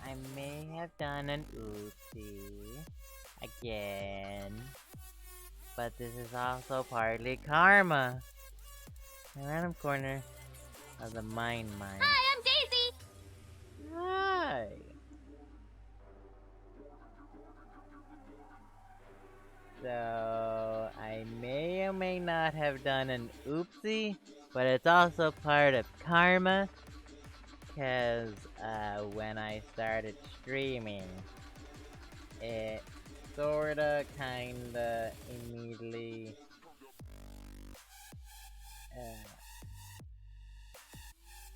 I may have done an oopsie again, but this is also partly karma. A random corner of the mind. Hi, I'm Daisy! Hi. So I may or may not have done an oopsie, but it's also part of karma, cause when I started streaming, it sorta, kinda, immediately,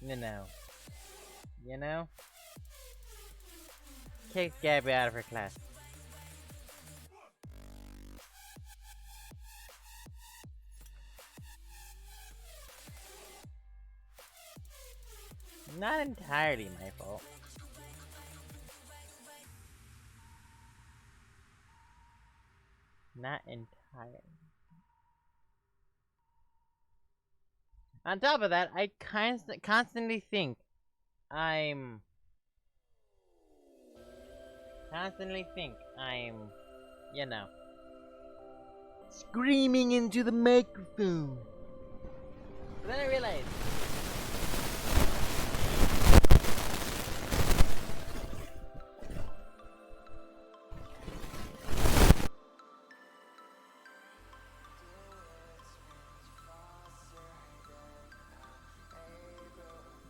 you know, you know, kicked Gabby out of her class. Not entirely my fault. Not entirely. On top of that, I constantly think I'm you know, screaming into the microphone. But then I realized,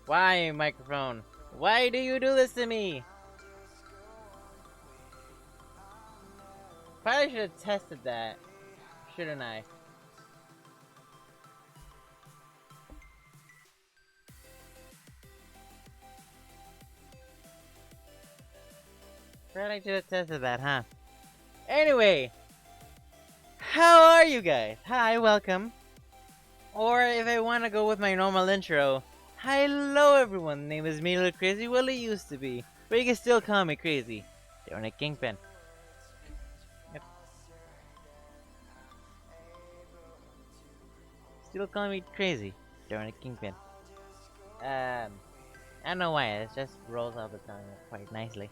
why, microphone? Why do you do this to me? Probably should have tested that, shouldn't I? Probably should have tested that, huh? Anyway, how are you guys? Hi, welcome. Or if I want to go with my normal intro, hello everyone, name is me, Little Crazy, well it used to be, but you can still call me Crazy. They're on a Kingpin. Yep. Still call me Crazy. They're on a Kingpin. I don't know why, it just rolls off the tongue quite nicely.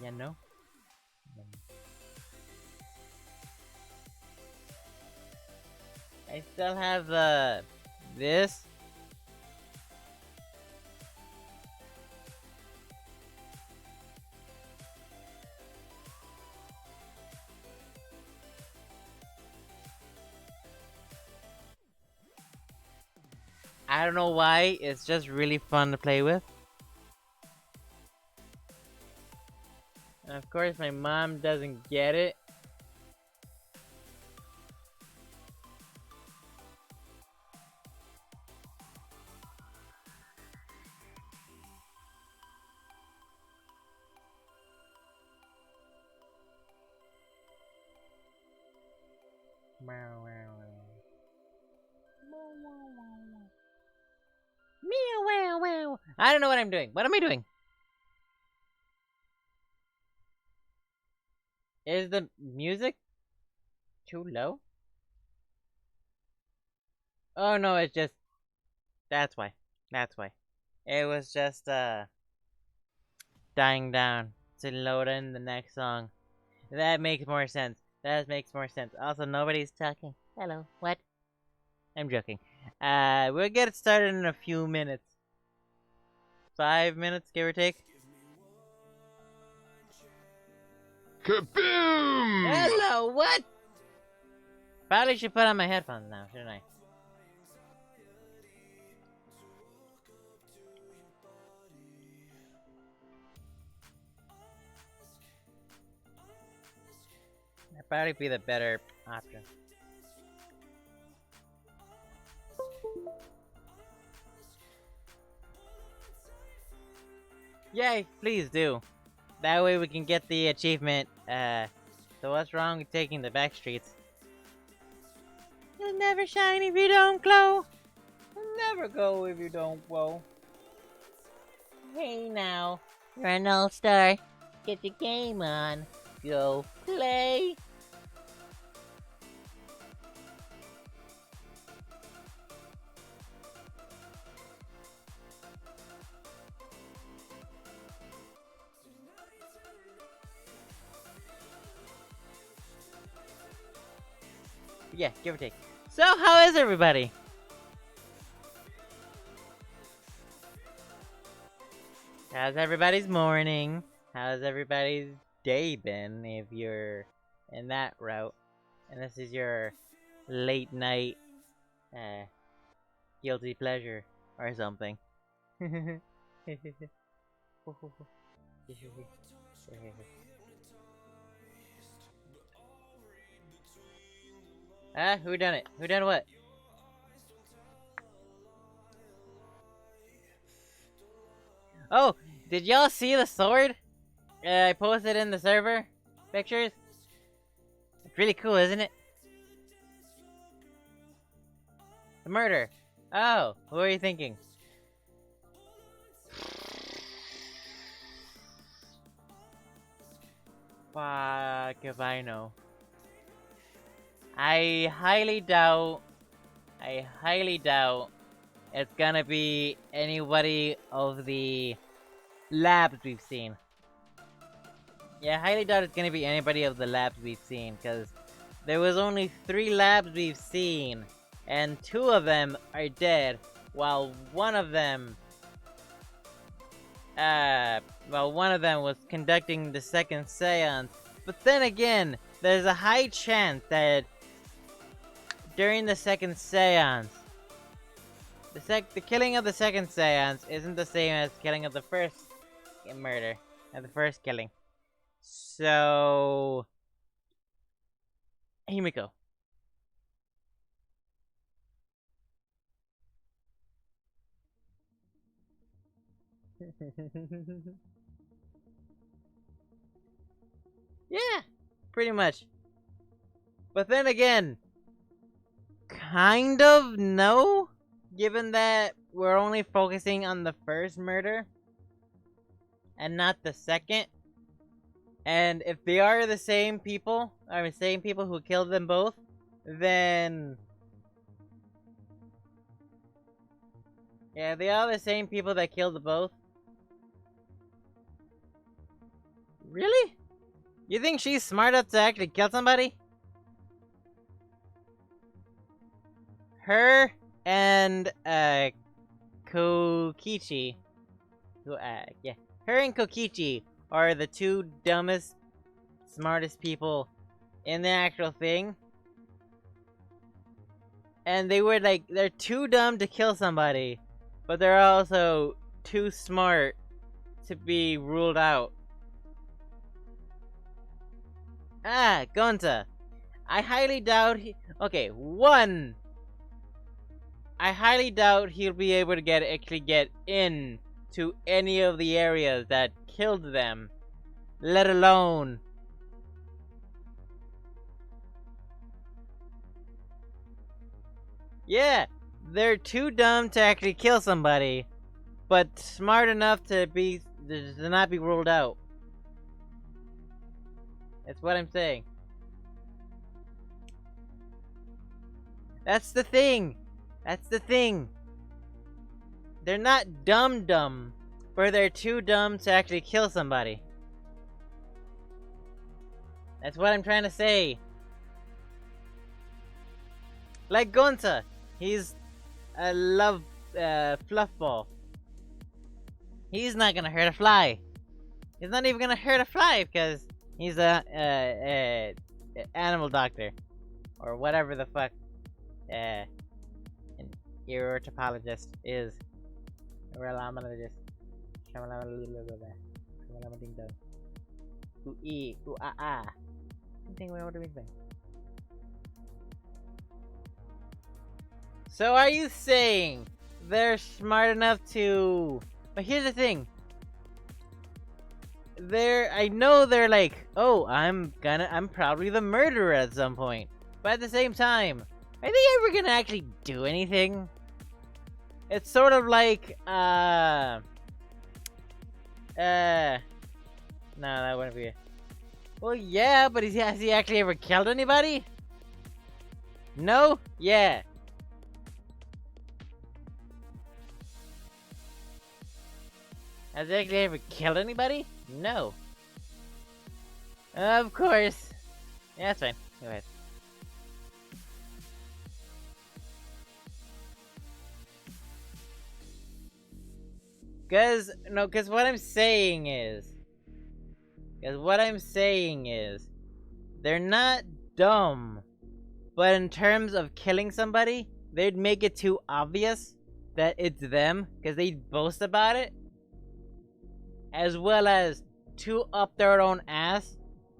You know? I still have this. I don't know why, it's just really fun to play with. And of course my mom doesn't get it. Meow wow wow. I don't know what I'm doing. What am I doing? Is the music too low? Oh no, it's just that's why. That's why. It was just dying down to load in the next song. That makes more sense. That makes more sense. Also, nobody's talking. Hello. What? I'm joking. We'll get started in a few minutes. 5 minutes, give or take. Kaboom! Hello, what? Probably should put on my headphones now, shouldn't I? That'd probably be the better option. Yay, please do. That way we can get the achievement. So what's wrong with taking the back streets? You'll never shine if you don't glow. You'll never go if you don't glow. Hey now, you're an all-star. Get your game on. Go play. Yeah, give or take. So, how is everybody? How's everybody's morning? How's everybody's day been if you're in that route? And this is your late night guilty pleasure or something. Who done it? Who done what? Oh, did y'all see the sword? I posted in the server pictures. It's really cool, isn't it? The murder. Oh, what were you thinking? Fuck if I know. I highly doubt it's gonna be anybody of the labs we've seen. Yeah, I highly doubt it's gonna be anybody of the labs we've seen, because there was only 3 labs we've seen, and 2 of them are dead, while one of them was conducting the second seance. But then again, there's a high chance that during the second seance, the killing of the second seance isn't the same as killing of the first murder, and the first killing. So, Himiko. Yeah, pretty much. But then again, kind of no, given that we're only focusing on the first murder and not the second. And if they are the same people, who killed them both, then yeah, they are the same people that killed them both. Really? You think she's smart enough to actually kill somebody? Her and Kokichi, yeah, her and Kokichi are the 2 dumbest, smartest people in the actual thing. And they're too dumb to kill somebody, but they're also too smart to be ruled out. Gonta. I highly doubt I highly doubt he'll be able to actually get in to any of the areas that killed them, let alone Yeah, they're too dumb to actually kill somebody, but smart enough to not be ruled out. That's what I'm saying. That's the thing. That's the thing. They're not dumb, but they're too dumb to actually kill somebody. That's what I'm trying to say. Like Gonza, he's a fluff ball. He's not gonna hurt a fly. He's not even gonna hurt a fly because he's a animal doctor or whatever the fuck an urologist is. Urologist. So are you saying they're smart enough to? But here's the thing. I know they're like, oh, I'm probably the murderer at some point. But at the same time, are they ever gonna actually do anything? It's sort of like, no, that wouldn't be it. Well, yeah, but has he actually ever killed anybody? No? Yeah. Has he actually ever killed anybody? No. Of course. Yeah, that's fine. Go ahead. Cause what I'm saying is, they're not dumb, but in terms of killing somebody, they'd make it too obvious that it's them, cause they boast about it, as well as too up their own ass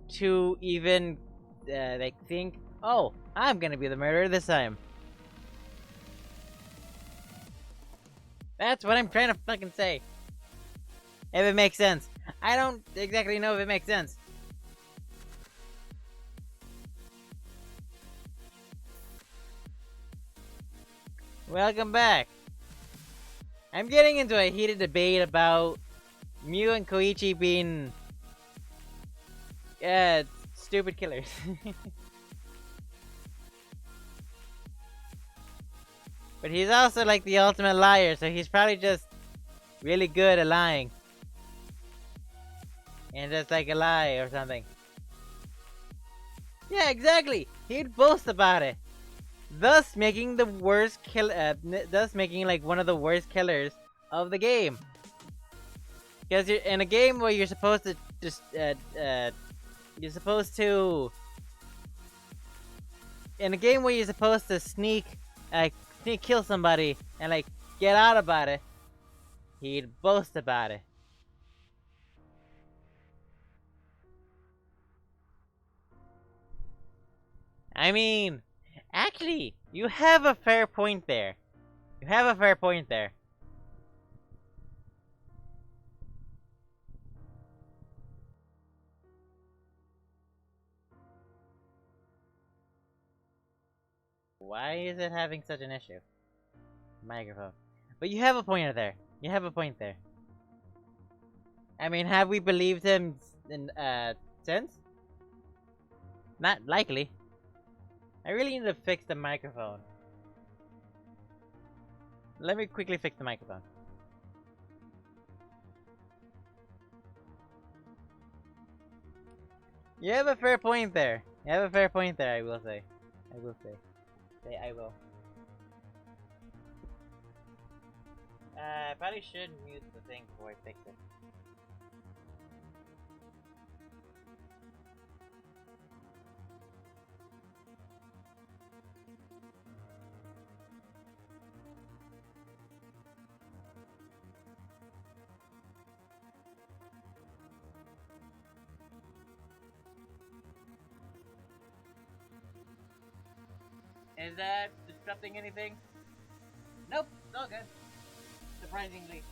to even think, oh, I'm gonna be the murderer this time. That's what I'm trying to fucking say. If it makes sense. I don't exactly know if it makes sense. Welcome back. I'm getting into a heated debate about Mew and Koichi being stupid killers. But he's also like the ultimate liar, so he's probably just really good at lying. And just like a lie or something. Yeah, exactly. He'd boast about it, thus making the worst thus making like one of the worst killers of the game. Because you're in a game where you're supposed to just in a game where you're supposed to sneak kill somebody and like get out about it, he'd boast about it. I mean, actually, you have a fair point there. Why is it having such an issue? Microphone. But you have a point there. I mean, have we believed him since? Not likely. I really need to fix the microphone. Let me quickly fix the microphone. You have a fair point there. I will say. I will. I probably should mute the thing before I fix it. Is that disrupting anything? Nope, it's all good. Surprisingly.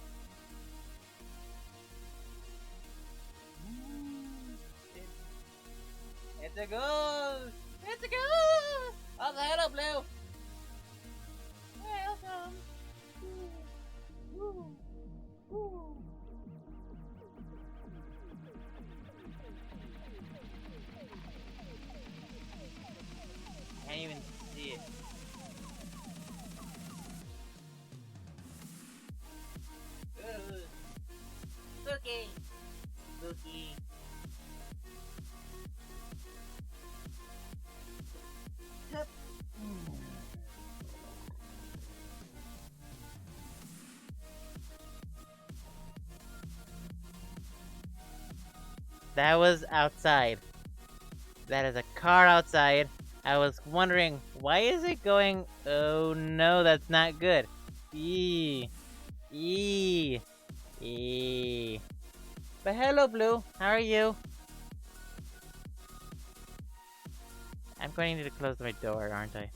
It's a ghost! It's a ghost! Oh, the hell up, Blue! That was outside. That is a car outside. I was wondering, why is it going? Oh no, that's not good. Eee. Eee. Eee. But hello, Blue. How are you? I'm going to need to close my door, aren't I?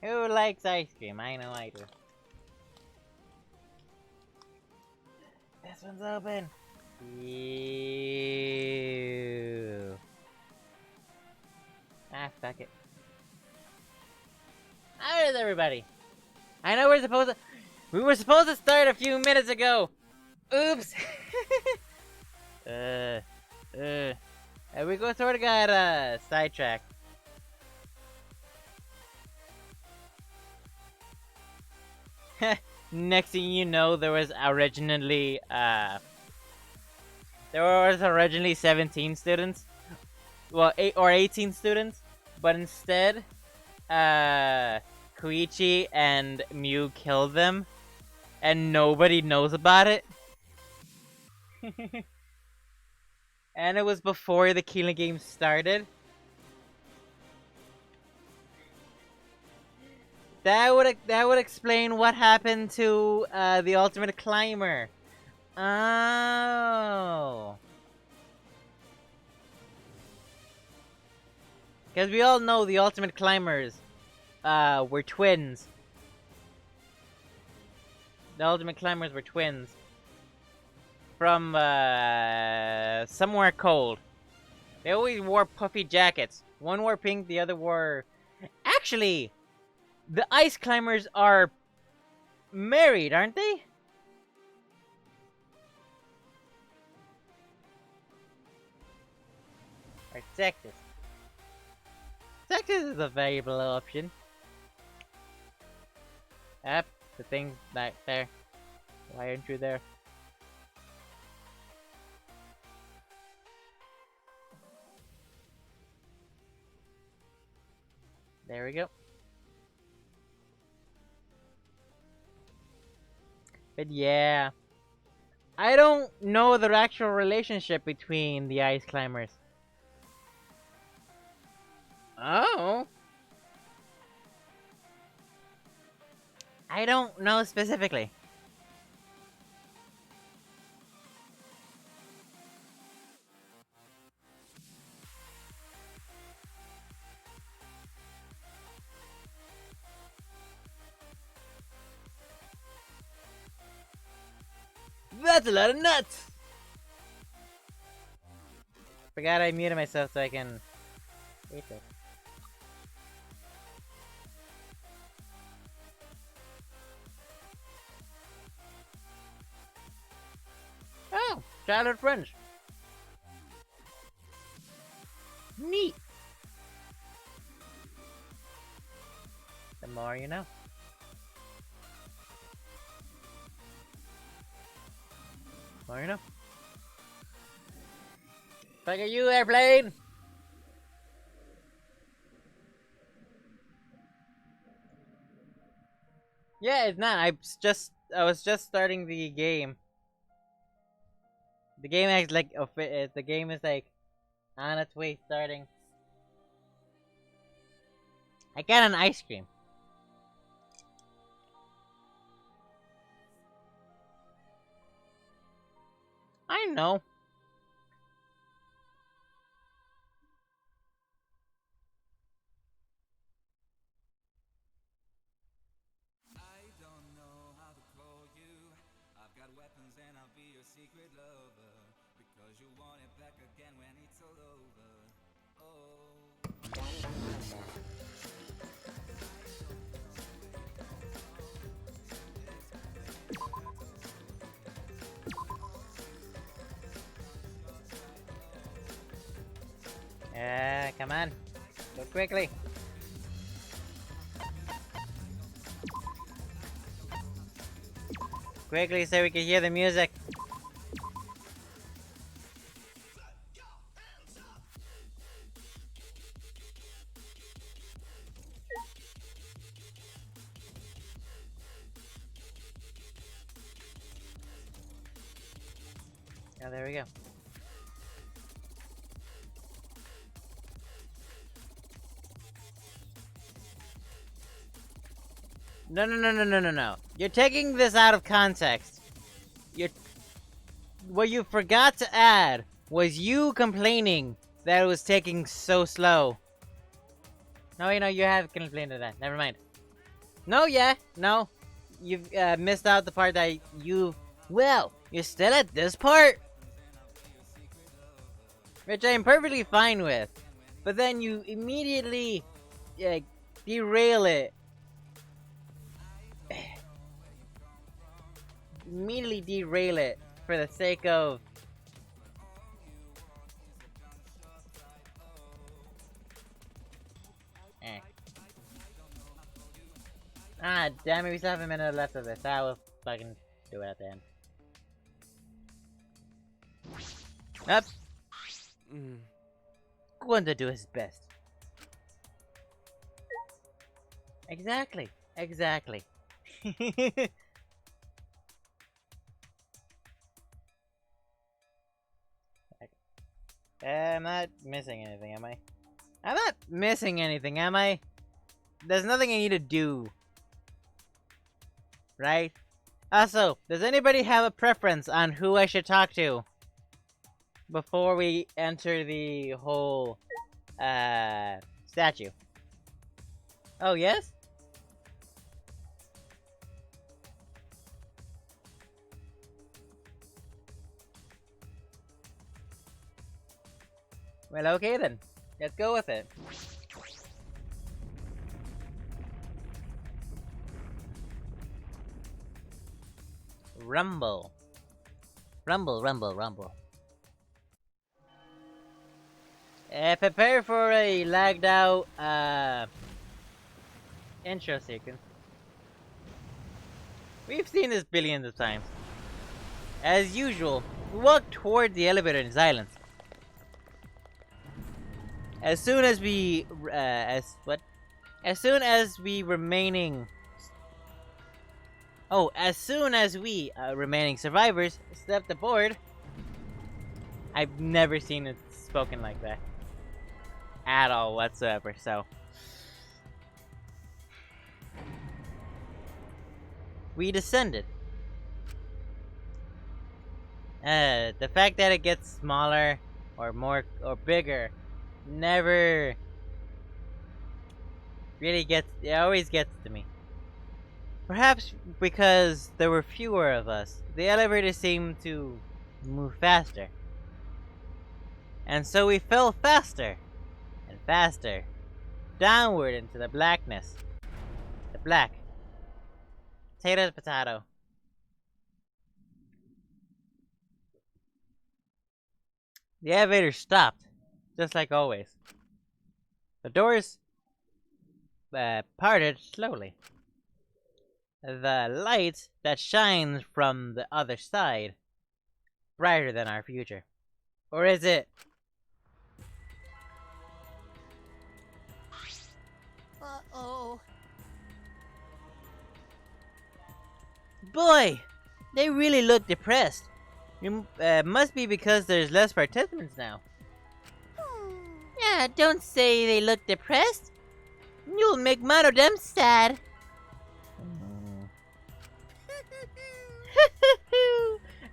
Who likes ice cream? I know I do. This one's open. Ew. Ah, fuck it. How is everybody? I know we were supposed to start a few minutes ago. Oops. We sort of got sidetracked. Next thing you know, there was originally 17 students. Well, 18 students, but instead, Koichi and Mew killed them, and nobody knows about it. And it was before the killing game started. That would explain what happened to the ultimate climber. Oh. Because we all know the ultimate climbers were twins. The ultimate climbers were twins. From somewhere cold. They always wore puffy jackets. One wore pink, the other wore... Actually, the ice climbers are married, aren't they? Or sexist. Sexist is a valuable option. Yep, the thing's back there. Why aren't you there? There we go. But yeah, I don't know the actual relationship between the ice climbers. Oh. I don't know specifically. That's a lot of nuts! Forgot I muted myself so I can eat this. Oh, childhood friends. Neat. The more you know. The more you know. Fuck are you, airplane? Yeah, it's not. I was just starting the game. The game is like the game is like on its way starting. I got an ice cream. I know. Come on. Go quickly. Quickly so we can hear the music. Oh, there we go. No. You're taking this out of context. What you forgot to add was you complaining that it was taking so slow. No, you have complained to that. Never mind. No, you've missed out the part that well, you're still at this part? Which I am perfectly fine with. But then you immediately derail it. Immediately derail it for the sake of Ah, damn it, we still have a minute left of this. I will fucking do it at the end. Up. Going to do his best. Exactly. I'm not missing anything, am I? I'm not missing anything, am I? There's nothing I need to do. Right? Also, does anybody have a preference on who I should talk to before we enter the whole statue? Oh, yes? Well, okay then. Let's go with it. Rumble. Rumble. Prepare for a lagged out intro sequence. We've seen this billions of times. As usual, we walk toward the elevator in silence. As soon as we remaining survivors step aboard. I've never seen it spoken like that at all whatsoever. So we descended. The fact that it gets smaller or more or bigger never really gets. It always gets to me. Perhaps because there were fewer of us, the elevator seemed to move faster. And so we fell faster and faster, downward into the blackness. The black. Potato, potato. The elevator stopped, just like always. The doors parted slowly. The light that shines from the other side, brighter than our future. Or is it? Uh-oh. Boy, they really look depressed. Must be because there's less participants now. Yeah, don't say they look depressed. You'll make one of them sad.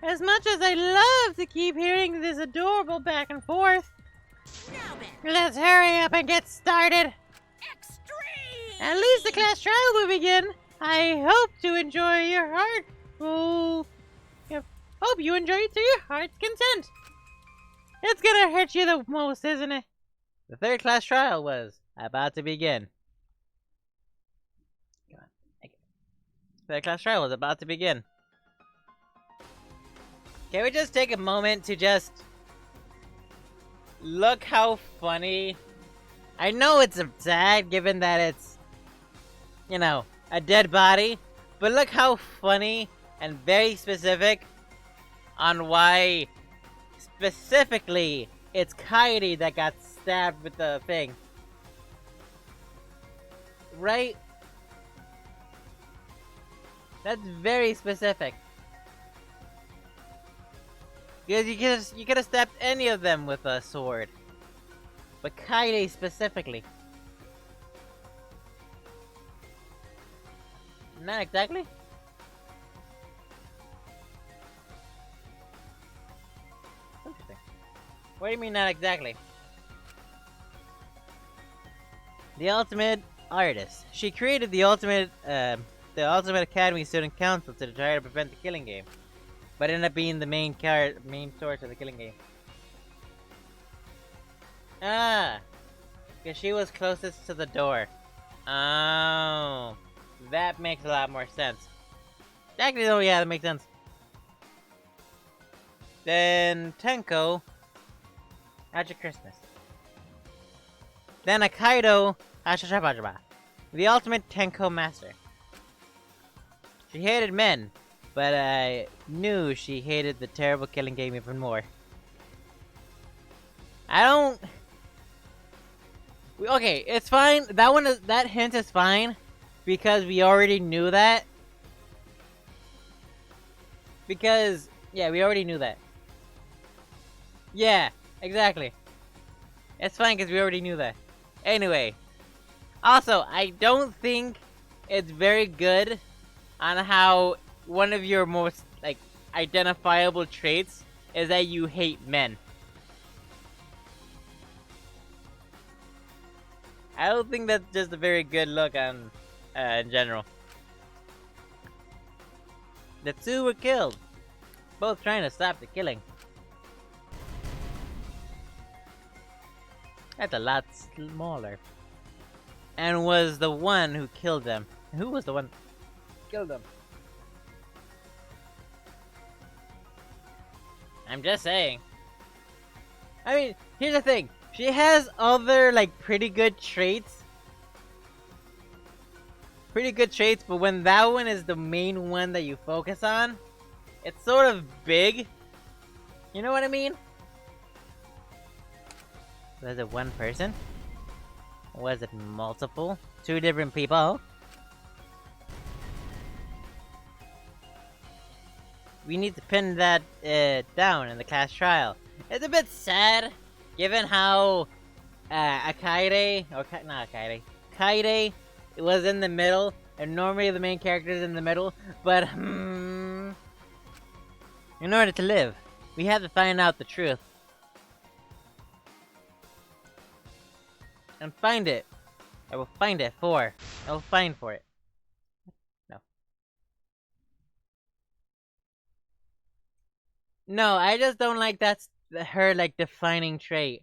As much as I love to keep hearing this adorable back and forth, let's hurry up and get started. Extreme! At least the class trial will begin. I hope to enjoy your heart. Oh, hope you enjoy it to your heart's content. It's gonna hurt you the most, isn't it? The third class trial was about to begin. Come on. Third class trial was about to begin. Can we just take a moment to just look how funny? I know it's sad given that it's, you know, a dead body, but look how funny and very specific on why specifically it's Kairi that got stabbed with the thing. Right? That's very specific. Because you could have stabbed any of them with a sword. But Kairi specifically. Not exactly. Interesting. What do you mean not exactly? The ultimate artist. She created the ultimate Academy Student Council to try to prevent the killing game, but ended up being the main source of the killing game. Ah, because she was closest to the door. Oh, that makes a lot more sense. Actually, oh yeah, that makes sense. Then Tenko, After Christmas. Then Akaido, Ashashabajaba, the ultimate Tenko master. She hated men, but I knew she hated the terrible killing game even more. Okay, it's fine. That hint is fine because we already knew that. Because yeah, we already knew that. Yeah, exactly. It's fine because we already knew that. Anyway, also I don't think it's very good on how one of your most like identifiable traits is that you hate men. I don't think that's just a very good look on in general. The two were killed, both trying to stop the killing. That's a lot smaller. And was the one who killed them. Who was the one who killed them? I'm just saying. I mean, here's the thing. She has other, like, pretty good traits. But when that one is the main one that you focus on, it's sort of big. You know what I mean? Was it one person? Was it multiple? Two different people? We need to pin that down in the class trial. It's a bit sad, given how Kaide was in the middle, and normally the main character is in the middle, but in order to live, we have to find out the truth. And find it. I will find for it. No. No, I just don't like that's her like defining trait.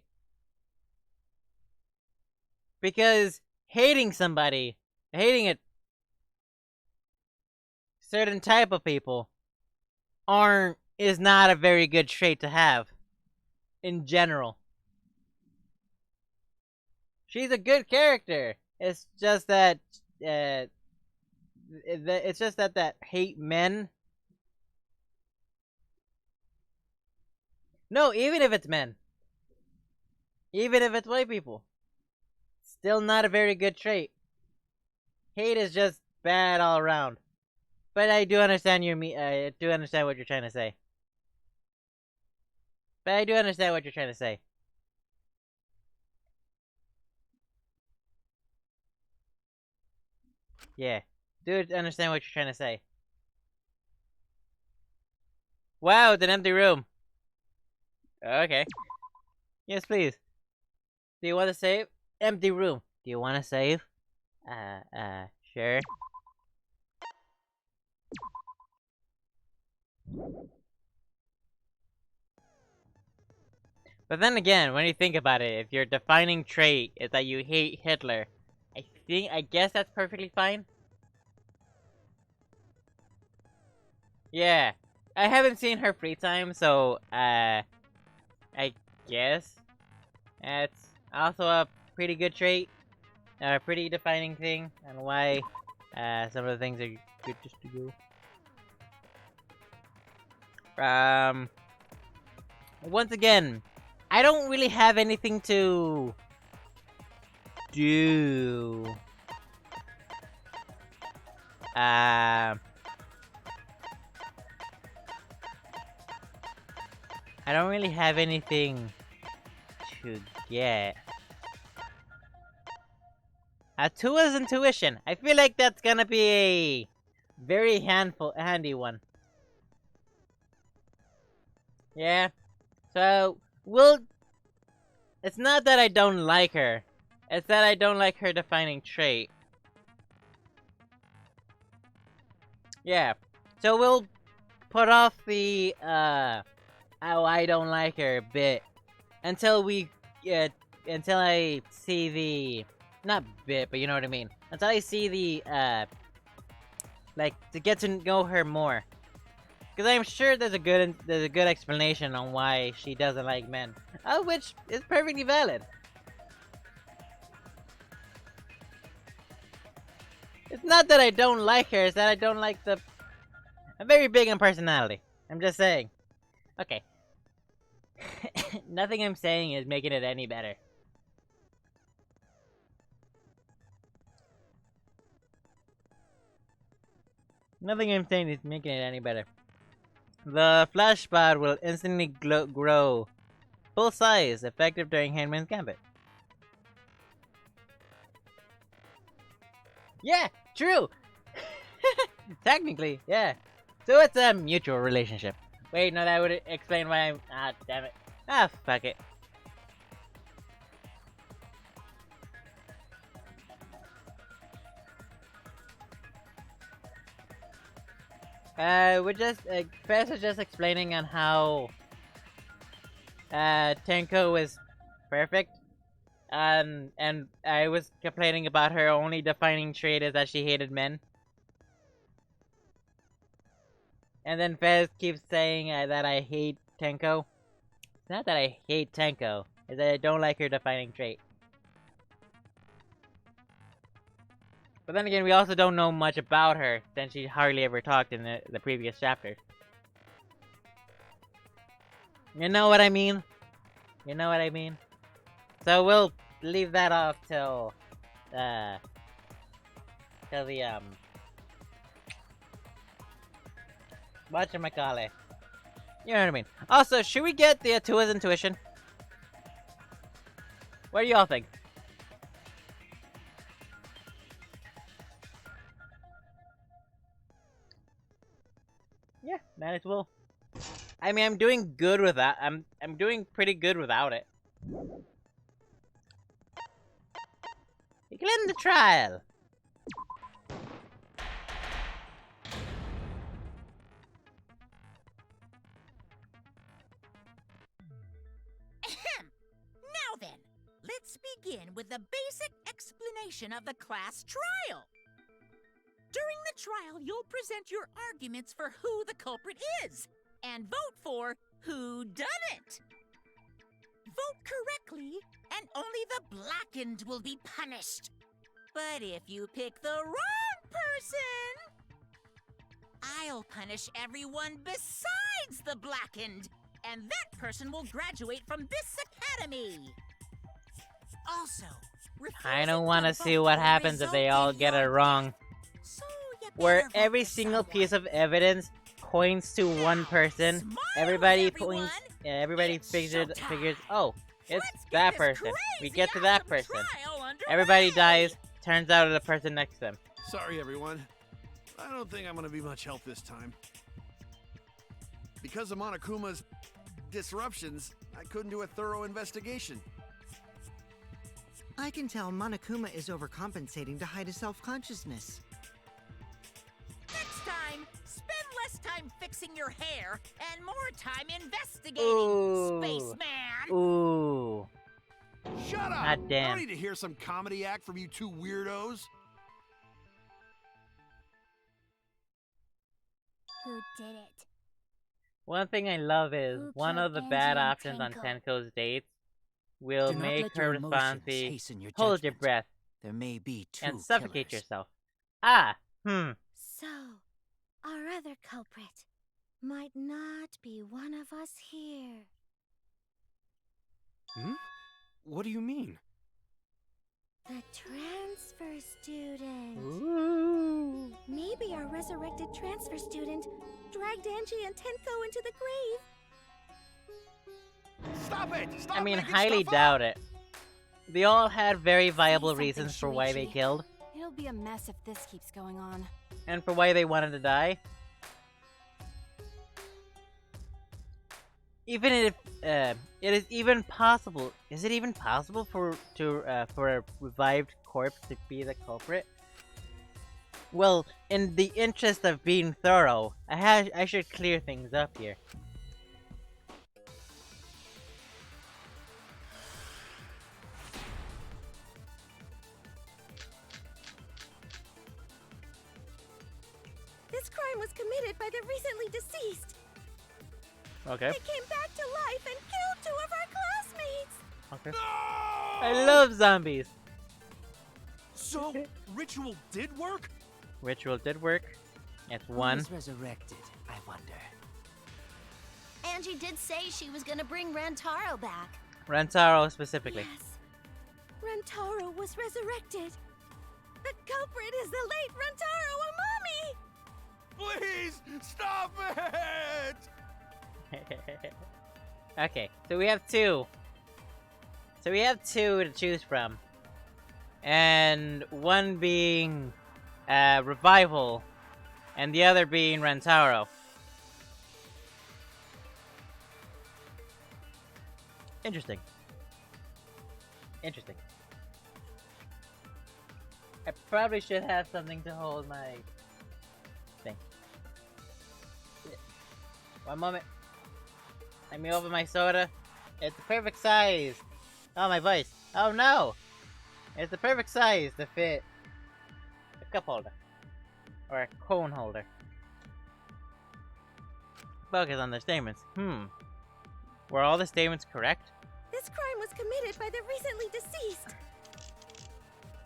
Because hating somebody, hating a certain type of people, aren't is not a very good trait to have in general. She's a good character. It's just that it's just that hate men. No, even if it's men, even if it's white people, still not a very good trait. Hate is just bad all around. But I do understand I do understand what you're trying to say. But I do understand what you're trying to say. Yeah, do understand what you're trying to say. Wow, it's an empty room. Okay. Yes, please. Do you want to save? Empty room. Do you want to save? Sure. But then again, when you think about it, if your defining trait is that you hate Hitler, I guess that's perfectly fine. Yeah. I haven't seen her free time, so, I guess it's also a pretty good trait, a pretty defining thing, and why, some of the things are good just to go. Once again, I don't really have anything to do. I don't really have anything to get. Tua's intuition. I feel like that's gonna be a very handy one. Yeah. So we'll. It's not that I don't like her. It's that I don't like her defining trait. Yeah. So we'll put off the oh I don't like her bit until we until I see the not bit, but you know what I mean. Until I see the like to get to know her more. Because I'm sure there's a good explanation on why she doesn't like men, which is perfectly valid. It's not that I don't like her; it's that I don't like the. I'm very big on personality. I'm just saying. Okay. Nothing I'm saying is making it any better. Nothing I'm saying is making it any better. The flash spot will instantly grow full size, effective during Handman's Gambit. Yeah, true. Technically, yeah. So it's a mutual relationship. Wait, no, that would explain why I'm. Ah, damn it. Ah, fuck it. We're just. Fez was just explaining on how. Tenko is perfect. And I was complaining about her only defining trait is that she hated men. And then Fez keeps saying that I hate Tenko. It's not that I hate Tenko, it's that I don't like her defining trait. But then again, we also don't know much about her, since she hardly ever talked in the previous chapters. You know what I mean? You know what I mean? So we'll leave that off till the, whatchamacallit. You know what I mean? Also, should we get the Tua's intuition? What do y'all think? Yeah, might as well. I mean, I'm doing good with that. I'm doing pretty good without it. You can end the trial. Let's begin with the basic explanation of the class trial. During the trial, you'll present your arguments for who the culprit is, and vote for who done it. Vote correctly, and only the blackened will be punished. But if you pick the wrong person, I'll punish everyone besides the blackened, and that person will graduate from this academy. Also, I don't want to see what happens if they all get it wrong. So you Where better vote every for single someone. piece of evidence points to one person. Smile, Everybody everyone. points. Yeah, everybody It's figures. showtime. Oh, it's Let's get that this person. We crazy, get to that awesome person. trial underway. Everybody dies. Turns out it's the person next to them. Sorry, everyone. I don't think I'm gonna be much help this time. Because of Monokuma's disruptions, I couldn't do a thorough investigation. I can tell Monokuma is overcompensating to hide his self-consciousness. Next time, spend less time fixing your hair and more time investigating, Ooh. spaceman. Ooh. Shut up! God damn. I don't need to hear some comedy act from you two weirdos. Who did it? One thing I love is Who one killed of the Angie bad and options on Tenko? Tenko's dates will Do not make let her your response emotions be hasten your hold your judgment. breath There may be two and suffocate killers. yourself. So, our other culprit might not be one of us here. What do you mean? The transfer student. Ooh. Maybe our resurrected transfer student dragged Angie and Tenko into the grave. Stop it! Stop I mean, making highly stuff up! doubt it. They all had very viable something, reasons for why they Shuichi. killed, It'll be a mess if this keeps going on. and for why they wanted to die. Even if it is even possible, is it even possible for a revived corpse to be the culprit? Well, in the interest of being thorough, I should clear things up here. This crime was committed by the recently deceased. Okay. They came back to life and killed 2 of our classmates. Okay. No! I love zombies. So, ritual did work? Ritual did work. It's Who one. was resurrected, I wonder. Angie did say she was gonna bring Rantaro back. Rantaro specifically. Yes. Rantaro was resurrected. The culprit is the late Rantaro Amami! Please, stop it! Okay, so we have two. So we have two to choose from. And one being Revival, and the other being Rantaro. Interesting. Interesting. I probably should have something to hold my thing. One moment. Let me open my soda. It's the perfect size. Oh, my voice. Oh no! It's the perfect size to fit a cup holder. Or a cone holder. Focus on the statements. Were all the statements correct? This crime was committed by the recently deceased.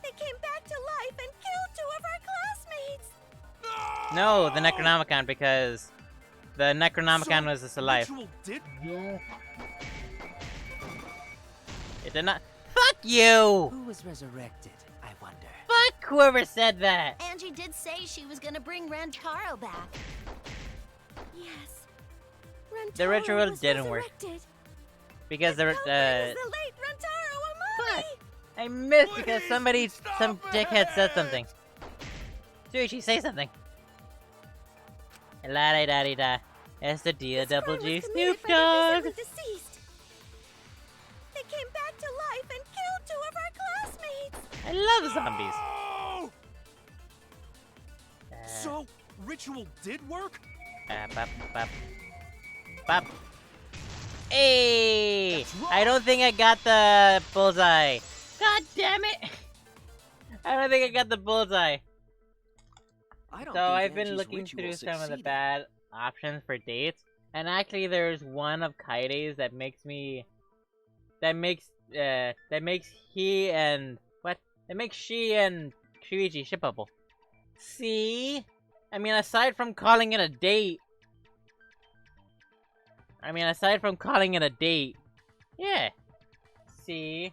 They came back to life and killed 2 of our classmates. No, the Necronomicon, because the Necronomicon So, was just alive. Ritual did? It did not. Fuck you! Who was resurrected, I wonder. Fuck whoever said that! Angie did say she was gonna bring Rantaro back. Yes. Rantaro The ritual was didn't work. resurrected. Because The the culprit is the late Rantaro Amami! Fuck! I missed because Please, some stop dickhead said it! something. Suichi, say something. La da da da. It's the D This double crime G was Snoop committed by the Dogg. recently deceased. They came back to life and killed 2 of our classmates. I love zombies. Oh! Uh, So, ritual did work? bop, bop. Bop. Hey! That's wrong. I don't think I got the bullseye. God damn it! I don't think I got the bullseye. I don't So think I've been Angie's looking ritual through some of the succeeded. bad options for dates, and actually there's one of Kaide's that makes he and what? That makes she and Shuichi shippable. See? I mean, aside from calling it a date. Yeah. See?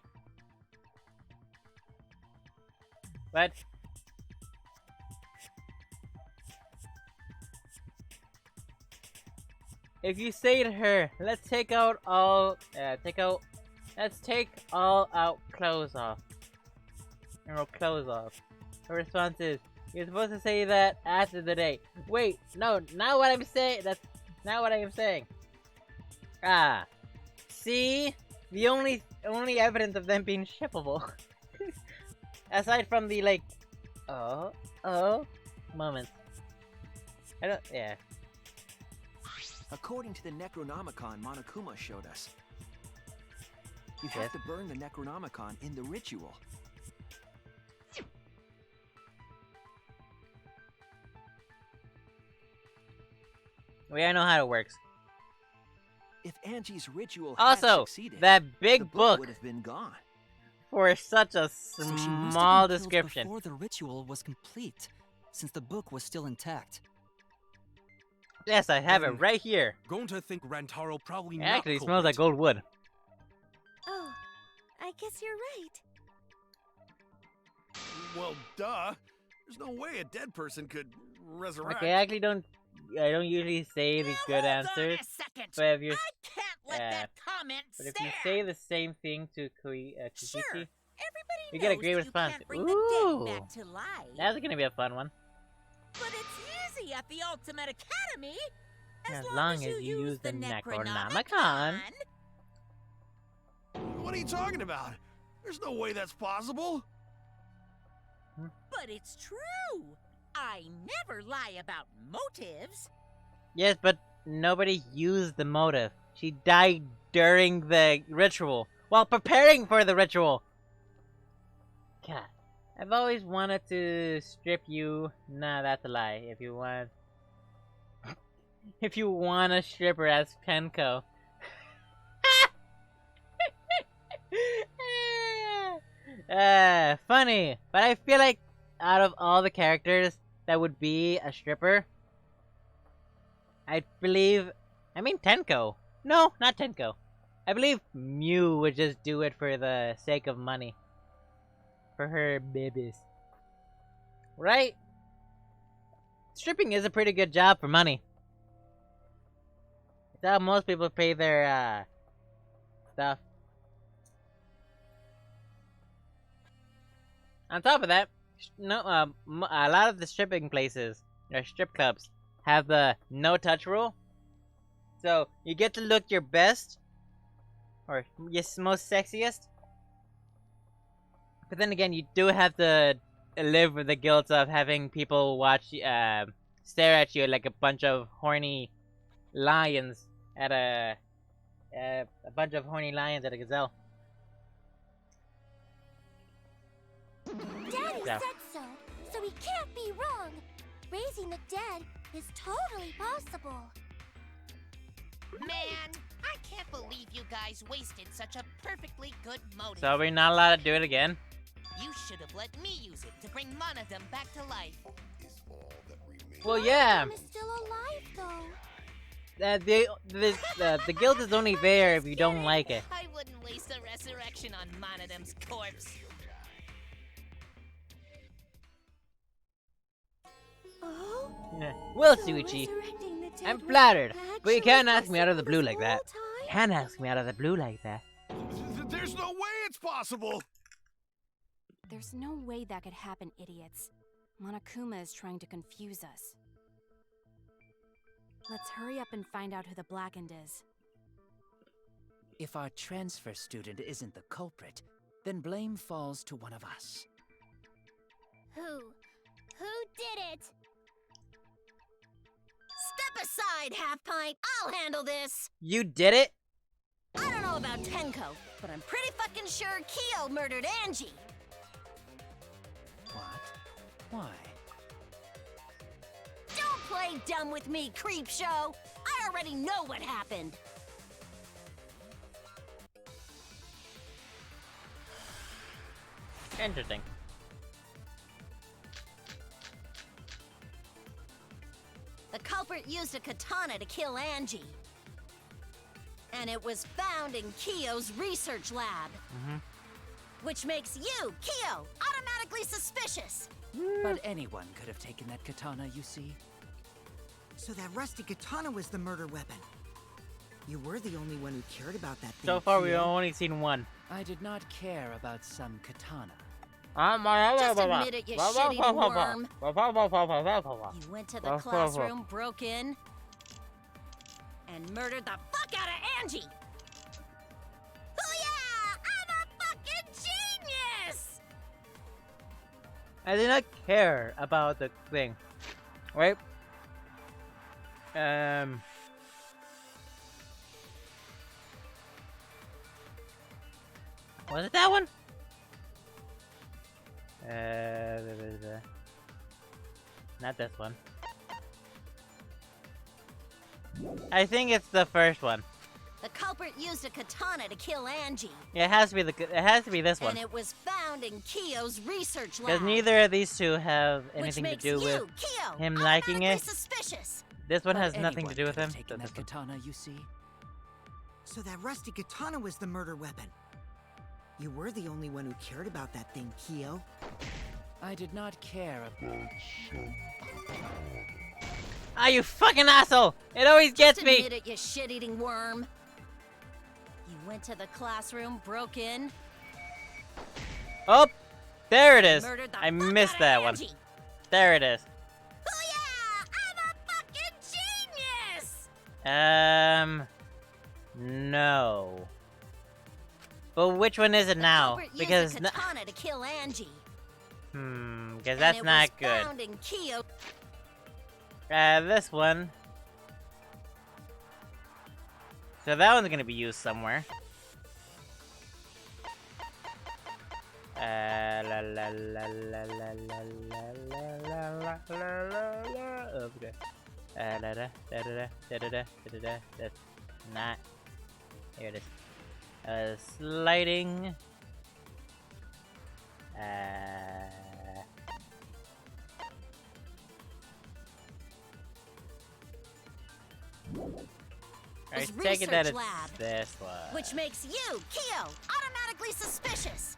What? If you say to her, let's take all out clothes off. Her clothes off. Her response is, you're supposed to say that after the date. Wait, no, not what I'm saying. That's not what I am saying. Ah. See? The only evidence of them being shippable. Aside from the, like, moments. Yeah. According to the Necronomicon Monokuma showed us, you have to burn the Necronomicon in the ritual. I know how it works. If Angie's ritual Also, had succeeded, that the big book would have been gone. for such a So she must have small been killed description. before the ritual was complete, since the book was still intact. Yes, I have it Then- right here. Going to think Rantaro probably It not actually smells like culprit. gold wood. Oh, I guess you're right. Well, duh. There's no way a dead person could resurrect. Okay, I don't usually say the good Hold answers, on a second. but if you I can't let that comment but if stand. you say the same thing to Kuichi, Sure, everybody you get a knows great that response. You can't bring the Ooh. dead back to life. That's gonna be a fun one. But it's easy at the Ultimate Academy. As long as you use the Necronomicon. Necronomicon. What are you talking about? There's no way that's possible. But it's true. I never lie about motives. Yes, but nobody used the motive. She died during the ritual, while preparing for the ritual. God, I've always wanted to strip you. Nah, that's a lie. If you want a stripper as Kenko. Funny, but I feel like out of all the characters that would be a stripper, I believe Tenko. No, not Tenko. I believe Mew would just do it for the sake of money. For her babies. Right? Stripping is a pretty good job for money. It's how most people pay their, stuff. On top of that, a lot of the stripping places, or strip clubs, have the no-touch rule. So, you get to look your best, or yes, most sexiest. But then again, you do have to live with the guilt of having people stare at you like a bunch of horny lions at a gazelle. Daddy Yeah. said so he can't be wrong. Raising the dead is totally possible. Man, I can't believe you guys wasted such a perfectly good motive. So we're not allowed to do it again. You should have let me use it to bring Monodum back to life. Well, yeah. Mom is still alive, though. The guilt is only there if you don't like it. I wouldn't waste a resurrection on Monodum's corpse. Oh? Yeah. Well, So Suichi, resurrecting the dead I'm was flattered, but you actually can't ask me out of the possible blue this like that. whole time? Can't ask me out of the blue like that. There's no way it's possible. There's no way that could happen, idiots. Monokuma is trying to confuse us. Let's hurry up and find out who the Blackened is. If our transfer student isn't the culprit, then blame falls to one of us. Who? Who did it? Step aside, Half Pint. I'll handle this. You did it? I don't know about Tenko, but I'm pretty fucking sure Kyo murdered Angie. What? Why? Don't play dumb with me, creep show. I already know what happened. Interesting. The culprit used a katana to kill Angie. And it was found in Kyo's research lab. Which makes you, Kyo, automatically suspicious. But anyone could have taken that katana, you see. So that rusty katana was the murder weapon. You were the only one who cared about that thing. So far, we've Kyo. only seen one. I did not care about some katana. Just admit it, you shit-eating worm. You went to the classroom, broke in, and murdered the fuck out of Angie. Oh yeah, I'm a fucking genius! I did not care about the thing. Right? Was it that one? Not this one. I think it's the first one. The culprit used a katana to kill Angie. Yeah, it has to be this one. And it was found in Kyo's research lab. Because neither of these two have which anything to makes do with you, Kyo, him liking it. suspicious. This one But has nothing to anyone do with could have him. taken So that this one- katana, you see. So that rusty katana was the murder weapon. You were the only one who cared about that thing, Kyo. I did not care about Ah, you fucking asshole! It always gets Just me! admit it, you shit-eating worm. You went to the classroom, broke in, Oh! There it is! murdered the I fuck missed out that of one. Angie. There it is. Oh yeah, I'm a fucking genius! No. But which one is it The now? culprit used Because a katana to kill Angie. because And that's it not was good. found in Kyo. This one. So that one's gonna be used somewhere. La la la la la la la la la la la. Okay. Da da da da da da da da da. That's not. Here it is. Sliding. I take it that it's lab, this one. which makes you, Kyo, automatically suspicious.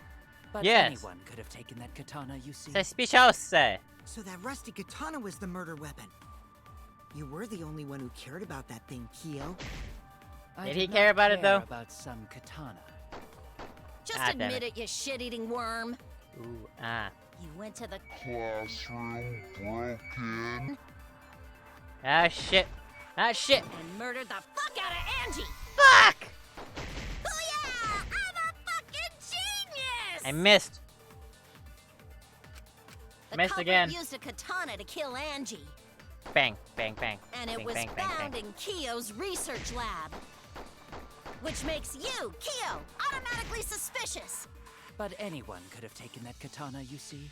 But Yes. anyone could have taken that katana, you see. Suspicious. So that rusty katana was the murder weapon. You were the only one who cared about that thing, Kyo. I Did he not care about it, though? About some katana. Just Ah, damn admit it. it, you shit-eating worm. Ooh, ah. You went to the Classroom broken. Ah, shit. Ah, shit. and murdered the fuck out of Angie. Fuck! Oh yeah, I'm a fucking genius. I missed. The missed culprit again. used a katana to kill Angie, Bang, bang, bang. and it Bang, was bang, bang, found bang. in Kyo's research lab. Which makes you, Kyo, automatically suspicious. But anyone could have taken that katana, you see.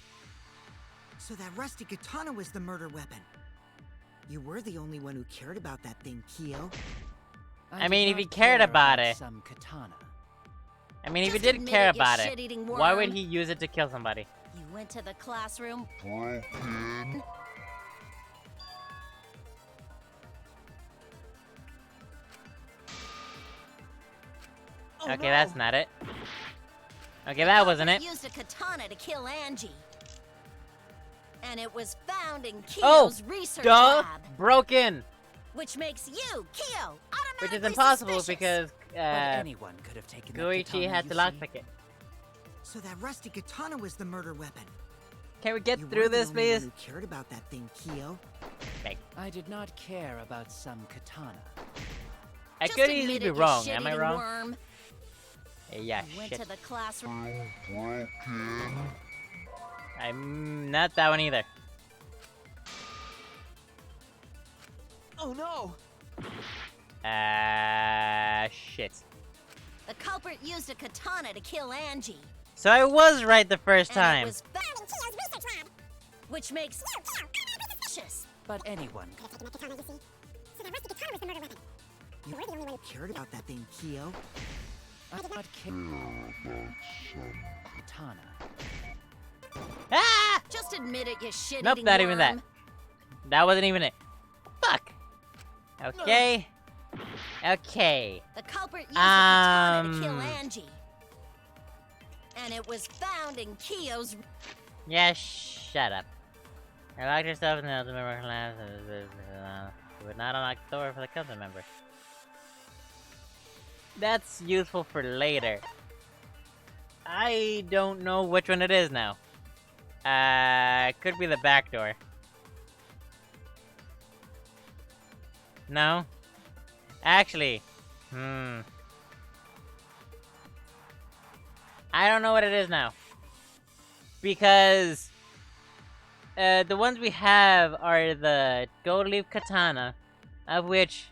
So that rusty katana was the murder weapon. You were the only one who cared about that thing, Kyo. I did mean, if not he cared care about it. Some katana. I mean, if he Just did admit care it, you about it, shit-eating why would worm. he use it to kill somebody? You went to the classroom, Broken. Okay, that's not it. Okay, that wasn't it. used a katana to kill Angie. And it was found in Oh, Kyo's research duh! lab. Broken! Which makes you, Kyo, automatically Which is impossible suspicious. because, But anyone could have taken that Goichi katana, had you to see. lockpick it. So that rusty katana was the murder weapon. Can we get You through were the this, only please? one who cared about that thing, Kyo. I did not care about some katana. I Just could easily admit be it, you wrong. Am I shit-eating wrong? Worm. Yeah, You went shit. to the classroom. Broken. I'm not that one either. Oh no! Shit. The culprit used a katana to kill Angie. So I was right the first And time. it was found in Kyo's research lab, which makes you suspicious. But anyone. You were the only one who cared about that thing, Kyo. I did not care About some katana. Ah! Just admit it, you shit-eating Nope, not even that. worm. That wasn't even it. Fuck. Okay. Okay. The culprit used a katana to kill Um. Angie. And it was found in Kyo's... Yeah, shut up. I locked yourself in the ultimate member class. You would not unlock the door for the council member. That's useful for later. I don't know which one it is now. Could be the back door. No? Actually, I don't know what it is now. Because the ones we have are the gold leaf katana, of which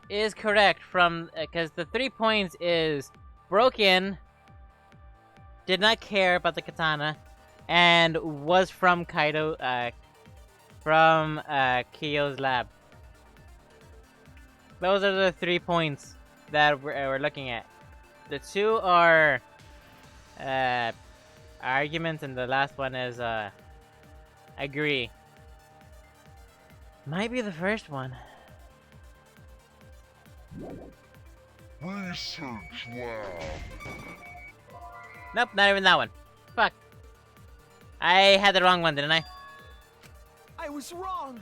is correct from because the 3 points is broken, did not care about the katana, and was from Kaido, from Kyo's lab. Those are the 3 points that we're looking at. The 2 are arguments, and the last one is agree. Might be the first one. research lab. Nope, not even that one. Fuck. I had the wrong one, didn't I? I was wrong.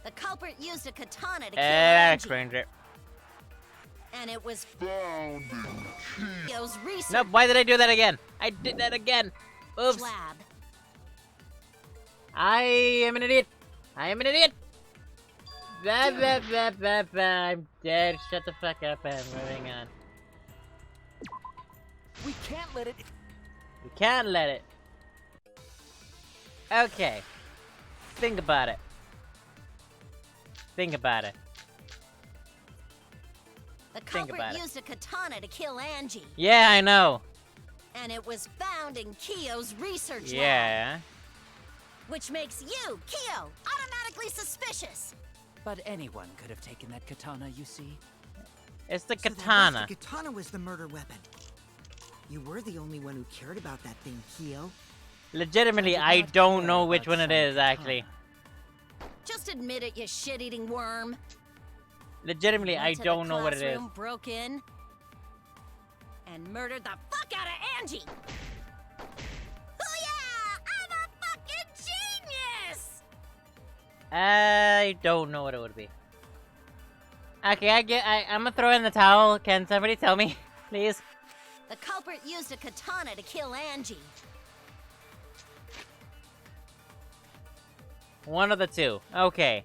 The culprit used a katana to kill That Angie. explains it. And it was Found in Kyo's Kyo's research Nope, why did I do that again? I did that again. Oops. lab. I am an idiot. I am an idiot. Blah, blah, blah, blah, blah. I'm dead. Shut the fuck up. I'm moving on. We can't let it. We can't let it. Okay. Think about it. Think about it. The Think culprit about it. used a katana to kill Angie. Yeah, I know. And it was found in Kyo's research lab. Yeah. Which makes you, Kyo, automatically suspicious. But anyone could have taken that katana, you see. It's the So that katana. rusty katana was the murder weapon. You were the only one who cared about that thing, Kyo. Legitimately, did I not don't care know which about one it some is, katana. actually. Just admit it, you shit-eating worm. Legitimately, I Went to the don't know what it is. classroom, broke in, and murdered the fuck out of Angie. Oh yeah! I'm a fucking genius! I don't know what it would be. Okay, I'm gonna throw in the towel. Can somebody tell me, please? The culprit used a katana to kill Angie. One of the two. Okay.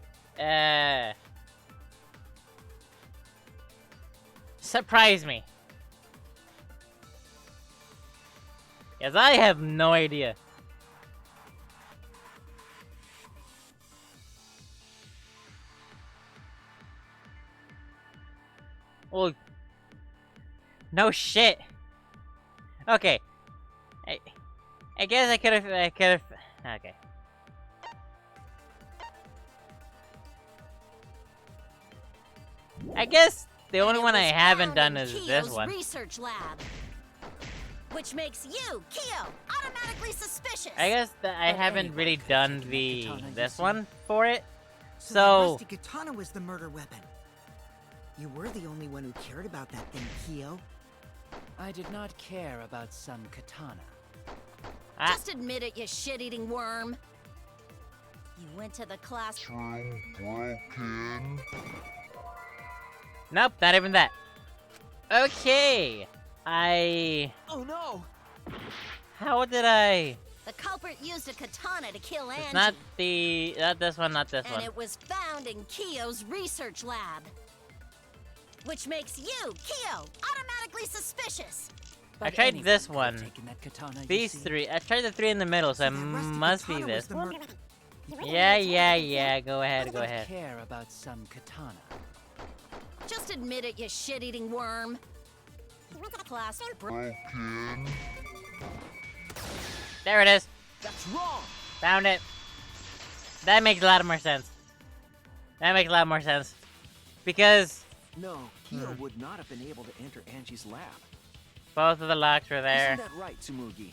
Surprise me. Yes, I have no idea. Well, no shit. Okay. I guess I could have. Okay. I guess the only And it one I was haven't found done in is Kyo's this one. research lab. Which makes you, Kyo, automatically suspicious. I guess that I But haven't anyone really could have done taken that the katana, you this see. one for it. So that So rusty katana was the murder weapon. You were the only one who cared about that thing, Kyo. I did not care about some katana. Just admit it, you shit-eating worm. You went to the class. Room broken. nope, not even that. Okay, Oh no! how did I? The culprit used a katana to kill Angie. It's not the not this one, not this And one. it was found in Kyo's research lab. Which makes you, Kyo, automatically suspicious. But tried anyone this could have one. taken that katana, you These see. three. I tried the three in the middle, so it that rusty must be katana was this the one. murder weapon. You were the Yeah, only one who cared about that thing, yeah. Go I ahead, did go not ahead. care about some katana. Just admit it, you shit-eating worm. Class Broken. There it is. That's wrong! Found it. That makes a lot more sense. That makes a lot more sense. Because No, Kyo would not have been able to enter Angie's lab. both of the locks were there. Isn't that right, Tsumugi?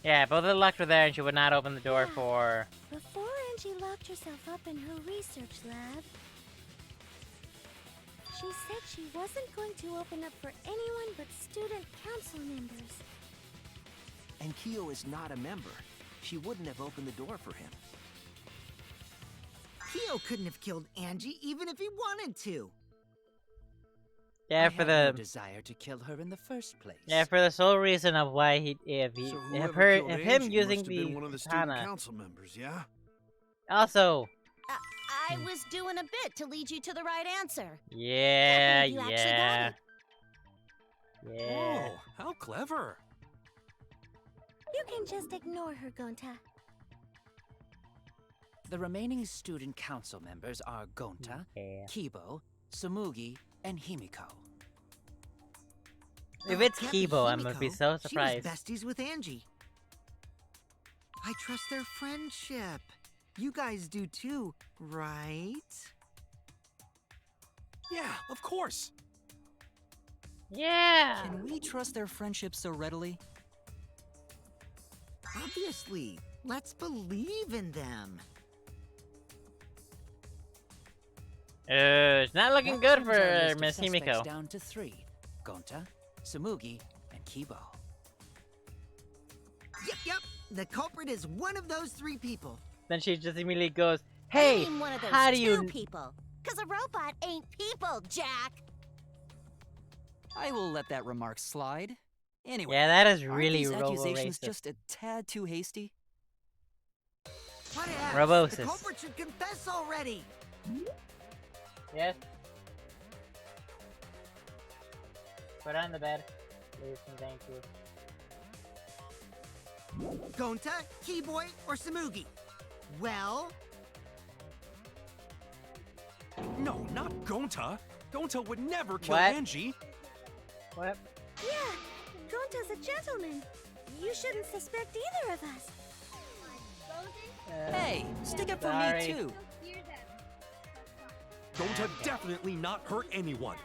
Yeah, both of the locks were there and she would not open the door for... Before Angie locked herself up in her research lab, she said she wasn't going to open up for anyone but student council members. And Kyo is not a member. She wouldn't have opened the door for him. Kyo couldn't have killed Angie even if he wanted to. Yeah, I for had the... no desire to kill her in the first place. Yeah, for the sole reason of why he... If him using the one of the student katana... council members, yeah? Also... I was doing a bit to lead you to the right answer. Yeah, You actually got yeah. it. Yeah. Oh, how clever. You can just ignore her, Gonta. The remaining student council members are Gonta, Yeah. Kibo, Tsumugi, and Himiko. If it's Can't be Kibo, I'm gonna be Himiko. so surprised. She was besties with Angie. I trust their friendship. You guys do too, right? Yeah, of course. Yeah! Can we trust their friendship so readily? Obviously. Let's believe in them. It's not looking That good trims our for list of Miss suspects Himiko. down to 3. Gonta, Tsumugi, and Kibo. Yep. The culprit is one of those 3 people. Then she just immediately goes, "Hey, I'm one of those how do two you?" people. Cause a robot ain't people, Jack. I will let that remark slide. Anyway, Yeah, that is aren't really these accusations robo-racist. just a tad too hasty? What else? Robosis. The culprit should confess already. Yes. Put on the bed, please and thank you. Gonta, Keyboy, or Tsumugi? Well, No, not Gonta. Gonta would never kill What? Angie. What? Yeah, Gonta's a gentleman. You shouldn't suspect either of us. Hey, stick up for sorry. me too. Gonta definitely not hurt anyone.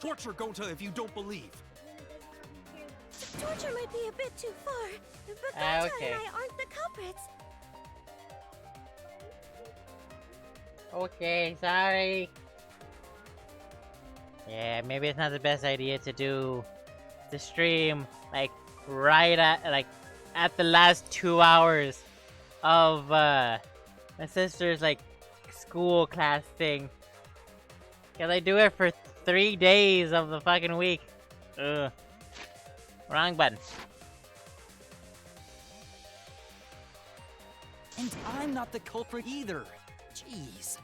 Torture Gonta if you don't believe. Torture might be a bit too far, but Ah, Gonta okay. and I aren't the culprits. Okay, sorry. Yeah, maybe it's not the best idea to do the stream like right at the last 2 hours of my sister's like school class thing. Cause I do it for 3 days of the fucking week. Ugh. Wrong button. And I'm not the culprit either. Jeez.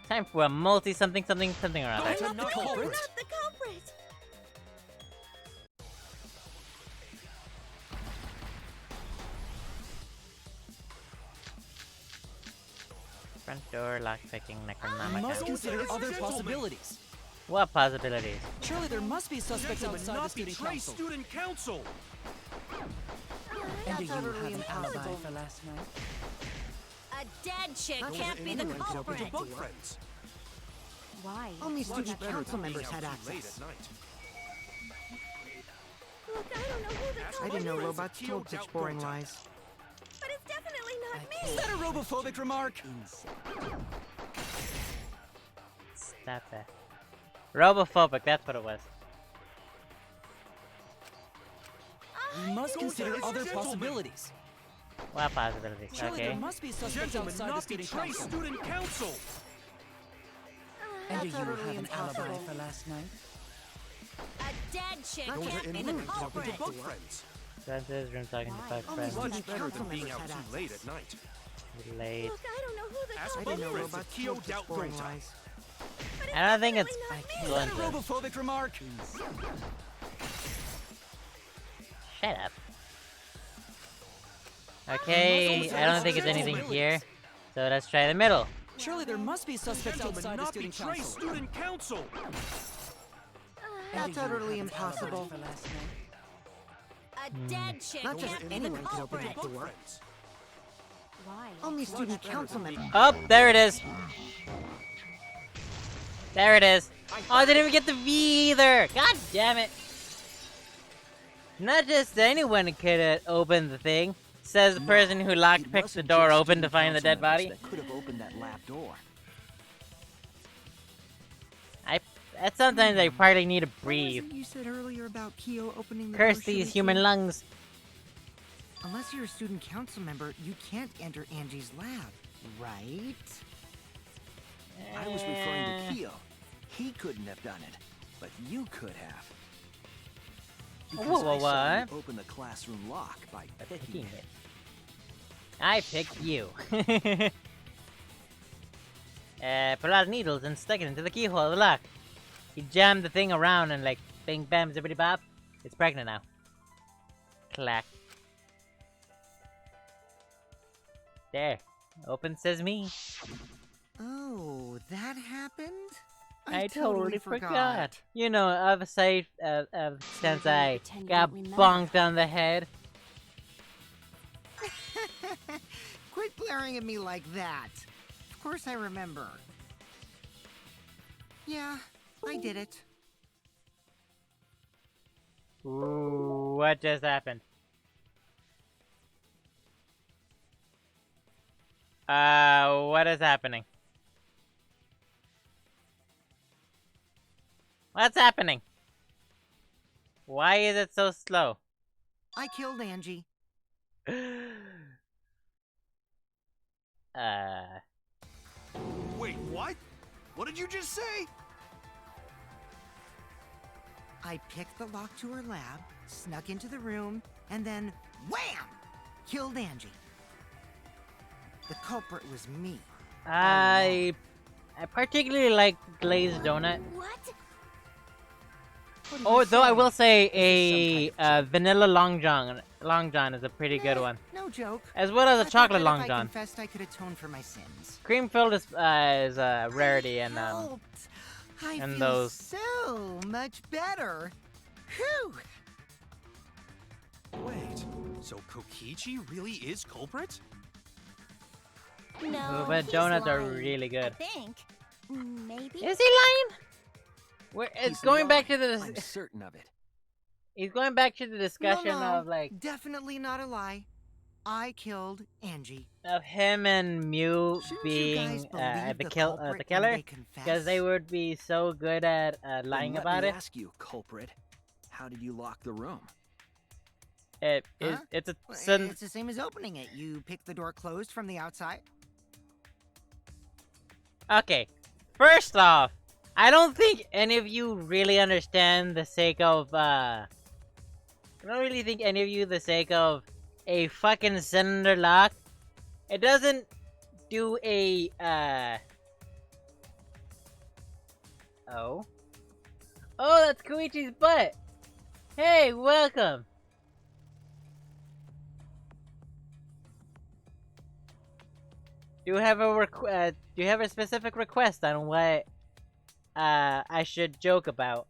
Time for a multi something something something or other. Gonta not culprit. Not the culprit. Front door, lockpicking, We must Necronomicon. consider Gonta is a other gentleman. possibilities. What possibilities? Surely there must be suspects Gentlemen, outside the not student betray council. student council. And do you have totally an alibi impossible. for last night? A dead chick Not can't be the anyone could open culprit. the Bug door. friends. Why? Only Much student better council than being members out had too late access. at night. Look, I don't know who the Ask I culprit didn't know is, robots Kyo told such doubt boring Gonta. lies. but it's definitely not Is me. that a robophobic remark? Stop that. Robophobic, that's what it was. We must Gonta consider is a other gentleman. possibilities. What possibilities? Surely there Okay. must be suspects Gentlemen, outside the not student betray council. student council. And do you totally have an alibi impossible. for last night? A dead chick Gonta can't and be the anyone talking to culprit. bug friends. Francis room talking to Why? bug Only friends. student Much better council than being members out had too late access. at night. Late. Look, I don't know who the Ask I culprit didn't know Friends, robots if Kyo told such doubt boring Gonta. lies. I don't think it's Definitely not me. Is that a Gonta. robophobic remark? Shut up. Okay, I don't think it's anything here. So let's try the middle. Surely there must be suspects Gentlemen, outside the not student betray council. student council. That's utterly impossible. A dead chick Not just can't be the anyone can open culprit. that door. Why? Only student council members. Oh, there it is. There it is. Oh, I didn't even get the V either. God damn it. Not just anyone could open the thing. Says the person who lockpicked the door open to find the dead body. That could have opened that lab door. Sometimes I probably need to What was breathe. it you said earlier about Kyo opening the Curse door, these Shuichi? human lungs. Unless you're a student council member, you can't enter Angie's lab, right? I was referring to Kyo. He couldn't have done it, but you could have. Because Whoa, I saw what? you open the classroom lock by picking it. I picked you. Put a lot of needles and stuck it into the keyhole of the lock. He jammed the thing around and like, bing bam zippity bop. It's pregnant now. Clack. There. Open says me. Oh, that happened? I totally forgot. You know, other side since I pretend you got don't remember. bonked on the head. Quit glaring at me like that. Of course I remember. Yeah, I did it. Ooh, what just happened? What is happening? What's happening? Why is it so slow? I killed Angie. Wait, what? What did you just say? I picked the lock to her lab, snuck into the room, and then wham! Killed Angie. The culprit was me. I particularly like glazed donut. What? What did Oh, you though I say? will say This is some kind of vanilla long john. Long john is a pretty good one, No joke. as well as I a thought chocolate that long if I john. confessed, I could atone for my sins. Cream filled is a rarity and Helped. I and feel those- so much better. Whew. Wait, so Kokichi really is culprit? No, but he's donuts are lying, really good. I think. Maybe. Is he lying? It's He's going back to lying. I'm the. certain of it. He's going back to the discussion no, of like definitely not a lie. I killed Angie. of him and Mew Shouldn't you guys being believe the the killer, culprit when killer, they confess? because they would be so good at Then lying let about me it. ask you, culprit. How did you lock the room? It Huh? is. It's a Well, sudden. It's the same as opening it. You pick the door closed from the outside. Okay, first off, I don't think any of you really understand the sake of, I don't really think any of you the sake of a fucking cylinder lock. It doesn't do a, Oh, that's Koichi's butt! Hey, welcome! Do you have do you have a specific request on what I should joke about?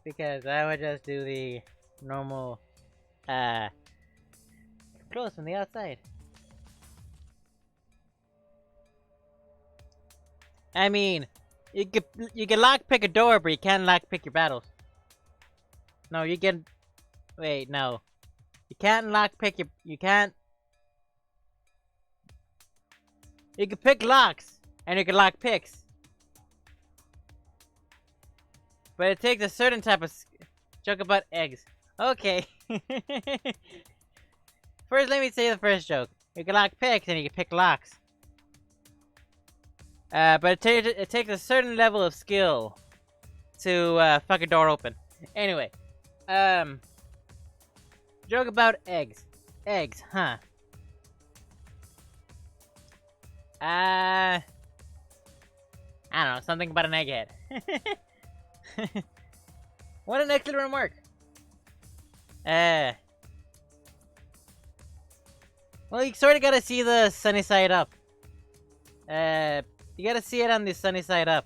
Because I would just do the normal close from the outside. I mean, you can lockpick a door, but you can't lockpick your battles. No, you can. Wait, no. You can't lockpick your. You can't. You can pick locks, and you can lock picks. But it takes a certain type of joke about eggs. Okay. First, let me say the first joke. You can lock picks, and you can pick locks. But it takes a certain level of skill to fuck a door open. Anyway, joke about eggs. Eggs, huh? I don't know, something about an egghead. What an excellent remark. Well, you sort of gotta see the sunny side up. You gotta see it on the sunny side up.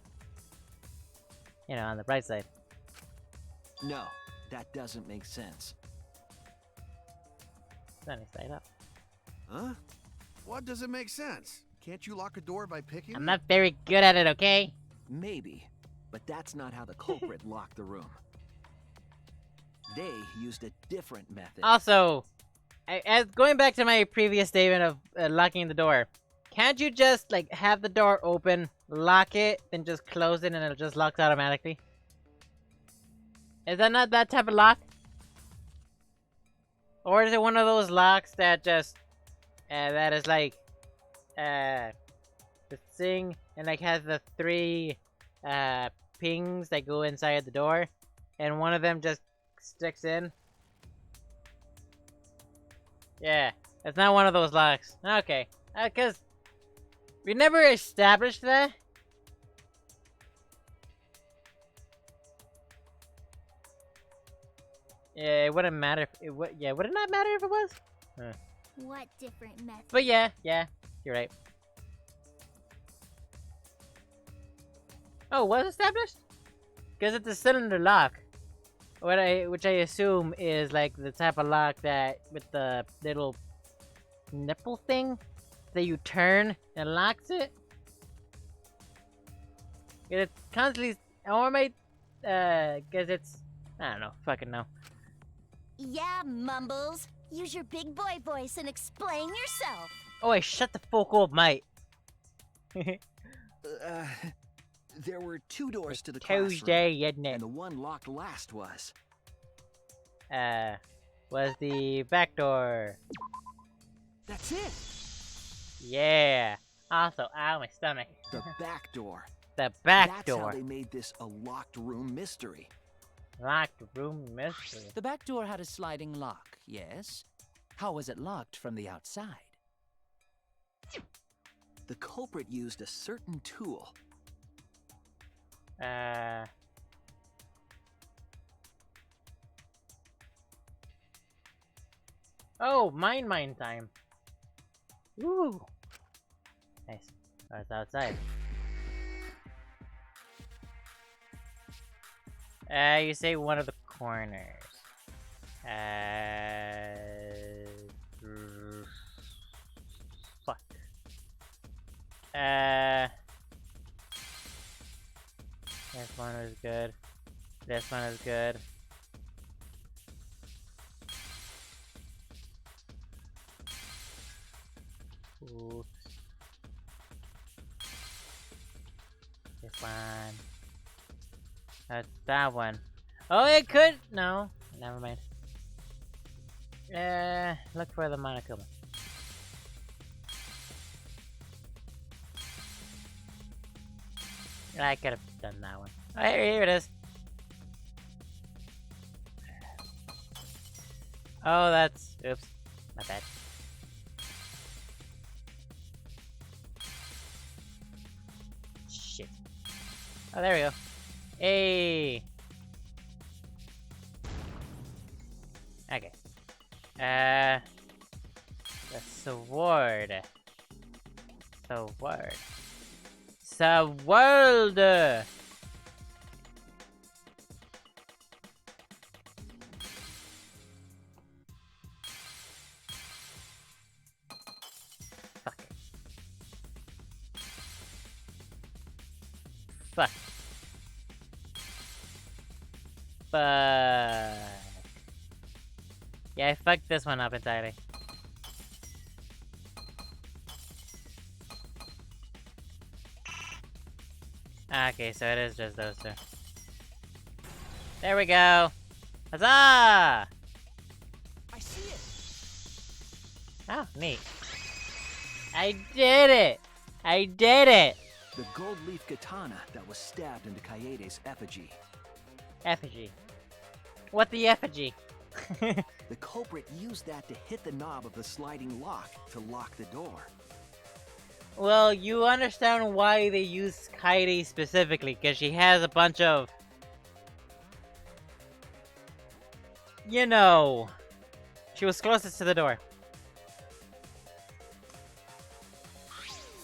You know, on the bright side. No, that doesn't make sense. Sunny side up. Huh? What doesn't make sense? Can't you lock a door by picking I'm it? not very good at it, okay? Maybe, but that's not how the culprit locked the room. They used a different method. Also, as going back to my previous statement of locking the door, can't you just like have the door open, lock it, then just close it, and it just locks automatically? Is that not that type of lock? Or is it one of those locks that just that is like the thing and like has the 3 pings that go inside the door, and one of them just sticks in? Yeah, it's not one of those locks. Okay, because we never established that. Yeah, it wouldn't matter if it would. Yeah, would it not matter if it was? Huh. What different method? But yeah, you're right. Oh, was established? Because it's a cylinder lock. Which I assume is like the type of lock that with the little nipple thing that you turn and locks it. It's constantly, or am I, because it's, I don't know, fucking know. Yeah, Mumbles. Use your big boy voice and explain yourself. Oh, I shut the fuck up, mate. There were 2 doors to the Tuesday, classroom, isn't it? and the one locked last was the back door. That's it. Yeah. Also, ow, my stomach. The back door. The back That's door. how they made this a locked room mystery. Locked room mystery. The back door had a sliding lock, yes? How was it locked from the outside? The culprit used a certain tool. Oh, mine time. Woo. Nice. Oh, it's outside. You say one of the corners. Fuck. This one is good. This one is good. Oops. This one. That's that one. Oh, it could. No, never mind. Look for the Monokuma. I could have done that one. Oh, here it is. Oh, that's. Oops. My bad. Shit. Oh, there we go. Hey. Okay. The sword. Sword. Sword. Fuck. Fuck. Fuck. Yeah, I fucked this one up entirely. Okay, so it is just those two. There we go. Huzzah! I see it. Oh, neat. I did it! I did it! The gold leaf katana that was stabbed into Kaede's effigy. Effigy. What the effigy? The culprit used that to hit the knob of the sliding lock to lock the door. Well, you understand why they use Kaede specifically, because she has a bunch of... You know... She was closest to the door.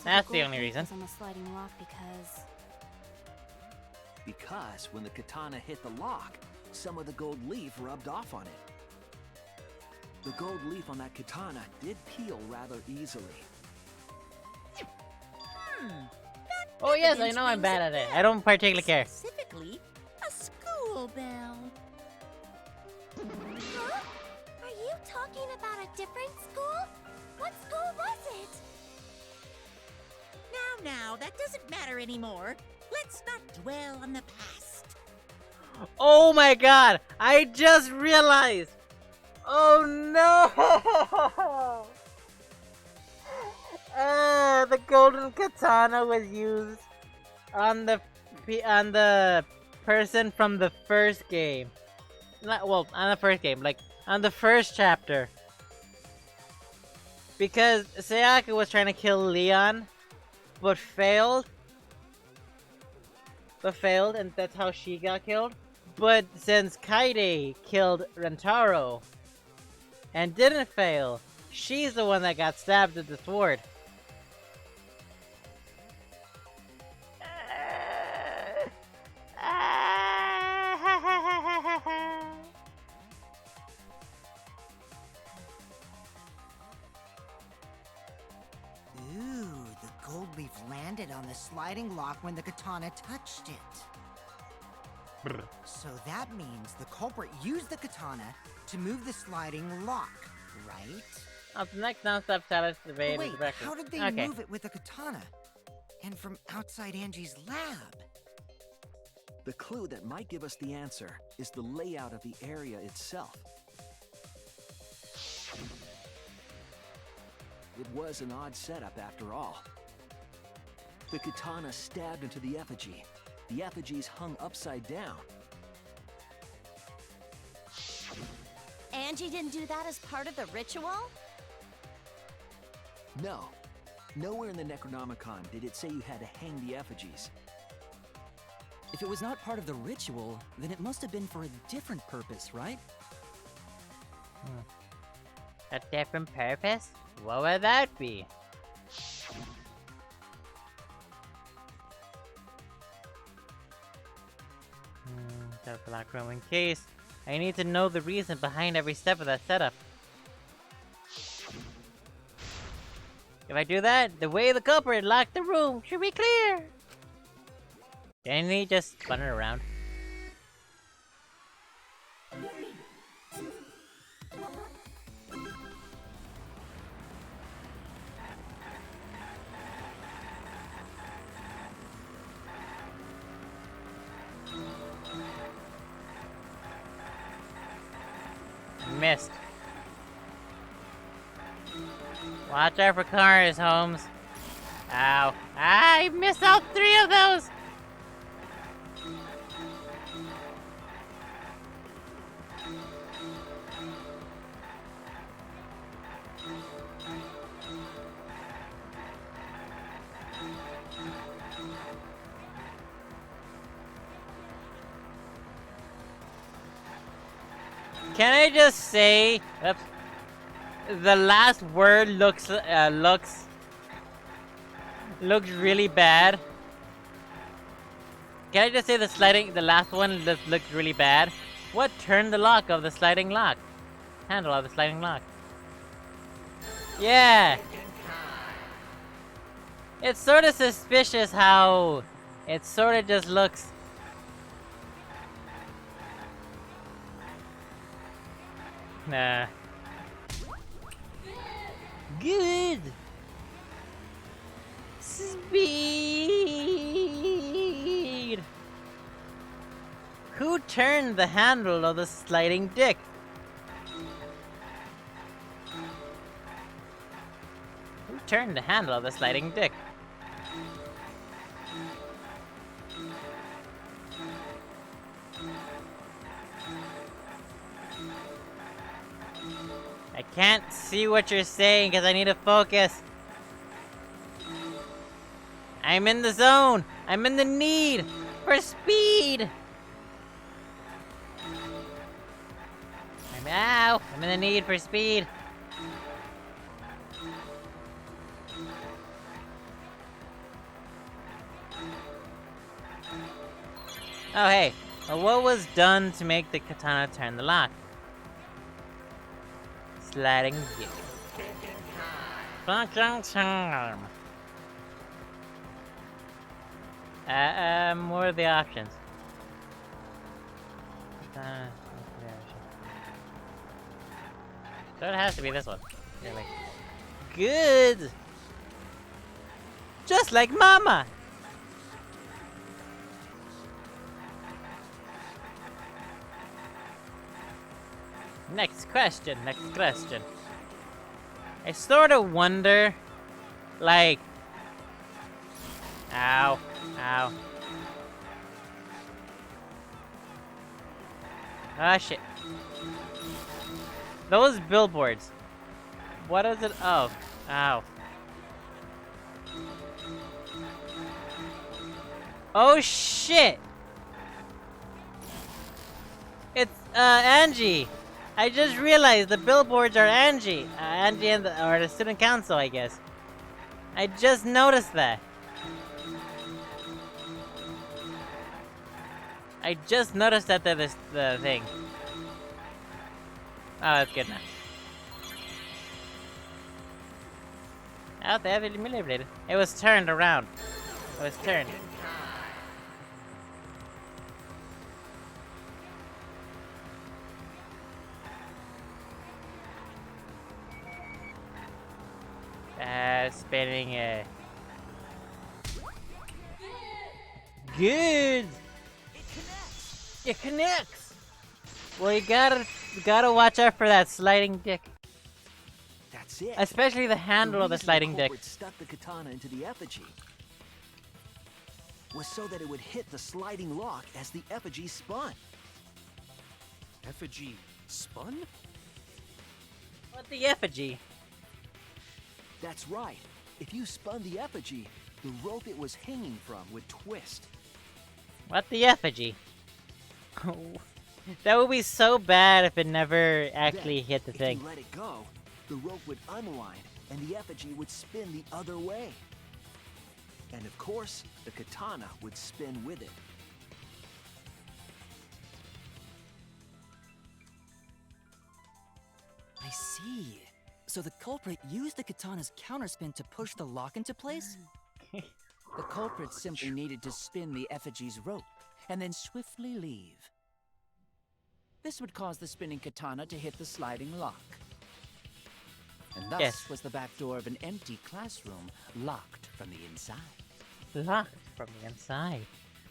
That's the gold only leaf reason. was on the sliding lock Because when the katana hit the lock, some of the gold leaf rubbed off on it. The gold leaf on that katana did peel rather easily. Oh yes, I know I'm bad at it. I don't particularly care. Specifically, a school bell. Huh? Are you talking about a different school? What school was it? Now, that doesn't matter anymore. Let's not dwell on the past. Oh my god! I just realized! Oh no! The golden katana was used on the person from the first game. Well, on the first game, like on the first chapter. Because Sayaka was trying to kill Leon, but failed, and that's how she got killed. But since Kaide killed Rentaro and didn't fail, she's the one that got stabbed with the sword. Ooh, the gold leaf landed on the sliding lock when the katana touched it. So that means the culprit used the katana to move the sliding lock, right? Up next, non-stop challenge to But evade wait, the breakfast. how did they Okay. move it with a katana? And from outside Angie's lab? The clue that might give us the answer is the layout of the area itself. It was an odd setup after all. The katana stabbed into the effigy. The effigies hung upside down. Angie didn't do that as part of the ritual? No. Nowhere in the Necronomicon did it say you had to hang the effigies. If it was not part of the ritual, then it must have been for a different purpose, right? A different purpose? What would that be? Set up the lock room in case. I need to know the reason behind every step of that setup. If I do that, the way the culprit locked the room should be clear. Didn't he just spun it around? Missed. Watch out for cars, Holmes. Ow. I missed all 3 of those! Can I just say, oops, the last word looks really bad. Can I just say the last one looks really bad? What turned the lock of the sliding lock? Handle of the sliding lock. Yeah. It's sort of suspicious how it sort of just looks. Nah. Good. Speed. Who turned the handle of the sliding dick? Who turned the handle of the sliding dick? I can't see what you're saying because I need to focus. I'm in the zone. I'm in the need for speed. I'm in the need for speed. Oh, hey. What was done to make the katana turn the lock? Sliding dick. Function charm. What are the options? So it has to be this one. Really. Good! Just like Mama! Next question, next question. I sort of wonder, like... Ow, ow. Ah, shit. Those billboards. What is it of? Ow. Oh, shit! It's, Angie! I just realized the billboards are Angie. Angie and or the student council, I guess. I just noticed that. I just noticed that they're the thing. Oh, that's good now. Oh, they have it manipulated. It was turned around. It was turned. Spinning it. Good. It connects. Well, you gotta watch out for that sliding dick. That's it. Especially the handle of the sliding dick. Stuck the katana into the effigy was so that it would hit the sliding lock as the effigy spun. Effigy spun? What the effigy? That's right. If you spun the effigy, the rope it was hanging from would twist. What the effigy? That would be so bad if it never actually Then, hit the thing. If you let it go, the rope would unwind and the effigy would spin the other way. And of course, the katana would spin with it. I see. So the culprit used the katana's counterspin to push the lock into place? The culprit simply needed to spin the effigy's rope and then swiftly leave. This would cause the spinning katana to hit the sliding lock. And thus was the back door of an empty classroom locked from the inside. Locked from the inside.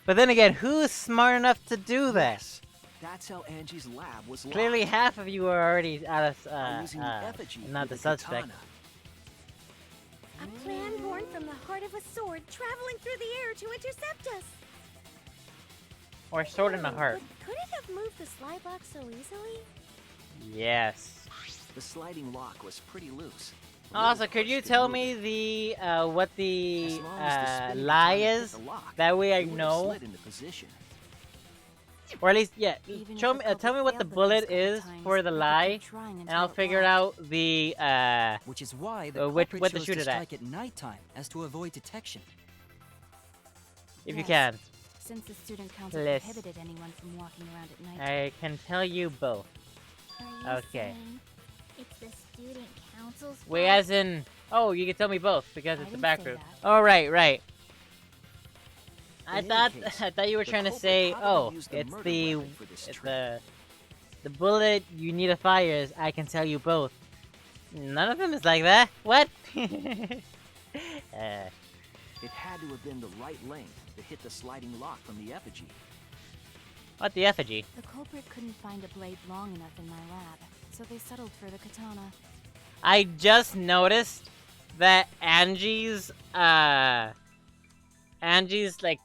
But then again, who's smart enough to do that? Yes, that's how Angie's lab was locked. Clearly half of you are already out Using the effigy not the with suspect. katana. A plan born from the heart of a sword traveling through the air to intercept us. Or sword in the heart. But could it have moved the slide lock so easily? Yes. The sliding lock was pretty loose. Also, could you tell me the what the As long as the spinning lie katana hit is? the lock, That way I it would have know. slid into position. Or at least, yeah. Even if Show the me, culprit tell me what the failed the bullet first couple is times, for the they could lie, keep trying and until I'll it figure worked. out the Which is why the what culprit to chose shoot to it at. strike at nighttime, as to avoid detection. if you Yes. can. Since the student council Bliss. prohibited anyone from walking around at night. I can tell you both. Are you Okay. saying it's the student council's Wait, fault? as in, oh, you can tell me both because I it's the didn't back say room. that. Oh, right, right. I In any thought case, I thought you were the trying to culprit say, probably oh, used the it's murder the weapon for this it's trick. the bullet you need to fire is I can tell you both. None of them is like that. What? It had to have been the right length to hit the sliding lock from the effigy. What the effigy? The culprit couldn't find a blade long enough in my lab, so they settled for the katana. I just noticed that Angie's like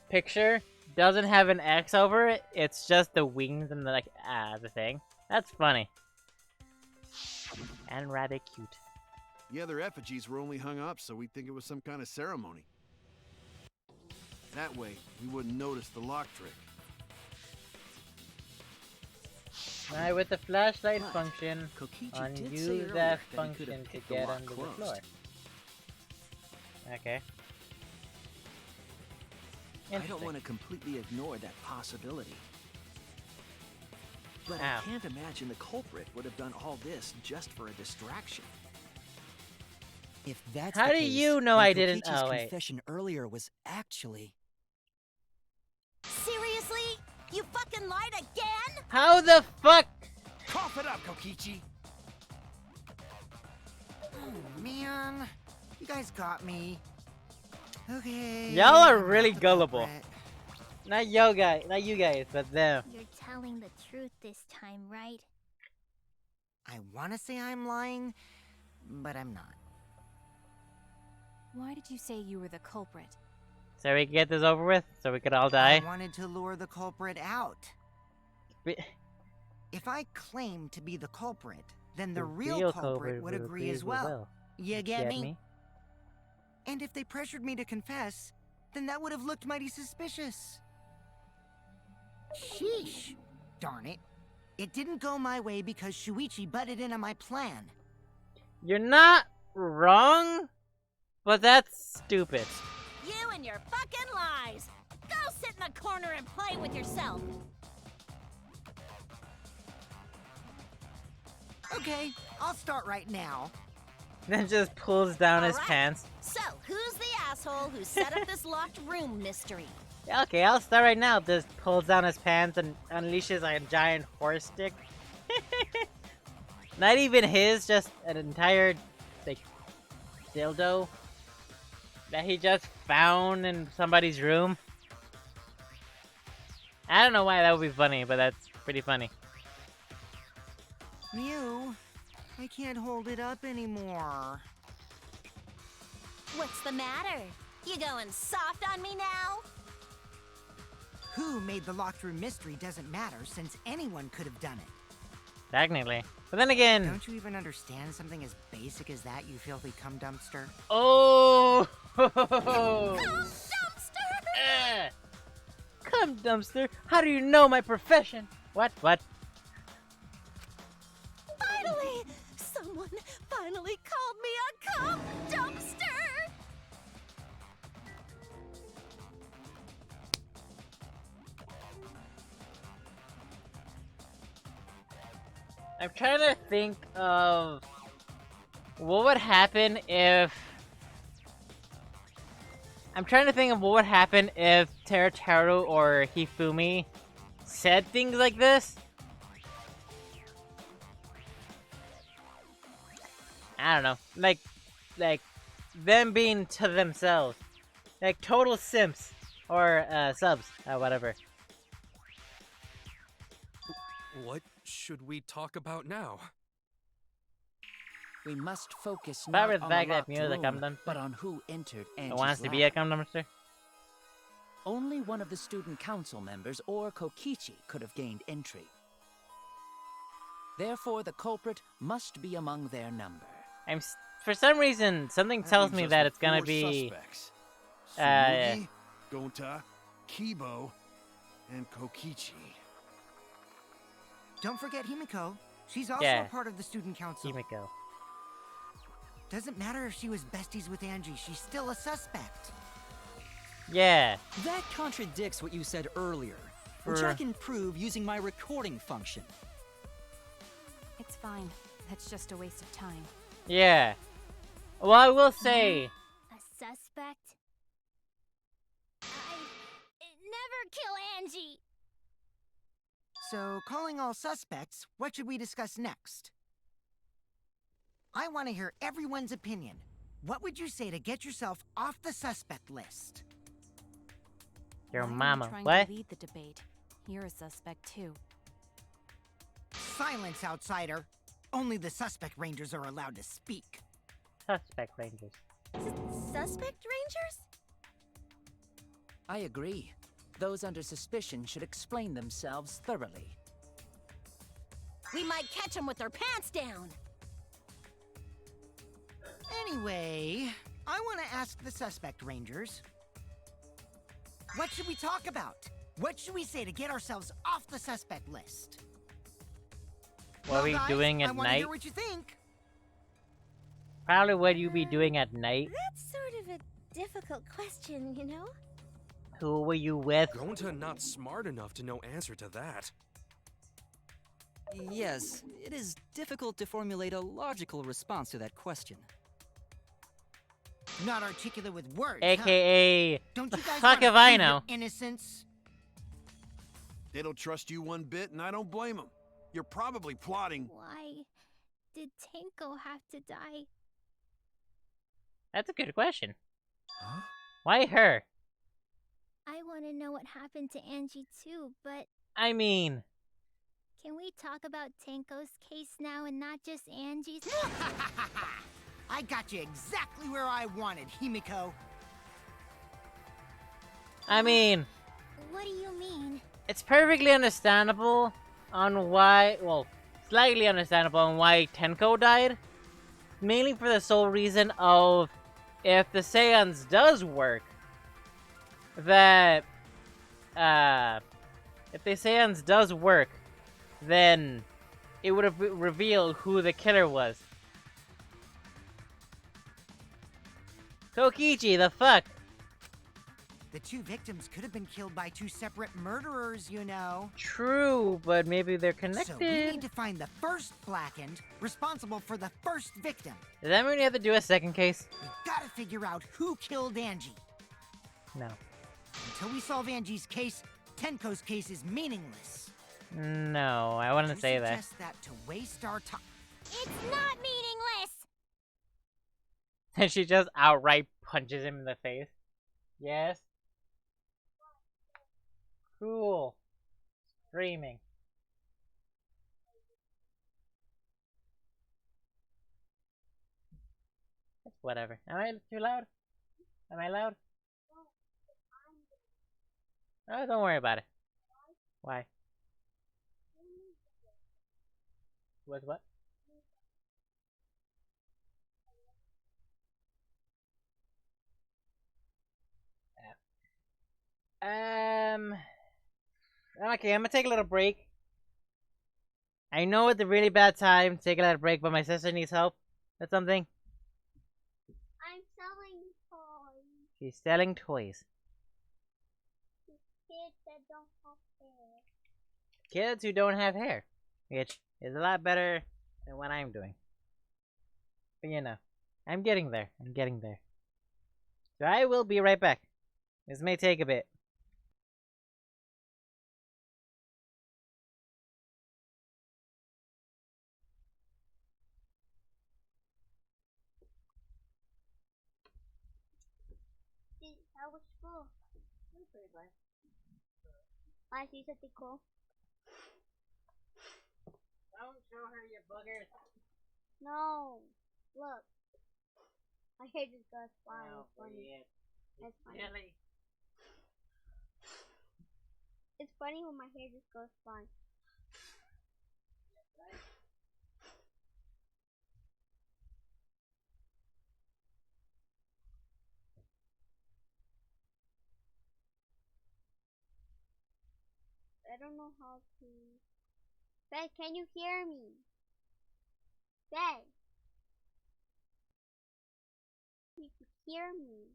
picture doesn't have an X over it. It's just the wings and the the thing. That's funny. And rather cute. The other effigies were only hung up so we'd think it was some kind of ceremony. That way, we wouldn't notice the lock trick. Now with the flashlight But function, Kokichi did say use earlier that that he could function have to picked the get lock under the closed. floor. Okay. I don't Interesting. want to completely ignore that possibility. But Ow. I can't imagine the culprit would have done all this just for a distraction. If that's How the do case, you know then I didn't- Kokichi's oh, wait. confession earlier was actually... Seriously? You fucking lied again? How the fuck? Cough it up, Kokichi! Oh, man. You guys got me. Okay. Y'all are I'm really not the gullible. culprit. Not you guys, but them. You're telling the truth this time, right? I want to say I'm lying, but I'm not. Why did you say you were the culprit? So we can get this over with, so we could all die. I wanted to lure the culprit out. Be- If I claim to be the culprit, then the The real culprit would agree as well. You get me? And if they pressured me to confess, then that would have looked mighty suspicious. Sheesh. Darn it. It didn't go my way because Shuichi butted in on my plan. You're not wrong, but that's stupid. You and your fucking lies! Go sit in the corner and play with yourself! Okay, I'll start right now. Then just pulls down his Alright. pants. So, who's the asshole who set up this locked room mystery? Yeah, okay, I'll start right now. Just pulls down his pants and unleashes like a giant horse stick. Not even his, just an entire like dildo that he just found in somebody's room. I don't know why that would be funny, but that's pretty funny. Mew, I can't hold it up anymore. What's the matter? You going soft on me now? Who made the locked room mystery doesn't matter since anyone could have done it. Technically. But then again... Don't you even understand something as basic as that, you filthy cum dumpster? Oh! Cum dumpster! Cum dumpster? How do you know my profession? What? Finally! Someone finally called me a cum dumpster! I'm trying to think of what would happen if... I'm trying to think of what would happen if Teruteru or Hifumi said things like this. I don't know. Like them being to themselves. Like total simps. Or subs. Whatever. What should we talk about now? We must focus Probably not the on fact the that locked Mew is a cum room, dumpster. but on who entered It Angie's wants to lab. be a cum dumpster. Only one of the student council members or Kokichi could have gained entry. Therefore, the culprit must be among their number. For some reason, something tells me leaves us that with it's gonna 4 be... suspects. yeah. Tsurugi, Gonta, Kibo, and Kokichi. Don't forget Himiko. She's also Yeah. a part of the student council. Himiko. Doesn't matter if she was besties with Angie, she's still a suspect. Yeah. That contradicts what you said earlier, which I can prove using my recording function. It's fine. That's just a waste of time. Yeah. Well, I will say... A suspect? Never kill Angie! So, calling all suspects, what should we discuss next? I want to hear everyone's opinion. What would you say to get yourself off the suspect list? Your Why are you mama. trying What? to lead the debate? You're a suspect too. Silence, outsider. Only the suspect rangers are allowed to speak. Suspect Rangers. Suspect Rangers? I agree. Those under suspicion should explain themselves thoroughly. We might catch them with their pants down! Anyway, I want to ask the suspect rangers. What should we talk about? What should we say to get ourselves off the suspect list? What are we guys, doing I at want to night? hear what you think. Probably what you be doing at night. That's sort of a difficult question, you know? Who were you with? Gonta not smart enough to know answer to that. Yes, it is difficult to formulate a logical response to that question. Not articulate with words, AKA, huh? Don't the you guys fuck wanna if I prove your know? innocence? They don't trust you one bit, and I don't blame them. You're probably plotting. Why did Tenko have to die? That's a good question. Huh? Why her? I want to know what happened to Angie too, but I mean, can we talk about Tenko's case now and not just Angie's? I got you exactly where I wanted, Himiko. I mean, What do you mean? it's perfectly understandable on why, well, slightly understandable on why Tenko died. Mainly for the sole reason of, if the seance does work, that, if the seance does work, then it would have revealed who the killer was. Kokichi, the fuck? The two victims could have been killed by two separate murderers, you know. True, but maybe they're connected. So we need to find the first Blackened responsible for the first victim. Does that mean we have to do a second case? We gotta figure out who killed Angie. No. Until we solve Angie's case, Tenko's case is meaningless. No, I wouldn't say that. Suggest that to waste our time. It's not meaningless! And she just outright punches him in the face. Yes. Cool. Screaming. It's whatever. Am I too loud? Am I loud? Oh, don't worry about it. Why? Was what? Okay, I'm gonna take a little break. I know it's a really bad time to take a little break, but my sister needs help with something. I'm selling toys. She's selling toys. Kids that don't have hair. Kids who don't have hair, which is a lot better than what I'm doing. But you know, I'm getting there. I'm getting there. So I will be right back. This may take a bit. How was school? Pretty good. Why is something cool? Don't show her your boogers. No. Look. My hair just got flying. Oh, It's funny. That's funny. Really? It's funny when my hair just goes flying. I don't know how to. Beth, can you hear me? Beth, you can hear me.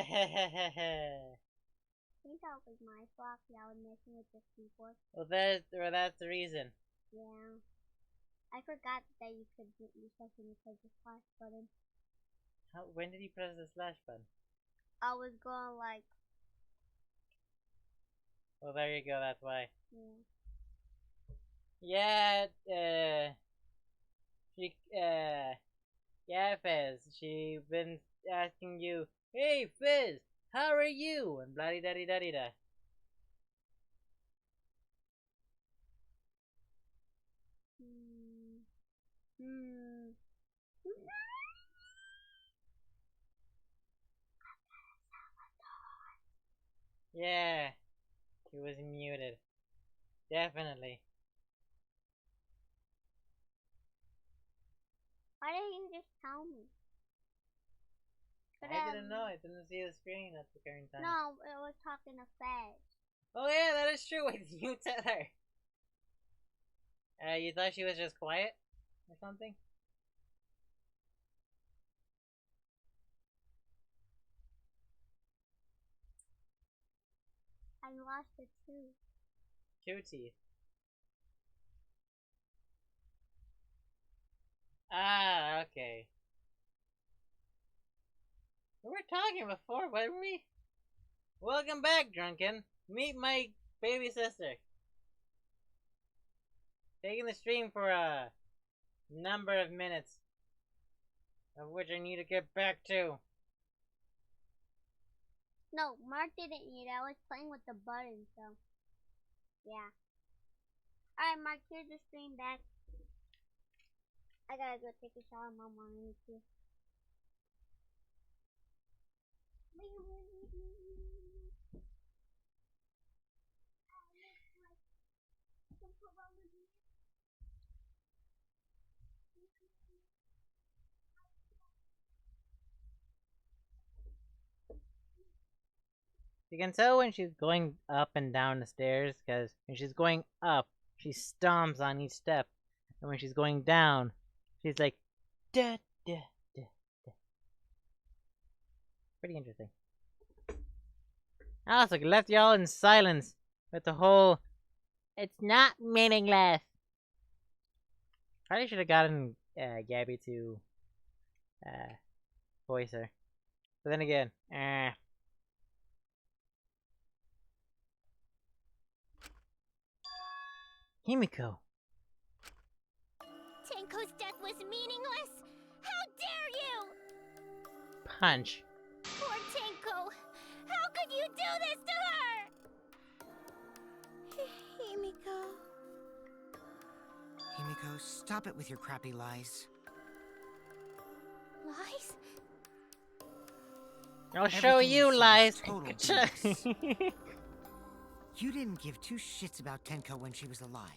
think that was my fault. Yeah, I was messing with the keyboard. Well, that's the reason. Yeah. I forgot that you could do yourself when you press the slash button. When did you press the slash button? I was going like... Well, there you go, that's why. Yeah. Yeah, yeah, Fizz, she been asking you, hey, Fizz, how are you? And blah-di-da-di-da-di-da. Yeah, he was muted. Definitely. Why didn't you just tell me? I didn't know. I didn't see the screen at the current time. No, it was talking to Fez. Oh yeah, that is true. Wait, you tell her. You thought she was just quiet or something? I lost a tooth. 2 teeth. Ah, okay. We were talking before, weren't we? Welcome back, Drunken. Meet my baby sister. Taking the stream for a number of minutes, of which I need to get back to. No, Mark didn't eat. I was playing with the button, so yeah. Alright, Mark, here's the stream back. I gotta go take a shower, Mom wanted me to. You can tell when she's going up and down the stairs, because when she's going up, she stomps on each step. And when she's going down, she's like, da, da, da, da. Pretty interesting. I also left y'all in silence with the whole, it's not meaningless. Probably should have gotten Gabby to voice her. But then again, Himiko. Tenko's death was meaningless? How dare you! Punch. Poor Tenko! How could you do this to her? Himiko. Himiko, stop it with your crappy lies. Lies? I'll show you lies. You didn't give 2 shits about Tenko when she was alive.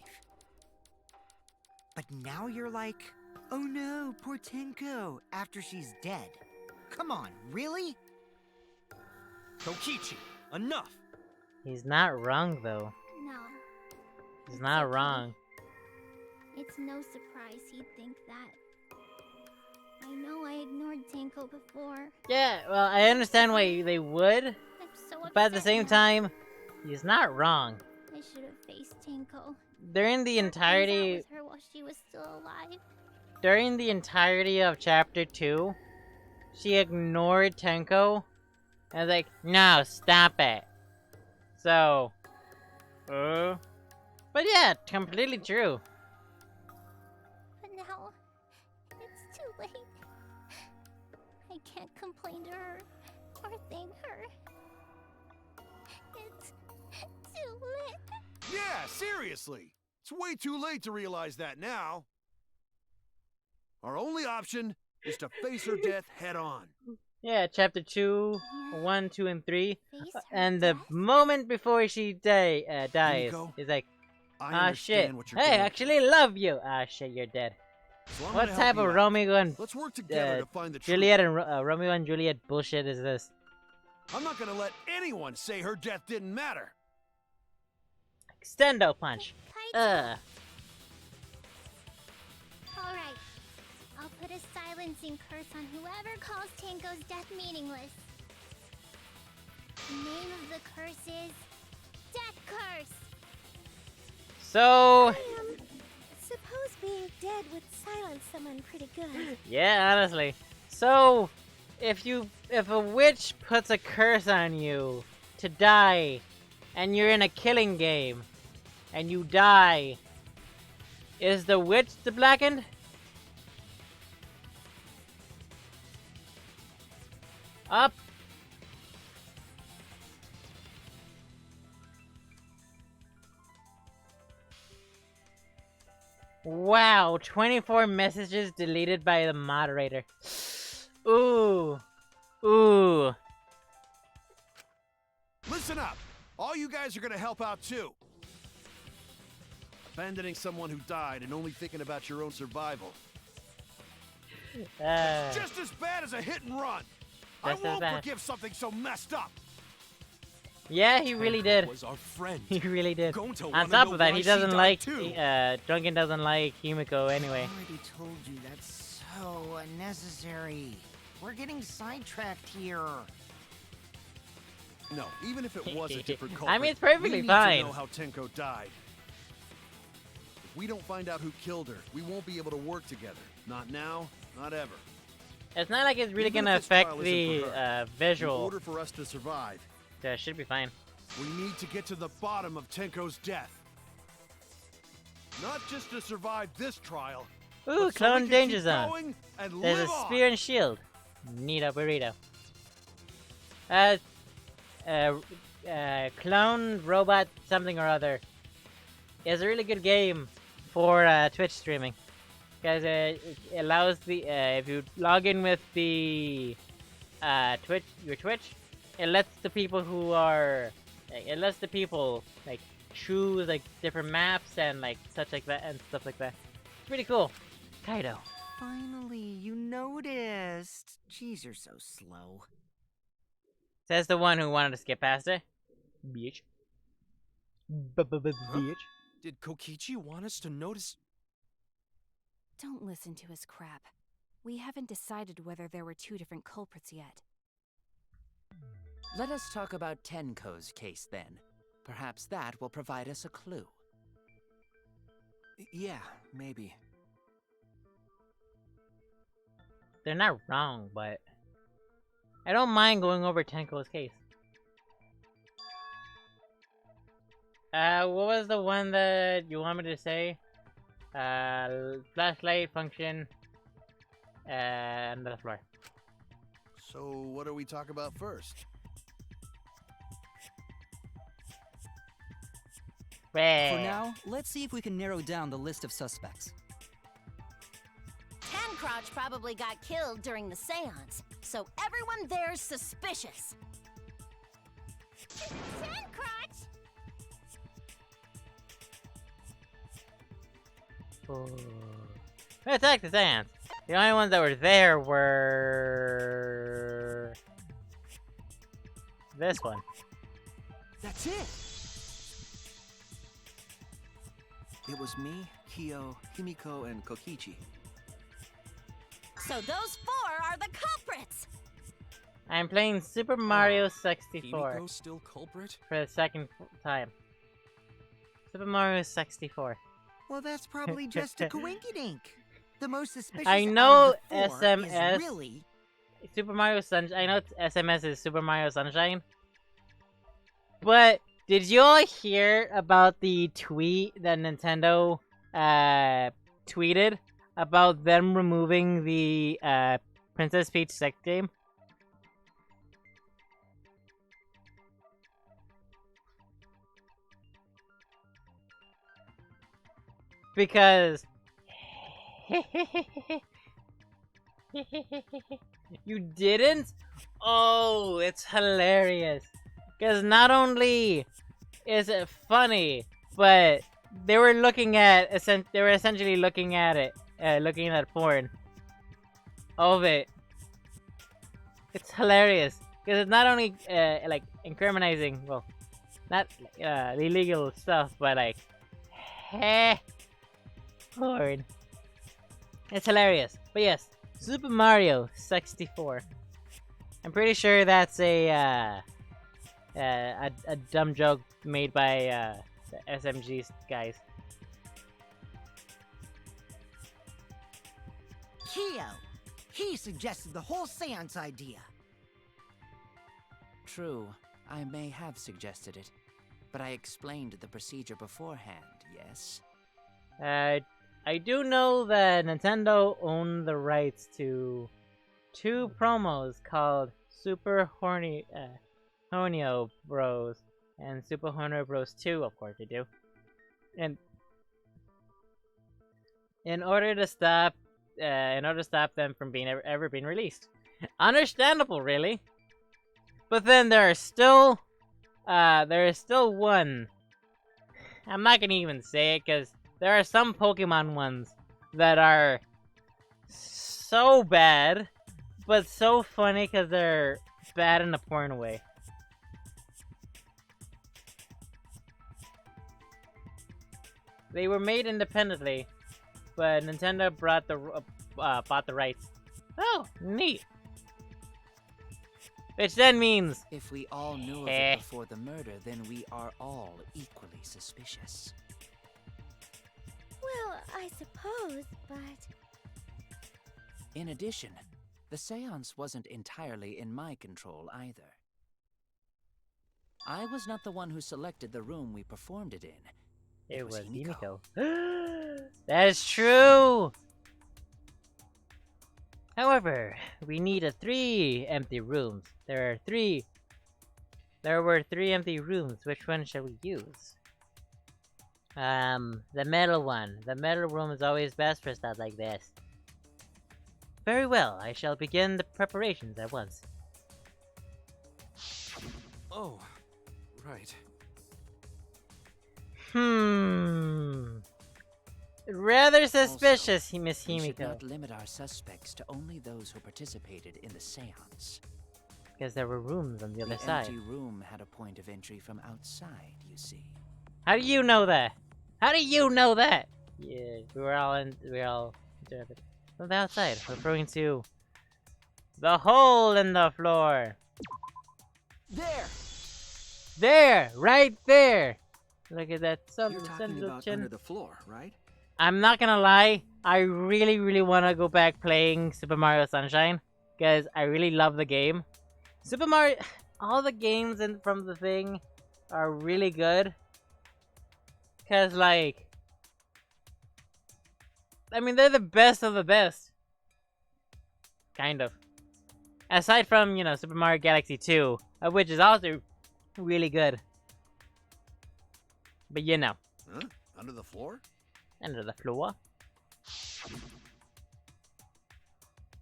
But now you're like, oh no, poor Tenko, after she's dead. Come on, really? Kokichi, enough! He's not wrong, though. No. He's not wrong. It's no surprise he'd think that. I know I ignored Tenko before. Yeah, well, I understand why they would. I'm so upset but at the same now. time, he's not wrong. I should have faced Tenko. During the entirety... With her while she was still alive. During the entirety of Chapter 2, she ignored Tenko. And was like, no, stop it. So... But yeah, completely true. But now, it's too late. I can't complain to her or thank her. It's too late. Yeah, seriously! It's way too late to realize that now. Our only option is to face her death head on. Yeah, Chapter 2, 1, 2, and 3. Face her And the death? moment before she dies, Himiko, he's like, I ah understand shit, what you're hey, I going actually love you. Ah shit, you're dead. through, so I'm What gonna type help of you out. Romeo and Let's work together to find the truth. Juliet and Romeo and Juliet bullshit is this? I'm not gonna let anyone say her death didn't matter. Extendo punch. Alright. I'll put a silencing curse on whoever calls Tenko's death meaningless. Name of the curse is Death Curse. So, Suppose being dead would silence someone pretty good. yeah, honestly. So, if a witch puts a curse on you to die, and you're in a killing game, and you die, is the witch the blackened? Up. Wow, 24 messages deleted by the moderator. Ooh. Ooh. Listen up! All you guys are gonna help out too. Abandoning someone who died and only thinking about your own survival. Just as bad as a hit and run. I won't forgive something so messed up. Yeah, he really did. Was our friend. He really did. Gonta On top of that, why he she doesn't died like too. Drunken doesn't like Himiko anyway. I already told you that's so unnecessary. We're getting sidetracked here. No, even if it was a different culprit, I mean, it's perfectly we need fine. to know how Tenko died. If we don't find out who killed her, we won't be able to work together. Not now, not ever. It's not like it's really Even gonna if this affect trial isn't for the her, in visual. order for us to survive, So it should be fine. we need to get to the bottom of Tenko's death. Not just to survive this trial. Ooh, but so clone we can danger keep zone. going and There's live a on. spear and shield. Neato burrito. Clone robot something or other is a really good game for Twitch streaming, because it allows the if you log in with the your Twitch, it lets the people who are like choose like different maps and like such like that and stuff like that. It's pretty cool. Kaido. Finally, you noticed. Jeez, you're so slow. Says the one who wanted to skip past it. Bitch. Bitch. Did Kokichi want us to notice? Don't listen to his crap. We haven't decided whether there were two different culprits yet. Let us talk about Tenko's case then. Perhaps that will provide us a clue. Yeah, maybe. They're not wrong, but I don't mind going over Tenko's case. What was the one that you want me to say? Flashlight function and the floor. So what do we talk about first? For now, let's see if we can narrow down the list of suspects. Tancrouch probably got killed during the seance, so everyone there's suspicious. Tancrouch! Let's attack the seance. The only ones that were there were this one. That's it! It was me, Kyo, Himiko, and Kokichi. So those four are the culprits! I'm playing Super Mario 64 Himiko's still culprit? for the second time. Super Mario 64. Well, that's probably just a coinkydink. The most suspicious I know out of the four SMS is really... Super Mario Sunshine. I know SMS is Super Mario Sunshine. But did you all hear about the tweet that Nintendo tweeted about them removing the Princess Peach sex game? Because you didn't? Oh, it's hilarious. Because not only is it funny, but they were looking at essentially looking at it, looking at porn of it. It's hilarious because it's not only like incriminating, well, not illegal stuff, but like porn. It's hilarious. But yes, Super Mario 64. I'm pretty sure that's a a dumb joke made by the SMG guys. Keo! He suggested the whole seance idea. True, I may have suggested it, but I explained the procedure beforehand, yes? I do know that Nintendo owned the rights to 2 promos called Super Honio Bros and Super Honio Bros 2, of course they do. And in order to stop them from being ever being released. Understandable, really. But then there is still one. I'm not gonna even say it because there are some Pokemon ones that are so bad, but so funny because they're bad in a porn way. They were made independently, but Nintendo bought the rights. Oh, neat. Which then means... If we all knew of it before the murder, then we are all equally suspicious. Well, I suppose, but... In addition, the seance wasn't entirely in my control either. I was not the one who selected the room we performed it in. It was Himiko. That is true! However, we needed 3 empty rooms. There were 3 empty rooms. Which one shall we use? The metal one. The metal room is always best for stuff like this. Very well, I shall begin the preparations at once. Oh, right. Rather suspicious, Also, Miss we should Himiko. not limit our suspects to only those who participated in the seance. Because there were rooms on the other The side. empty room had a point of entry from outside, you see. How do you know that? How do you know that? Yeah, we were all from the outside, referring to the hole in the floor. There, right there. Look at that. You're talking about under the floor, right? I'm not gonna lie, I really want to go back playing Super Mario Sunshine, because I really love the game. Super Mario, all the games from the thing are really good, because like, I mean, they're the best of the best. Kind of. Aside from, you know, Super Mario Galaxy 2, which is also really good. But you know. Huh? Under the floor? Under the floor?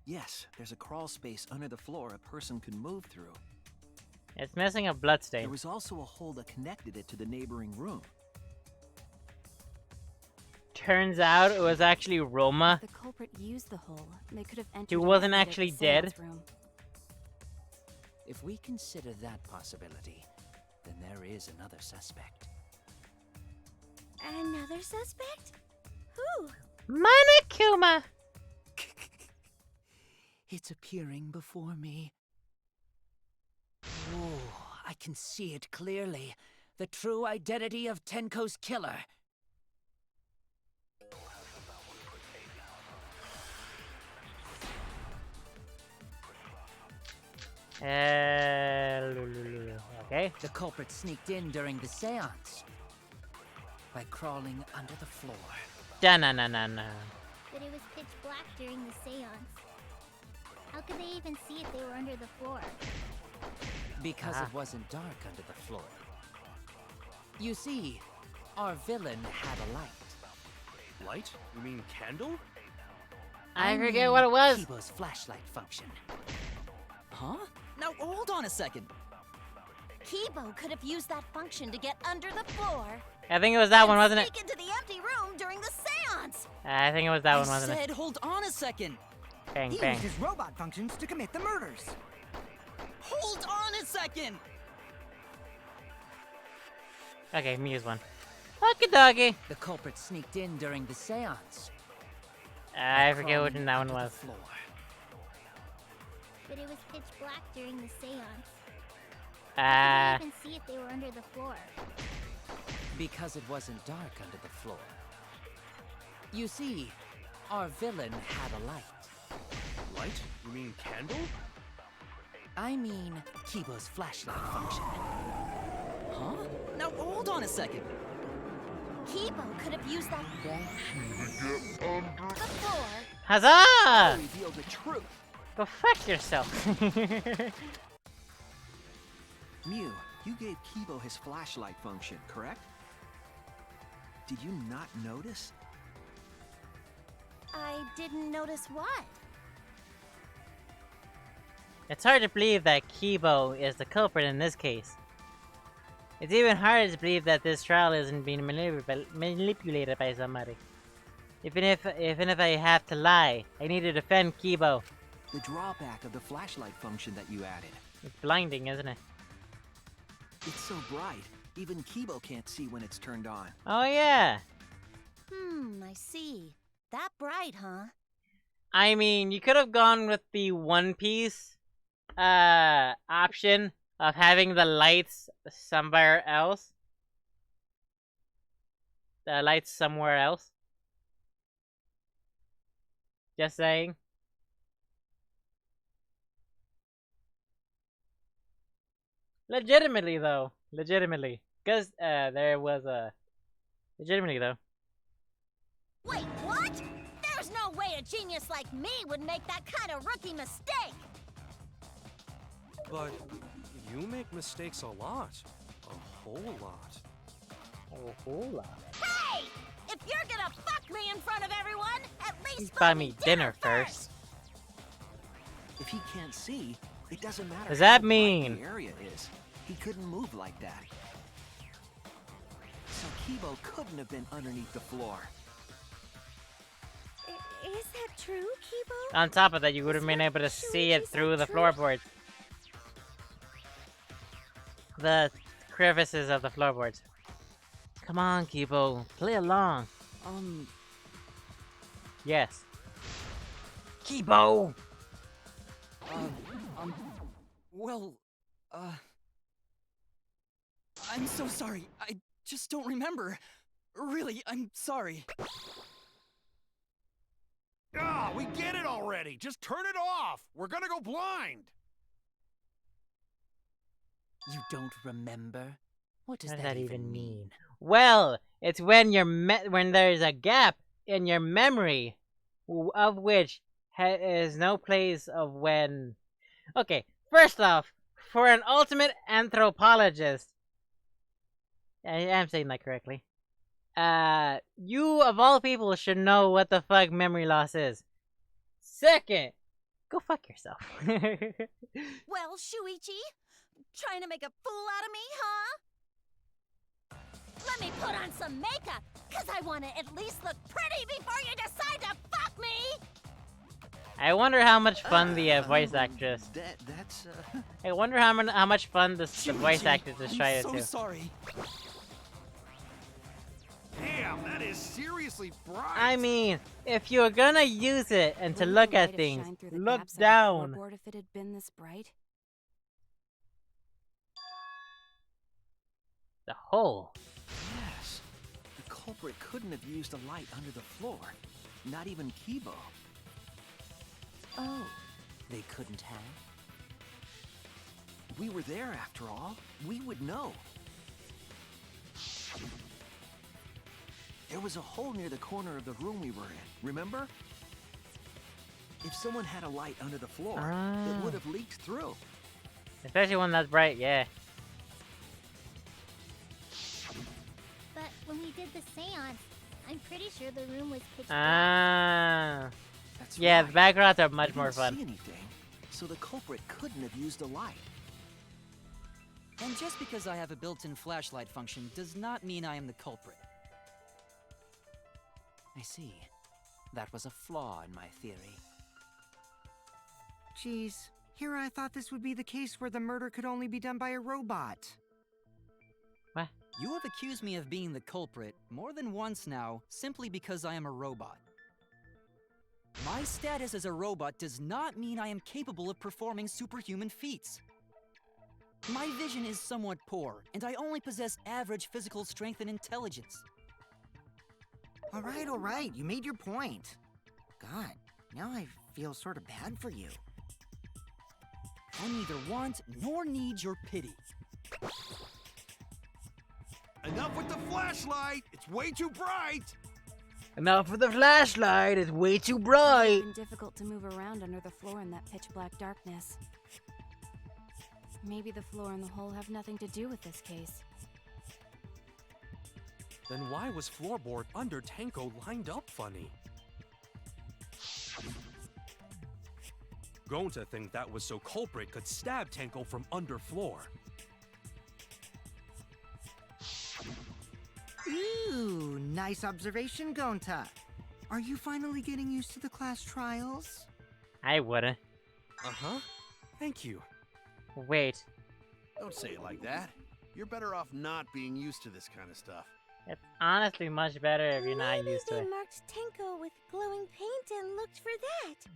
Yes, there's a crawl space under the floor a person can move through. It's missing a bloodstain. There was also a hole that connected it to the neighboring room. Turns out it was actually Roma. If the culprit used the hole, they could have entered. He wasn't actually dead. Room. If we consider that possibility, then there is another suspect. Another suspect? Who? Monokuma! It's appearing before me. Oh, I can see it clearly. The true identity of Tenko's killer. Okay. The culprit sneaked in during the seance by crawling under the floor. Da-na-na-na-na. But it was pitch black during the seance. How could they even see if they were under the floor? Because it wasn't dark under the floor. You see, our villain had a light. Light? You mean candle? I forget what it was. Kibo's flashlight function. Huh? Now hold on a second. Kibo could have used that function to get under the floor. I think it was that one, wasn't it? Sneak into the empty room during the seance. I think it was that one, I wasn't said, it? hold on a second. Bang, He bang. used his robot functions to commit the murders. Hold on a second. Okay, me is one. Okie dokie. The culprit sneaked in during the seance. I forget which crawling one that one under the was. floor. But it was pitch black during the seance. How could they even see if they were under the floor? Because it wasn't dark under the floor. You see, our villain had a light. Light? You mean candle? I mean, Kibo's flashlight function. Huh? Now, hold on a second. Kibo could have used that Function to get under. the floor. Huzzah! Reveal the truth. Go fuck yourself. Mew, you gave Kibo his flashlight function, correct? Did you not notice? I didn't notice what. It's hard to believe that Kibo is the culprit in this case. It's even harder to believe that this trial isn't being manipulated by somebody. Even if I have to lie, I need to defend Kibo. The drawback of the flashlight function that you added. It's blinding, isn't it? It's so bright, even Kibo can't see when it's turned on. Oh yeah. I see. That bright, huh? I mean, you could have gone with the One Piece option of having the lights somewhere else. The lights somewhere else. Just saying. Legitimately though. Legitimately. Because there was a... Legitimately though. Wait, what? There's no way a genius like me would make that kind of rookie mistake! But you make mistakes a lot. A whole lot. A whole lot. Hey! If you're gonna fuck me in front of everyone, at least Buy me dinner first. If he can't see, it doesn't matter. Does that how bright mean- the area is? He couldn't move like that. So Kibo couldn't have been underneath the floor. Is that true, Kibo? On top of that, you would have been able to see it through the floorboards. The crevices of the floorboards. Come on, Kibo. Play along. Yes. Kibo! Well, I'm so sorry. I just don't remember. Really, I'm sorry. Ah, we get it already. Just turn it off. We're gonna go blind. You don't remember? What does What does that that even mean? mean? Well, it's when when there's a gap in your memory, of which is no place of when. Okay, first off, for an ultimate anthropologist, I am saying that correctly. You of all people should know what the fuck memory loss is. Second, go fuck yourself. Well, Shuichi, trying to make a fool out of me, huh? Let me put on some makeup, cause I want to at least look pretty before you decide to fuck me! I wonder how much fun the voice actress. That's I wonder how much fun the voice actress is trying I'm to. so sorry. Damn, that is seriously bright. I mean, if you're gonna use it and to look at things, look down. If it had been this bright. The hole. yes. The culprit couldn't have used a light under the floor. Not even Kibo. Oh, they couldn't have? We were there after all. We would know. There was a hole near the corner of the room we were in, remember? If someone had a light under the floor, it would have leaked through. Especially when that's bright, yeah. But when we did the seance, I'm pretty sure the room was pitch black. Ah. That's Yeah, right. the backgrounds are We much didn't more fun. see anything, so the culprit couldn't have used a light. And just because I have a built-in flashlight function does not mean I am the culprit. I see. That was a flaw in my theory. Geez, here I thought this would be the case where the murder could only be done by a robot. What? You have accused me of being the culprit more than once now, simply because I am a robot. My status as a robot does not mean I am capable of performing superhuman feats. My vision is somewhat poor, and I only possess average physical strength and intelligence. All right. You made your point. God, now I feel sort of bad for you. I neither want nor need your pity. Enough with the flashlight! It's way too bright! Enough with the flashlight, it's way too It's bright! been difficult to move around under the floor in that pitch-black darkness. Maybe the floor and the hole have nothing to do with this case. Then why was floorboard under Tenko lined up funny? Going to think that was so culprit could stab Tenko from under floor. Ooh, nice observation, Gonta. Are you finally getting used to the class trials? I wouldn't. Uh-huh. Thank you. Wait. Don't say it like that. You're better off not being used to this kind of stuff. It's honestly much better if you're not used to it. marked Tenko with glowing paint and looked for that.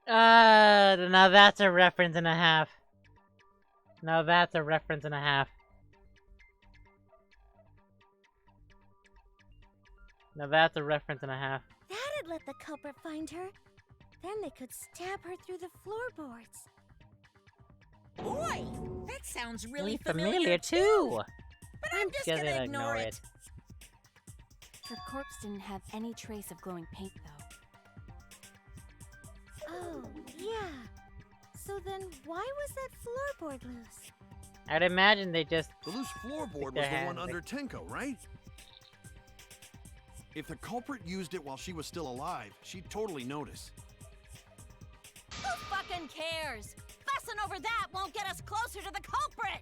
Now that's a reference and a half. Now that's a reference and a half. Now that's a reference and a half. That'd let the culprit find her. Then they could stab her through the floorboards. Boy, that sounds really familiar too. But I'm just gonna ignore it. Her corpse didn't have any trace of glowing paint, though. Oh, yeah. So then why was that floorboard loose? I'd imagine they just... The loose floorboard Their was the hand, one they- under Tenko, right? If the culprit used it while she was still alive, she'd totally notice. Who fucking cares? Fussing over that won't get us closer to the culprit!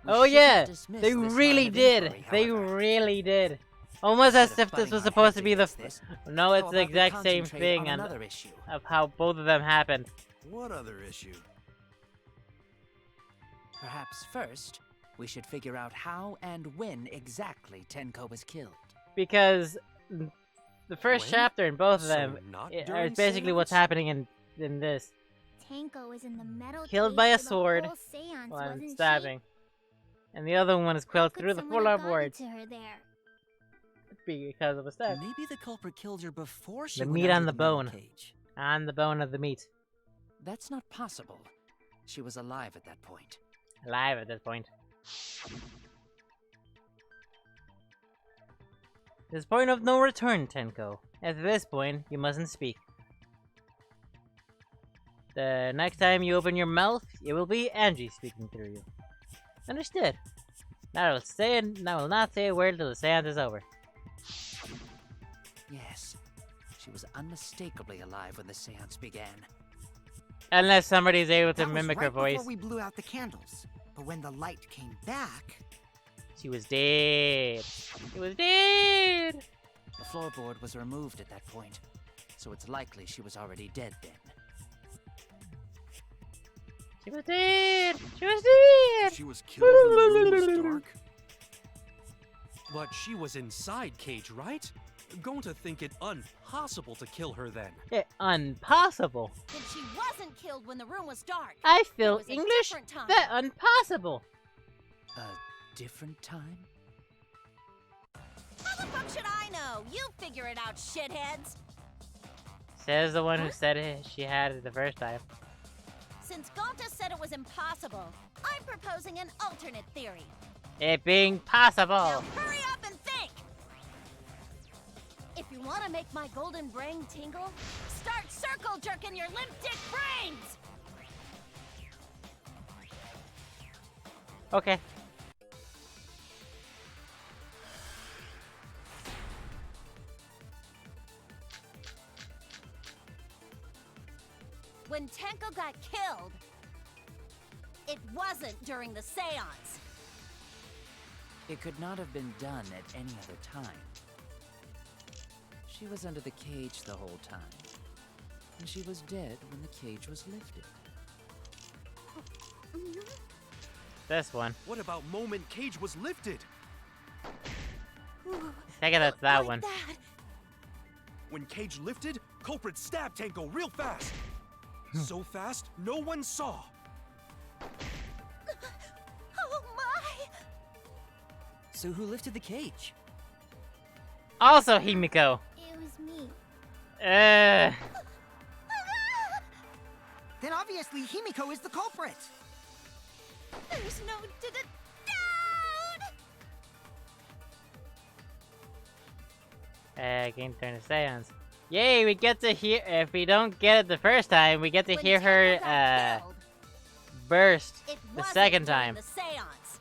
Oh yeah, they really did. They really did. Almost as if this was supposed to be the... No, it's the exact same thing and of how both of them happened. What other issue? Perhaps first, we should figure out how and when exactly Tenko was killed. Because the first When? chapter in both of So them not is during basically what's seance? happening in this. Tenko was in the metal Killed cage by a for the sword whole seance, while wasn't she? stabbing. And the other one is How killed could through the someone have floorboards gotten to her there? because of a stab. Maybe the culprit killed her before she The went meat on under the metal bone. cage. On the bone of the meat. That's not possible. She was alive at that point. Alive at this point. There's point of no return, Tenko. At this point, you mustn't speak. The next time you open your mouth, it will be Angie speaking through you. Understood. Now I will not say a word till the seance is over. Yes, she was unmistakably alive when the seance began. Unless somebody's able to That was mimic her right voice. before we blew out the candles. But when the light came back, She was dead. She was dead! The floorboard was removed at that point, so it's likely she was already dead then. She was dead! She was dead! She was killed when the room was dark? But she was inside cage, right? Going to think it impossible to kill her then. Impossible. Then she wasn't killed when the room was dark. I feel was a English. different time. That impossible. A different time? How the fuck should I know? You figure it out, shitheads. Says the one who said it, she had it the first time. Since Gonta said it was impossible, I'm proposing an alternate theory. It being possible. Now hurry up and think! If you want to make my golden brain tingle, start circle jerking your limp dick brains! Okay. When Tenko got killed, it wasn't during the seance. It could not have been done at any other time. She was under the cage the whole time, and she was dead when the cage was lifted. This one. What about moment cage was lifted? Take it that's that one. When cage lifted, culprit stabbed Tanko real fast. So fast, no one saw. Oh my! So who lifted the cage? Also Himiko. It was me. Then obviously Himiko is the culprit. There's no doubt. Game turn to seance. Yay, we get to hear, if we don't get it the first time, we get to hear her, burst the second time. The seance.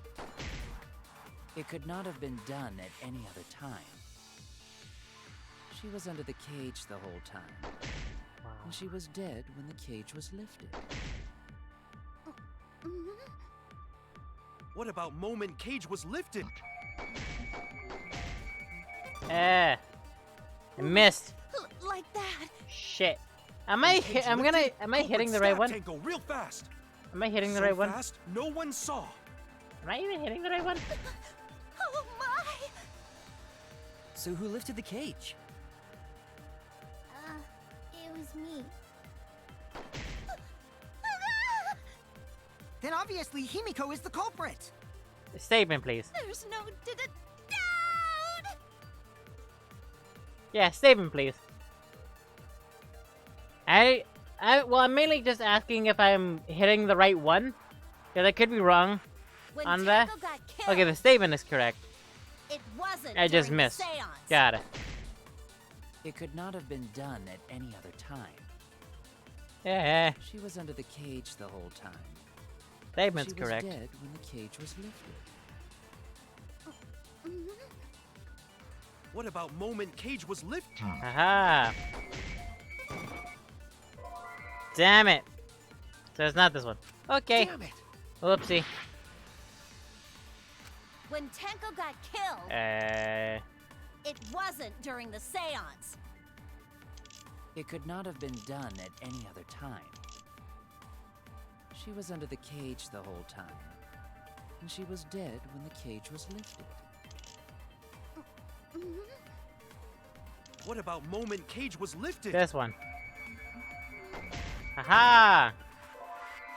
It could not have been done at any other time. She was under the cage the whole time. Wow. And she was dead when the cage was lifted. What about moment cage was lifted? I missed. Like that. Shit. Am I hitting the right one? Tanko real fast. Am I hitting the So right one? fast, no one saw. Am I even hitting the right one? Oh my! So who lifted the cage? It was me. Then obviously Himiko is the culprit. Statement, please. There's no doubt. Yeah, statement, please. Well, I'm mainly just asking if I'm hitting the right one, because I could be wrong When on that. Tanko got killed, Okay, the statement is correct. it wasn't I just during missed. The seance. Got it. It could not have been done at any other time. Yeah, She was under the cage the whole time. statement's She was correct. dead when the cage was lifted. What about moment cage was lifted? Aha! Damn it! So it's not this one. Okay. Damn it! Whoopsie. When Tanko got killed, it wasn't during the seance. It could not have been done at any other time. She was under the cage the whole time. And she was dead when the cage was lifted. What about moment cage was lifted? This one. Aha!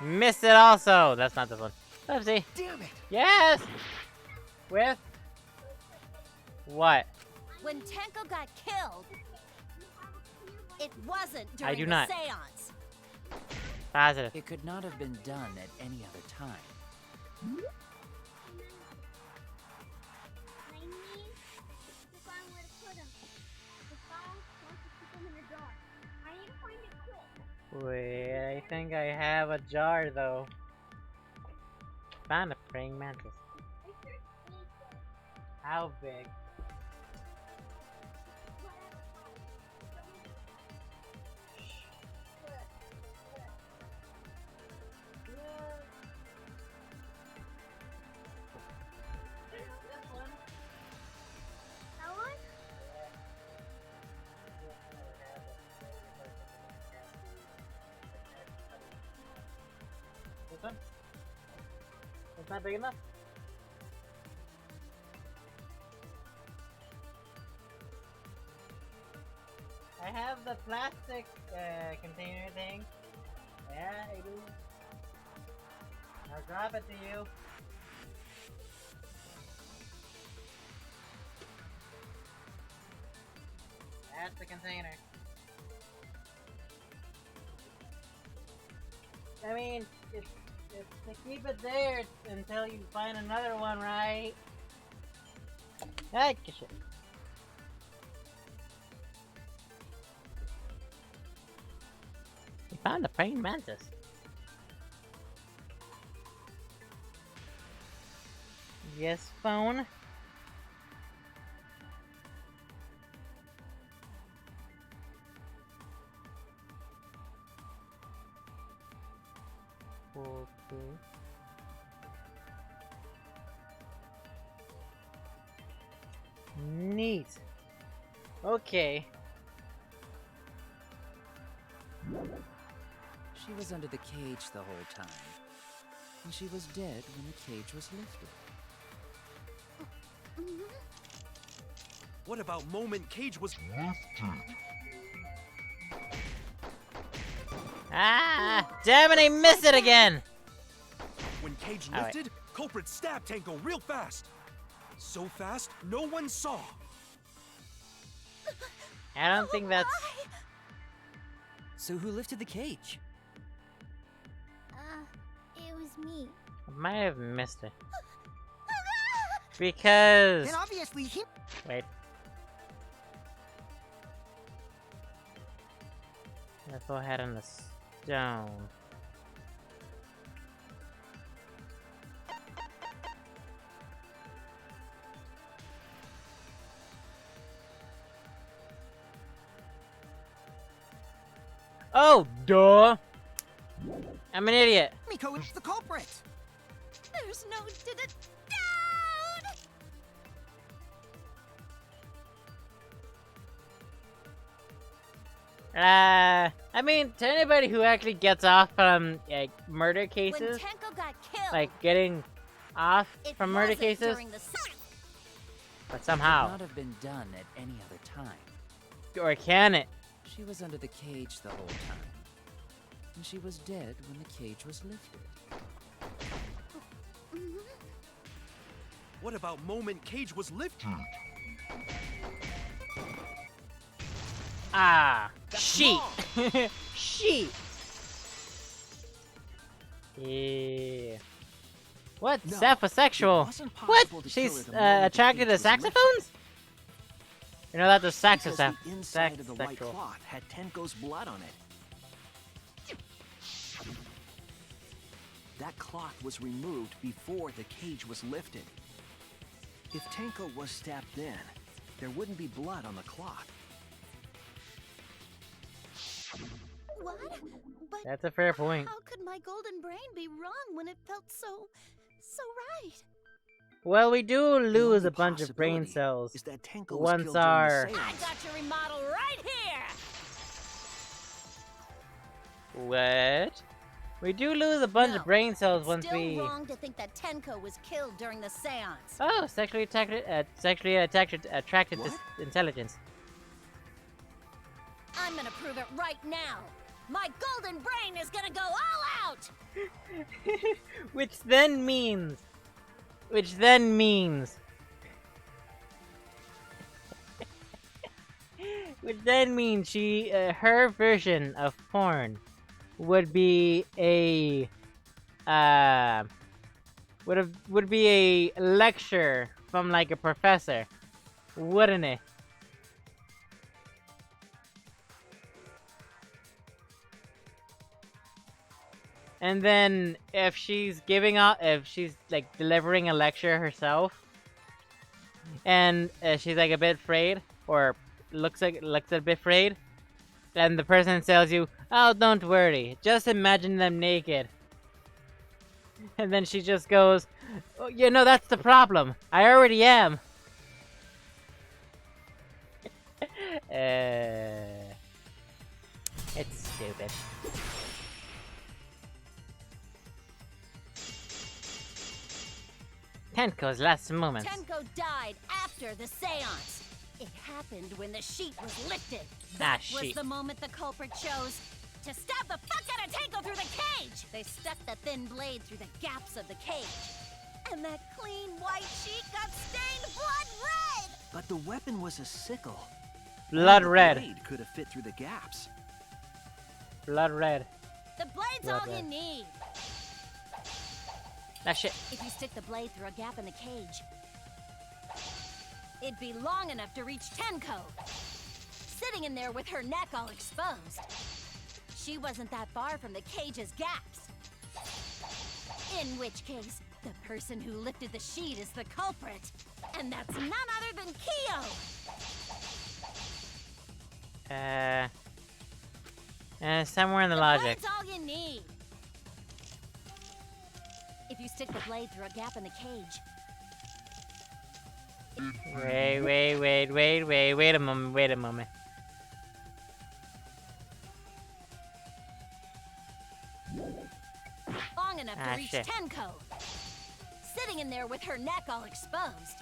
Missed it also. That's not this one. Oopsie. Damn it! Yes! With what? When Tanko got killed, it wasn't during I do the not. seance. Positive. It could not have been done at any other time. I need to find where to put them. The song wants to keep them in a jar. I need to find it quick. Wait, I think I have a jar though. Found a praying mantis. How big? That one? This one? It's not big enough? I have the plastic container thing. Yeah, I do. I'll drop it to you. That's the container. I mean, it's to keep it there until you find another one, right? Heck, shit. We found a praying mantis. Yes, phone. Okay. Neat. Okay. She was under the cage the whole time. And she was dead when the cage was lifted. What about moment Cage was lifted? Ah! Damn it, I missed it again! when Cage All right. lifted? Culprit stabbed Tanko real fast. So fast, no one saw. I don't think that's... So who lifted the cage? It was me. I might have missed it. Because... Then obviously he... Wait. Let's go ahead on the stone. Oh, duh! I'm an idiot. Miko is the culprit. There's no doubt. I mean, to anybody who actually gets off from like murder When cases, Tenko got killed, like getting off it from murder wasn't cases, during the but Could somehow, not have been done at any other time. or can it? She was under the cage the whole time. And she was dead when the cage was lifted. What about moment Cage was lifted? Ah, sheet, sheet. Yeah. What? No, Sapphisexual? it wasn't What? possible to She's kill her the moment the attracted cage to was lifted. saxophones? You know that's a Because the inside of the white saxosexual. cloth had Tenko's blood on it. That cloth was removed before the cage was lifted. If Tenko was stabbed then, there wouldn't be blood on the cloth. What? But That's a fair point. how could my golden brain be wrong when it felt so right? Well, we do The lose only a bunch of brain possibility cells is that Tenko was once killed during the our... I seance. got your remodel right here. What? We do lose a bunch No, of brain cells it's once still we... wrong to think that Tenko was killed during the seance. Oh, sexually attracted to What? intelligence. I'm gonna prove it right now. My golden brain is gonna go all out. Which then means... Which then means she, her version of porn would be a, would be a lecture from like a professor, wouldn't it? And then if she's like delivering a lecture herself, and she's like a bit afraid, or looks a bit afraid, then the person tells you, "Oh, don't worry, just imagine them naked." And then she just goes, "Oh, you know, that's the problem. I already am." It's stupid. Tenko's last moments. Tenko died after the seance. It happened when the sheet was lifted. Ah, That was sheet. the moment the culprit chose to stab the fuck out of Tenko through the cage. They stuck the thin blade through the gaps of the cage. And that clean white sheet got stained blood red. But the weapon was a sickle. Blood Only the red. blade could have fit through the gaps. Blood red. The blade's Blood all you red. need. That shit. If you stick the blade through a gap in the cage, it'd be long enough to reach Tenko, sitting in there with her neck all exposed. She wasn't that far from the cage's gaps. In which case, the person who lifted the sheet is the culprit, and that's none other than Kyo. Somewhere in the logic. Blade's all you need. If you stick the blade through a gap in the cage, Wait a moment. long enough to Ah, reach shit. Tenko, sitting in there with her neck all exposed.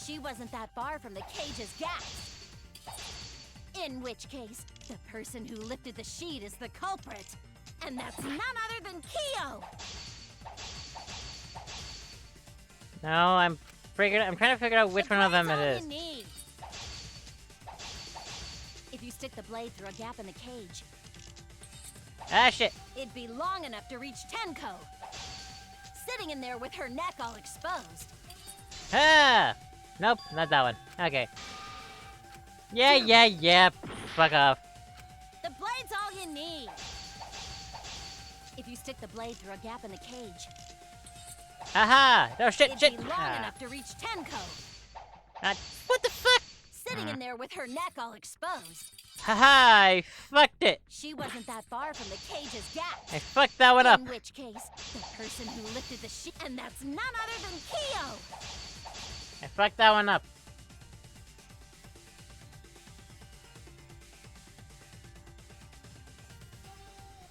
She wasn't that far from the cage's gaps. In which case, the person who lifted the sheet is the culprit. And that's none other than Kyo! No, I'm trying to figure out which one of them it blade's is. all you need. If you stick the blade through a gap in the cage, Ah, shit. it'd be long enough to reach Tenko. Sitting in there with her neck all exposed. Ah! Nope, not that one. Okay. Yeah. Fuck off. The blade's all you need. If you stick the blade through a gap in the cage, Haha! No, shit. it'd be long Ah. enough to reach Tenko. What the fuck? Sitting in there with her neck all exposed. Haha! I fucked it. She wasn't that far from the cage's gap. I fucked that one up. In which case, the person who lifted the sheet, and that's none other than Kyo. I fucked that one up.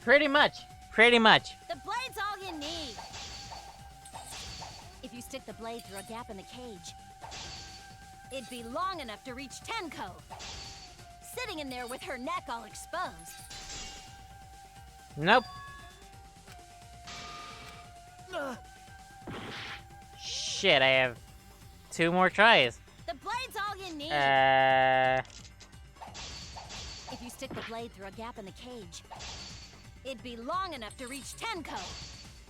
Pretty much. The blade's all you need. If you stick the blade through a gap in the cage, it'd be long enough to reach Tenko. Sitting in there with her neck all exposed. Nope. Shit, I have 2 more tries. The blade's all you need. If you stick the blade through a gap in the cage, it'd be long enough to reach Tenko.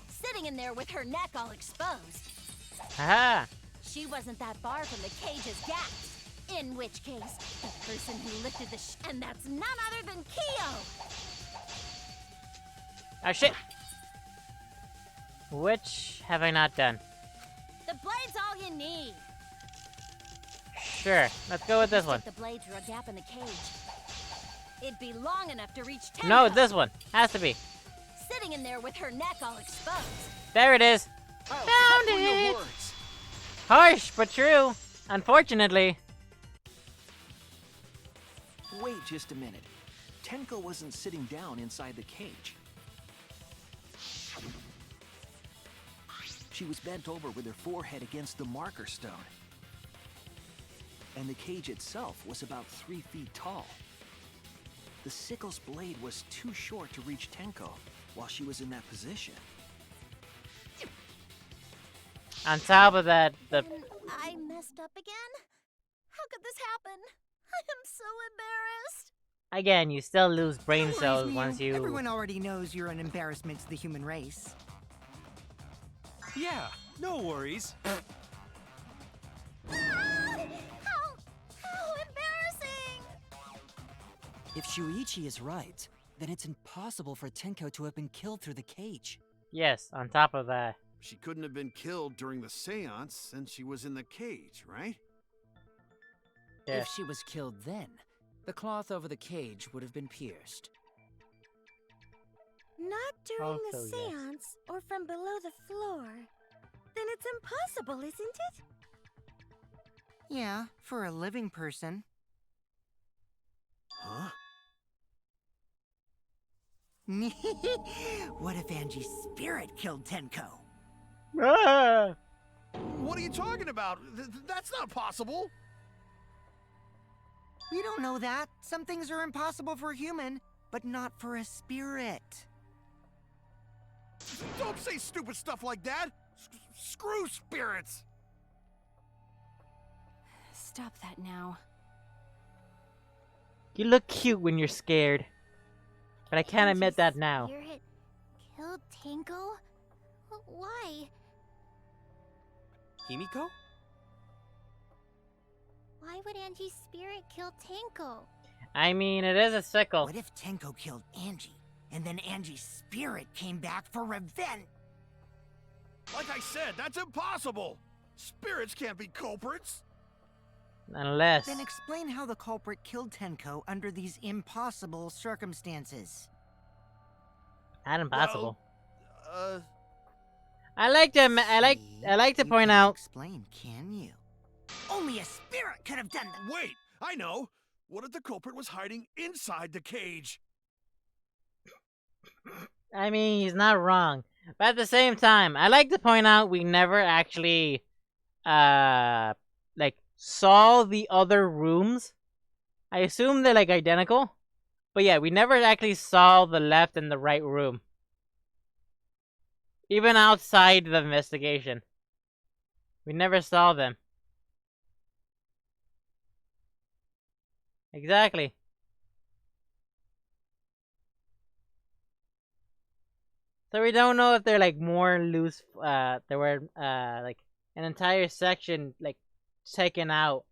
Sitting in there with her neck all exposed. Haha! She wasn't that far from the cage's gaps. In which case, the person who lifted the and that's none other than Kyo! Oh shit! Which have I not done? The blade's all you need. Sure, let's go with this one. Stick the blade through a gap in the cage. It'd be long enough to reach Tenko. No, this one. Has to be. Sitting in there with her neck all exposed. There it is. Found it! Harsh, but true. Unfortunately. Wait just a minute. Tenko wasn't sitting down inside the cage. She was bent over with her forehead against the marker stone. And the cage itself was about 3 feet tall. The sickle's blade was too short to reach Tenko while she was in that position. On top of that, the... I messed up again? How could this happen? I am so embarrassed. Again, you still lose brain No worries, cells Mio. once you... Everyone already knows you're an embarrassment to the human race. Yeah, no worries. How embarrassing! If Shuichi is right, then it's impossible for Tenko to have been killed through the cage. Yes, on top of that. She couldn't have been killed during the seance since she was in the cage, right? Yeah. If she was killed then, the cloth over the cage would have been pierced. Not during the Also, yes. seance or from below the floor. Then it's impossible, isn't it? Yeah, for a living person. Huh? What if Angie's spirit killed Tenko? Ah! What are you talking about? That's not possible. We don't know that. Some things are impossible for a human, but not for a spirit. Don't say stupid stuff like that. Screw spirits. Stop that now. You look cute when you're scared. But I can't admit that now. Spirit killed Tenko? Why? Himiko? Why would Angie's spirit kill Tenko? I mean, it is a sickle. What if Tenko killed Angie, and then Angie's spirit came back for revenge? Like I said, that's impossible. Spirits can't be culprits. Unless... Then explain how the culprit killed Tenko under these impossible circumstances. Not impossible. Well, I like to point out... Explain, can you? Only a spirit could have done that. wait, I know. What if the culprit was hiding inside the cage? I mean, he's not wrong. But at the same time, I like to point out we never actually, like, saw the other rooms. I assume they're like identical. But yeah, we never actually saw the left and the right room. Even outside the investigation. We never saw them. Exactly. So we don't know if they're like more loose, there were like an entire section like taken out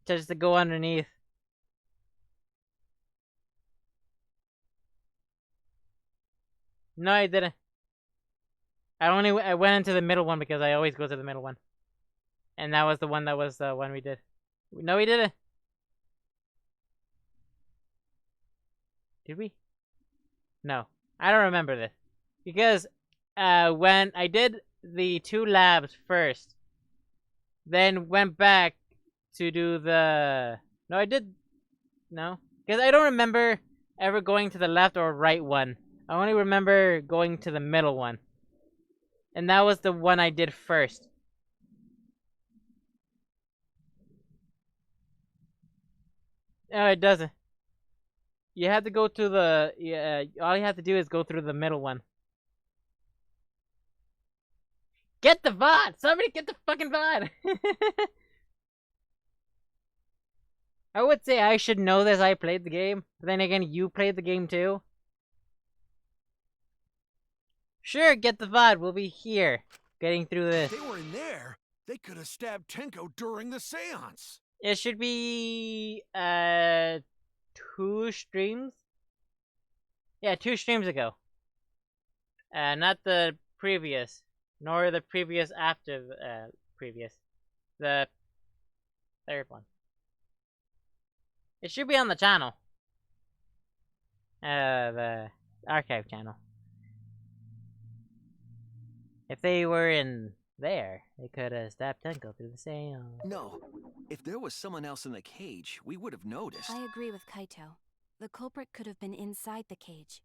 just to go underneath. No, I didn't. I went into the middle one because I always go to the middle one. And that was the one we did. No, we didn't. Did we? No. I don't remember this. Because when I did the 2 labs first, then went back to do the... No, I did... No. Because I don't remember ever going to the left or right one. I only remember going to the middle one. And that was the one I did first. No, it doesn't. You have to go to the... all you have to do is go through the middle one. Get the VOD! Somebody get the fucking VOD! I would say I should know this. I played the game. But then again, you played the game too. Sure, get the VOD. We'll be here. Getting through this. If they were in there, they could have stabbed Tenko during the seance. It should be 2 streams. Yeah, 2 streams ago. Not the previous, nor the previous after previous. The 3rd one. It should be on the channel. The archive channel. If they were in there, they could have stabbed Tenko through the seance. No. If there was someone else in the cage, we would have noticed. I agree with Kaito. The culprit could have been inside the cage.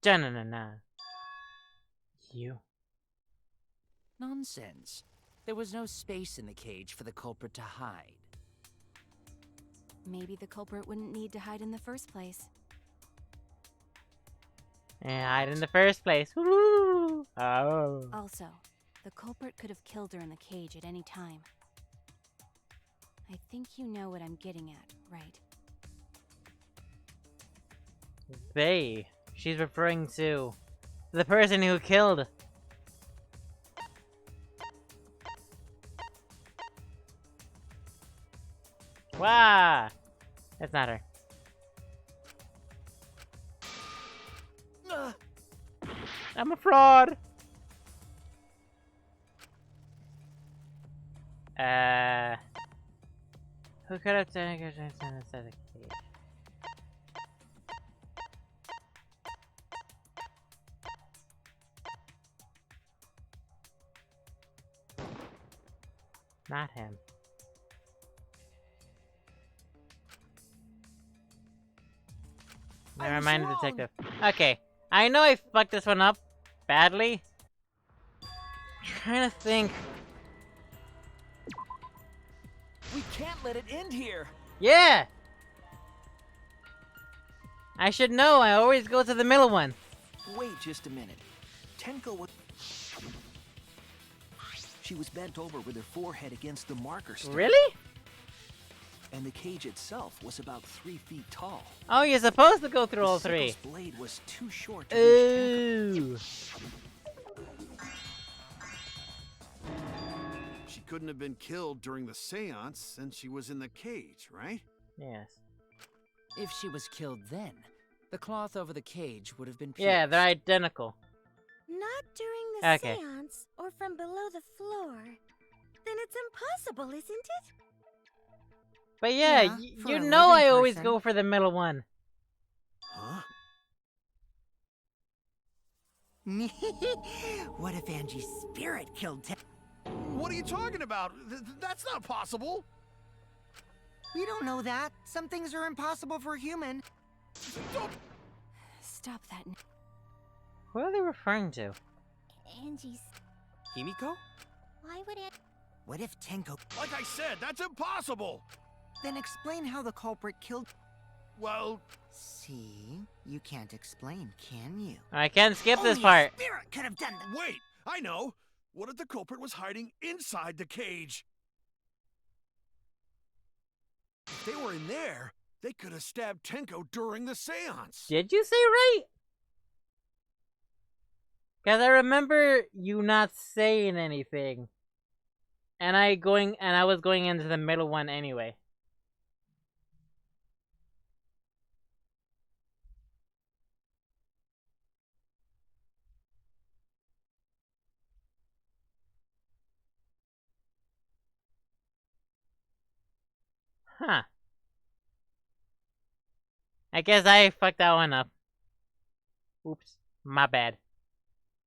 Ja-na-na-na. You. Nonsense. There was no space in the cage for the culprit to hide. Maybe the culprit wouldn't need to hide in the first place. Yeah, hide in the first place. Woo! Oh. Also, the culprit could have killed her in the cage at any time. I think you know what I'm getting at, right? They. She's referring to the person who killed. Wow. That's not her. I'm a fraud. Who could have taken her inside the cage? Not him. Never mind, the detective. Okay, I know I fucked this one up badly. Trying to think. We can't let it end here. Yeah! I should know. I always go to the middle one. Wait just a minute. Tenko was... She was bent over with her forehead against the marker stone. Really? And the cage itself was about 3 feet tall. Oh, you're supposed to go through all 3. The blade was too short to reach Ooh. She couldn't have been killed during the seance since she was in the cage, right? Yes. If she was killed then, the cloth over the cage would have been pierced. Yeah, they're identical. Not during the Okay. seance or from below the floor. Then it's impossible, isn't it? But yeah, Yeah, for you a know I living always person. go for the middle one. Huh? What if Angie's spirit killed Ted? What are you talking about? That's not possible. We don't know that. Some things are impossible for a human. Stop that. What are they referring to? Angie's... Himiko? Why would it... What if Tenko... Like I said, that's impossible! Then explain how the culprit killed... Well... See? You can't explain, can you? I can't skip this Only part. a spirit could have done that. Wait! I know! What if the culprit was hiding inside the cage? If they were in there, they could have stabbed Tenko during the seance. Did you say right? Because I remember you not saying anything. And I was going into the middle one anyway. Huh. I guess I fucked that one up. Oops. My bad.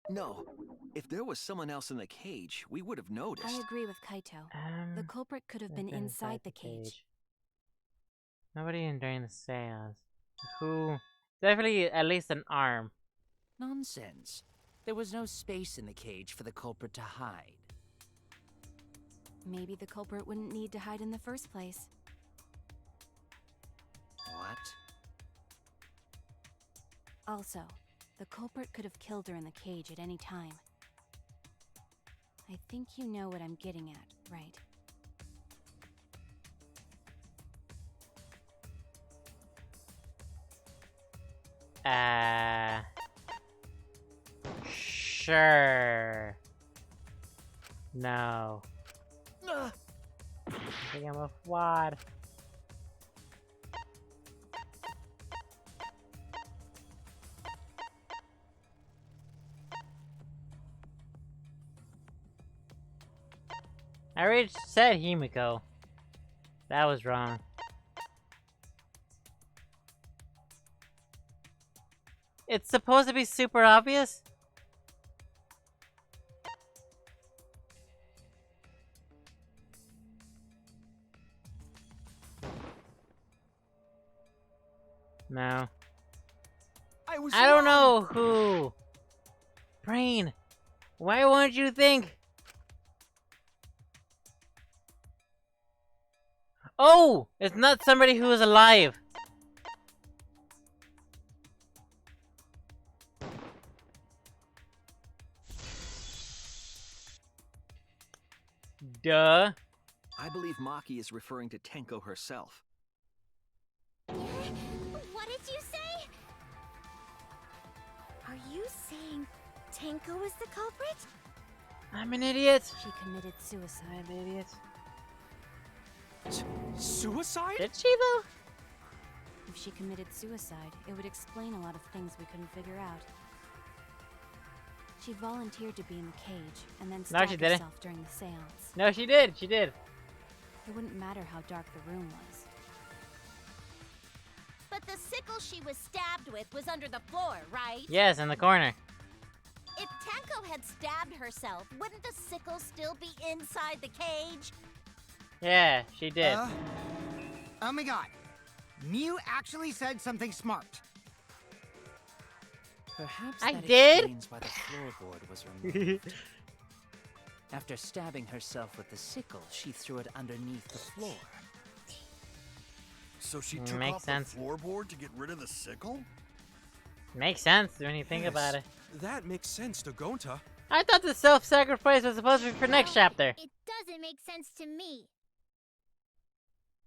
No. If there was someone else in the cage, we would have noticed. I agree with Kaito. The culprit could have been inside the cage. Nobody in during the seance. Who? Definitely at least an arm. Nonsense. There was no space in the cage for the culprit to hide. Maybe the culprit wouldn't need to hide in the first place. What? Also, the culprit could have killed her in the cage at any time. I think you know what I'm getting at, right? Sure. No. I think I'm a wad. I already said Himiko. That was wrong. It's supposed to be super obvious? No. I don't know who. Brain, why won't you think? Oh! It's not somebody who is alive. Duh. I believe Maki is referring to Tenko herself. What did you say? Are you saying Tenko is the culprit? I'm an idiot. She committed suicide. I'm an idiot. Suicide? Did she though? If she committed suicide, it would explain a lot of things we couldn't figure out. She volunteered to be in the cage and then stabbed herself during the seance. No, she did. She did. It wouldn't matter how dark the room was. But the sickle she was stabbed with was under the floor, right? Yes, in the corner. If Tenko had stabbed herself, wouldn't the sickle still be inside the cage? Yeah, she did. Oh my god. Mew actually said something smart. Perhaps I that did? explains why the floorboard was removed. After stabbing herself with the sickle, she threw it underneath the floor. So she took Makes off sense. the floorboard to get rid of the sickle? Makes sense when you think about it. That makes sense to Gonta. I thought the self-sacrifice was supposed to be for next chapter. It doesn't make sense to me.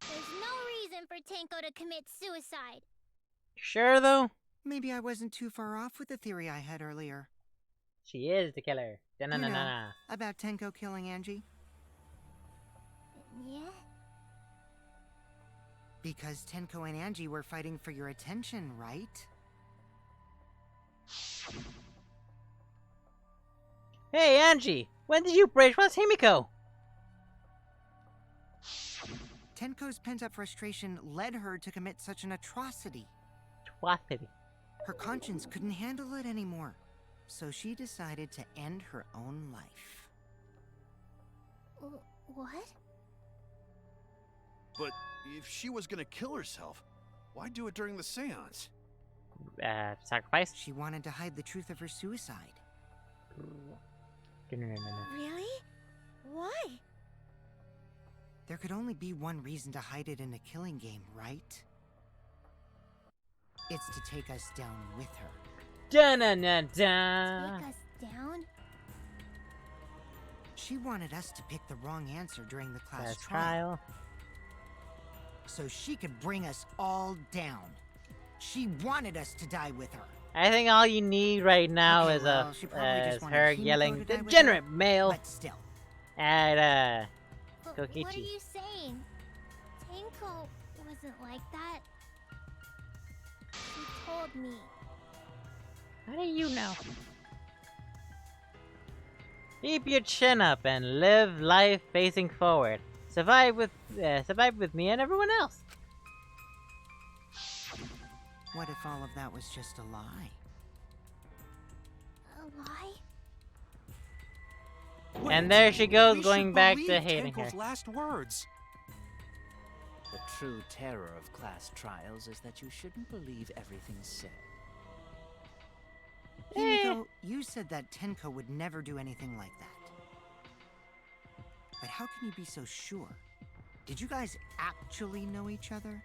There's no reason for Tenko to commit suicide. Sure though? Maybe I wasn't too far off with the theory I had earlier. She is the killer. Da-na-na-na-na. About Tenko killing Angie. Yeah? Because Tenko and Angie were fighting for your attention, right? Hey Angie, when did you brainwash Himiko? Tenko's pent-up frustration led her to commit such an atrocity. Atrocity. Her conscience couldn't handle it anymore, so she decided to end her own life. What? But if she was gonna kill herself, why do it during the seance? Sacrifice? She wanted to hide the truth of her suicide. Really? Why? There could only be one reason to hide it in a killing game, right? It's to take us down with her. Dun-dun-dun-dun. Take us down? She wanted us to pick the wrong answer during the class Class trial. trial. So she could bring us all down. She wanted us to die with her. I think all you need right now Okay, is well, she probably just is wanted her Himiko yelling to die with degenerate her, male But still. at But what are Kokichi. you saying? Tenko wasn't like that. She told me. How do you know? Keep your chin up and live life facing forward. Survive with me and everyone else. What if all of that was just a lie? A lie? And there she goes, We going should back believe to hating Tenko's her. last words. The true terror of class trials is that you shouldn't believe everything said. Himiko, you said that Tenko would never do anything like that. But how can you be so sure? Did you guys actually know each other?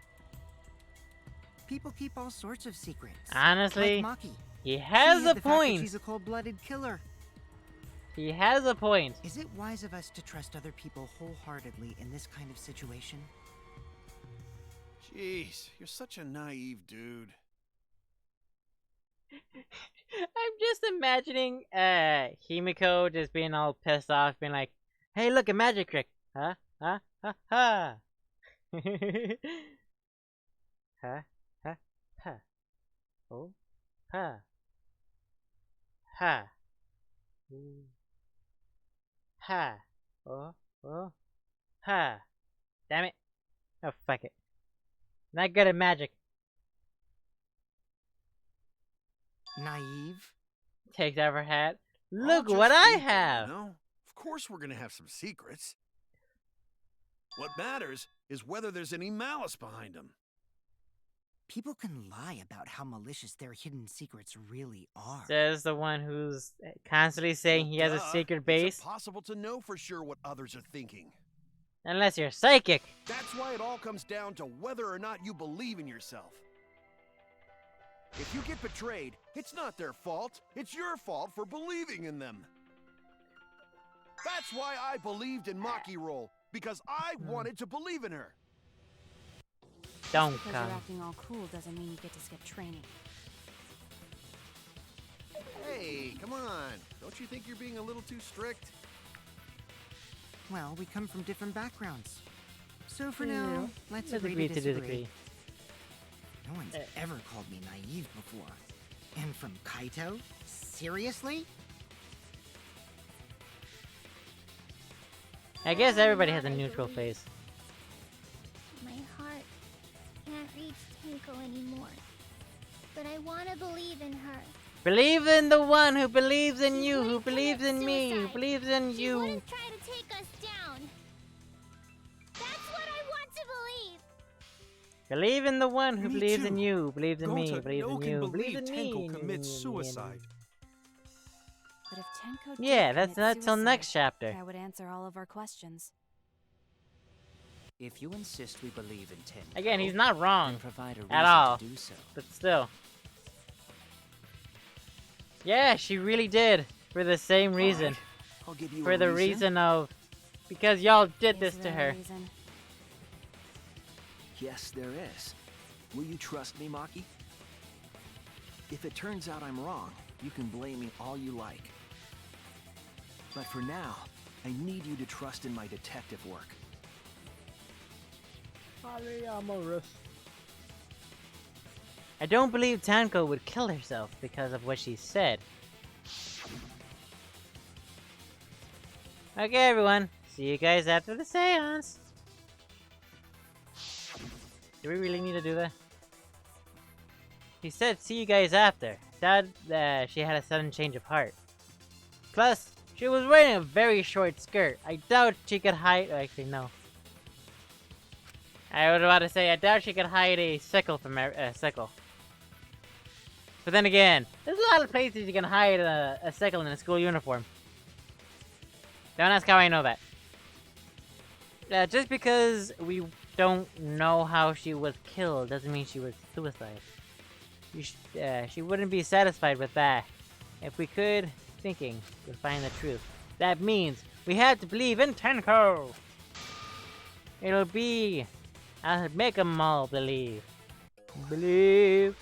People keep all sorts of secrets. Honestly, like Maki. he has She hid a the fact that point. she's a cold-blooded killer. He has a point. Is it wise of us to trust other people wholeheartedly in this kind of situation? Jeez, you're such a naive dude. I'm just imagining Himiko just being all pissed off, being like, "Hey, look, a magic trick! Huh? Huh? Ha ha! Huh? Huh? Huh? Oh? Ha! Ha! Ooh. Ha! Oh? Oh? Ha! Damn it! Oh, fuck it. Not good at magic. Naive? Takes off her hat. We're Look all what just I people, have! You know? Of course we're gonna have some secrets. What matters is whether there's any malice behind them. People can lie about how malicious their hidden secrets really are. Says the one who's constantly saying he has a Duh, secret It's base. impossible to know for sure what others are thinking. Unless you're psychic. That's why it all comes down to whether or not you believe in yourself. If you get betrayed, it's not their fault. It's your fault for believing in them. That's why I believed in Maki Roll, because I wanted to believe in her. Don't Because come. you're acting all cool doesn't mean you get to skip training. Hey, come on. Don't you think you're being a little too strict? Well, we come from different backgrounds. So for Yeah. now, let's agree agree to to disagree. disagree. No one's ever called me naive before. And from Kaito? Seriously? I guess everybody has a neutral face. My heart can't reach Tenko anymore. But I want to believe in her. Believe in the one who believes in She you, who wouldn't believes commit in me, who suicide. believes in She you. wouldn't try to take us down. That's what I want to believe. Believe in the one who Me believes in too. you, believes in me, Gonta, believes no in can you, believe believes in Tenko me. commits suicide. But if Tenko Yeah, did that's commit not till next suicide, chapter. that would answer all of our questions. If you insist we believe in Tenko, Again, he's not wrong then provide a reason at all, to do so. but still. Yeah, she really did, for the same reason. Alright, I'll give you For a the reason of, because y'all did this Is to there a her. reason? Yes, there is. Will you trust me, Maki? If it turns out I'm wrong, you can blame me all you like. But for now, I need you to trust in my detective work. I don't believe Tanko would kill herself because of what she said. Okay, everyone. See you guys after the seance. Do we really need to do that? He said, see you guys after. Sad that she had a sudden change of heart. Plus, she was wearing a very short skirt. I doubt she could hide... Actually, no. I was about to say, I doubt she could hide a sickle from a sickle. But then again, there's a lot of places you can hide a sickle in a school uniform. Don't ask how I know that. Just because we don't know how she was killed doesn't mean she was suicide. She wouldn't be satisfied with that. If we could, thinking, would find the truth. That means we have to believe in Tenko! It'll be... I'll make 'em all believe. Believe.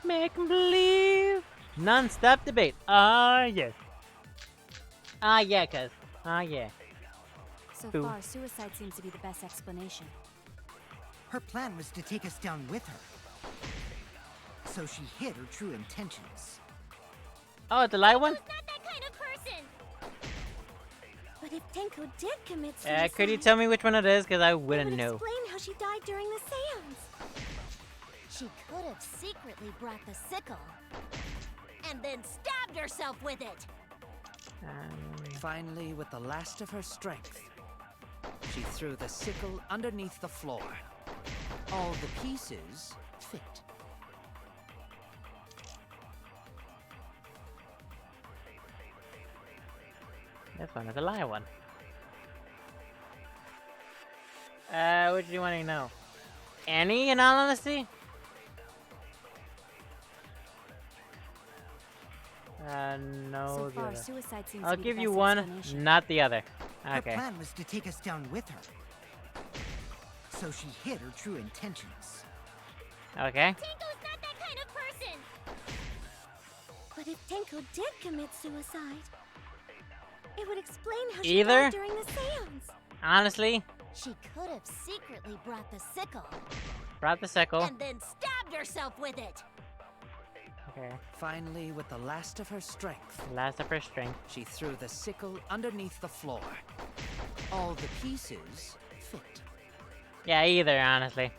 Make 'em believe. Non-stop debate. Ah, yes. Ah, yeah, cuz. Ah, yeah. So Boo. far, suicide seems to be the best explanation. Her plan was to take us down with her. So she hid her true intentions. Oh, the light one? Not that kind of person. But if Tenko did commit suicide, Could you tell me which one it is? Because I it wouldn't would know. explain how she died during the seance. She could have secretly brought the sickle and then stabbed herself with it. Finally, with the last of her strength, she threw the sickle underneath the floor. All the pieces fit. This one is a light one. What do you want to know? Any, in all honesty? No. So the far, other. suicide seems I'll to be give the you best one, explanation. not the other. Her Okay. plan was to take us down with her. So she hid her true intentions. Okay. Tenko's not that kind of person. But if Tenko did commit suicide, it would explain how she Either? died during the seance. Honestly, She could have secretly brought the sickle brought the sickle. and then stabbed herself with it. Okay. Finally, with the last of her strength, Last of her strength. she threw the sickle underneath the floor. All the pieces fit. Yeah, either, honestly.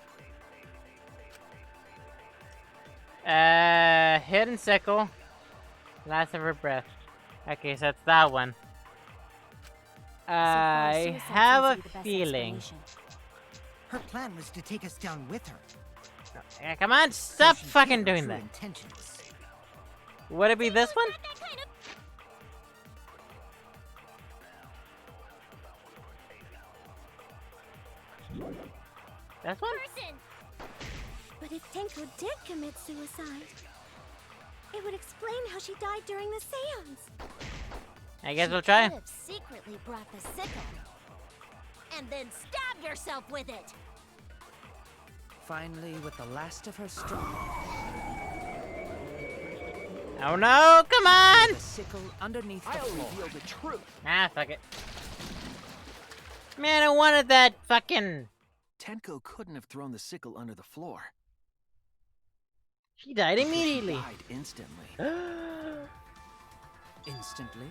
Hidden sickle. Last of her breath. Okay, so it's that one. So far, I suicide have seems a to be the best feeling. explanation. Her plan was to take us down with her. Yeah, come on, So stop she hid fucking her doing true that. intentions. Would it be this one? Not that kind of This one? person. But if Tenko did commit suicide, it would explain how she died during the seance. I guess She we'll try. could have secretly brought the sickle and then stabbed herself with it. Finally, with the last of her strength, Oh no, come on! the sickle underneath the I'll floor. reveal the truth. Ah, fuck it. Man, I wanted that fucking... Tenko couldn't have thrown the sickle under the floor. She died because immediately. She died instantly. Instantly,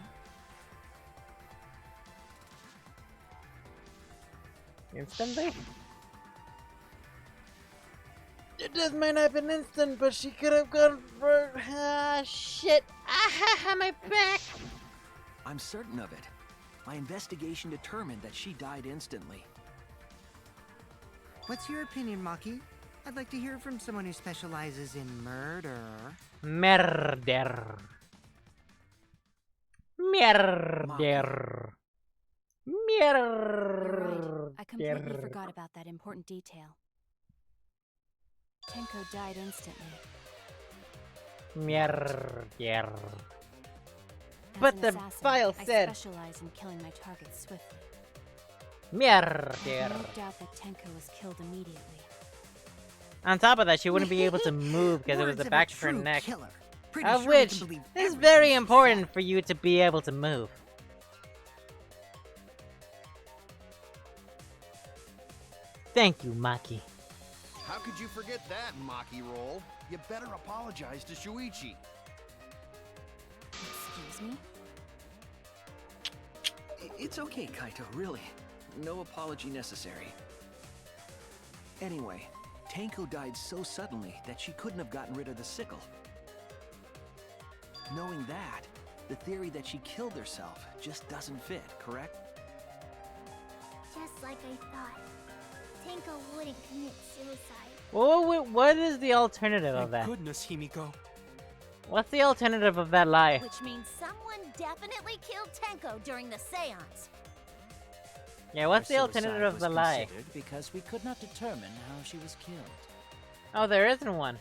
Instantly? It just might not have been instant, but she could have gone for... Ah, shit. Ah, my back. I'm certain of it. My investigation determined that she died instantly. What's your opinion, Maki? I'd like to hear from someone who specializes in murder. Murder. Murder. You're right. I completely forgot about that important detail. Tenko died instantly. Murder. As But an the assassin, file I said- specialize in killing my targets swiftly. Murder. There's no doubt that Tenko was killed immediately. On top of that, she wouldn't be able to move because it was Words the of a back of her true neck. Killer. Pretty Of sure we which can believe is everything very she important said. for you to be able to move. Thank you, Maki. How could you forget that, Maki roll? You better apologize to Shuichi. Excuse me? It's okay, Kaito, really. No apology necessary. Anyway, Tenko died so suddenly that she couldn't have gotten rid of the sickle. Knowing that, the theory that she killed herself just doesn't fit, correct? Just like I thought. Tenko wouldn't commit suicide. What is the alternative of Thank that? goodness, Himiko. What's the alternative of that lie? Which means someone definitely killed Tenko during the seance. Yeah, what's Her the alternative suicide of was the lie? considered because we could not determine how she was killed. Oh, there isn't one.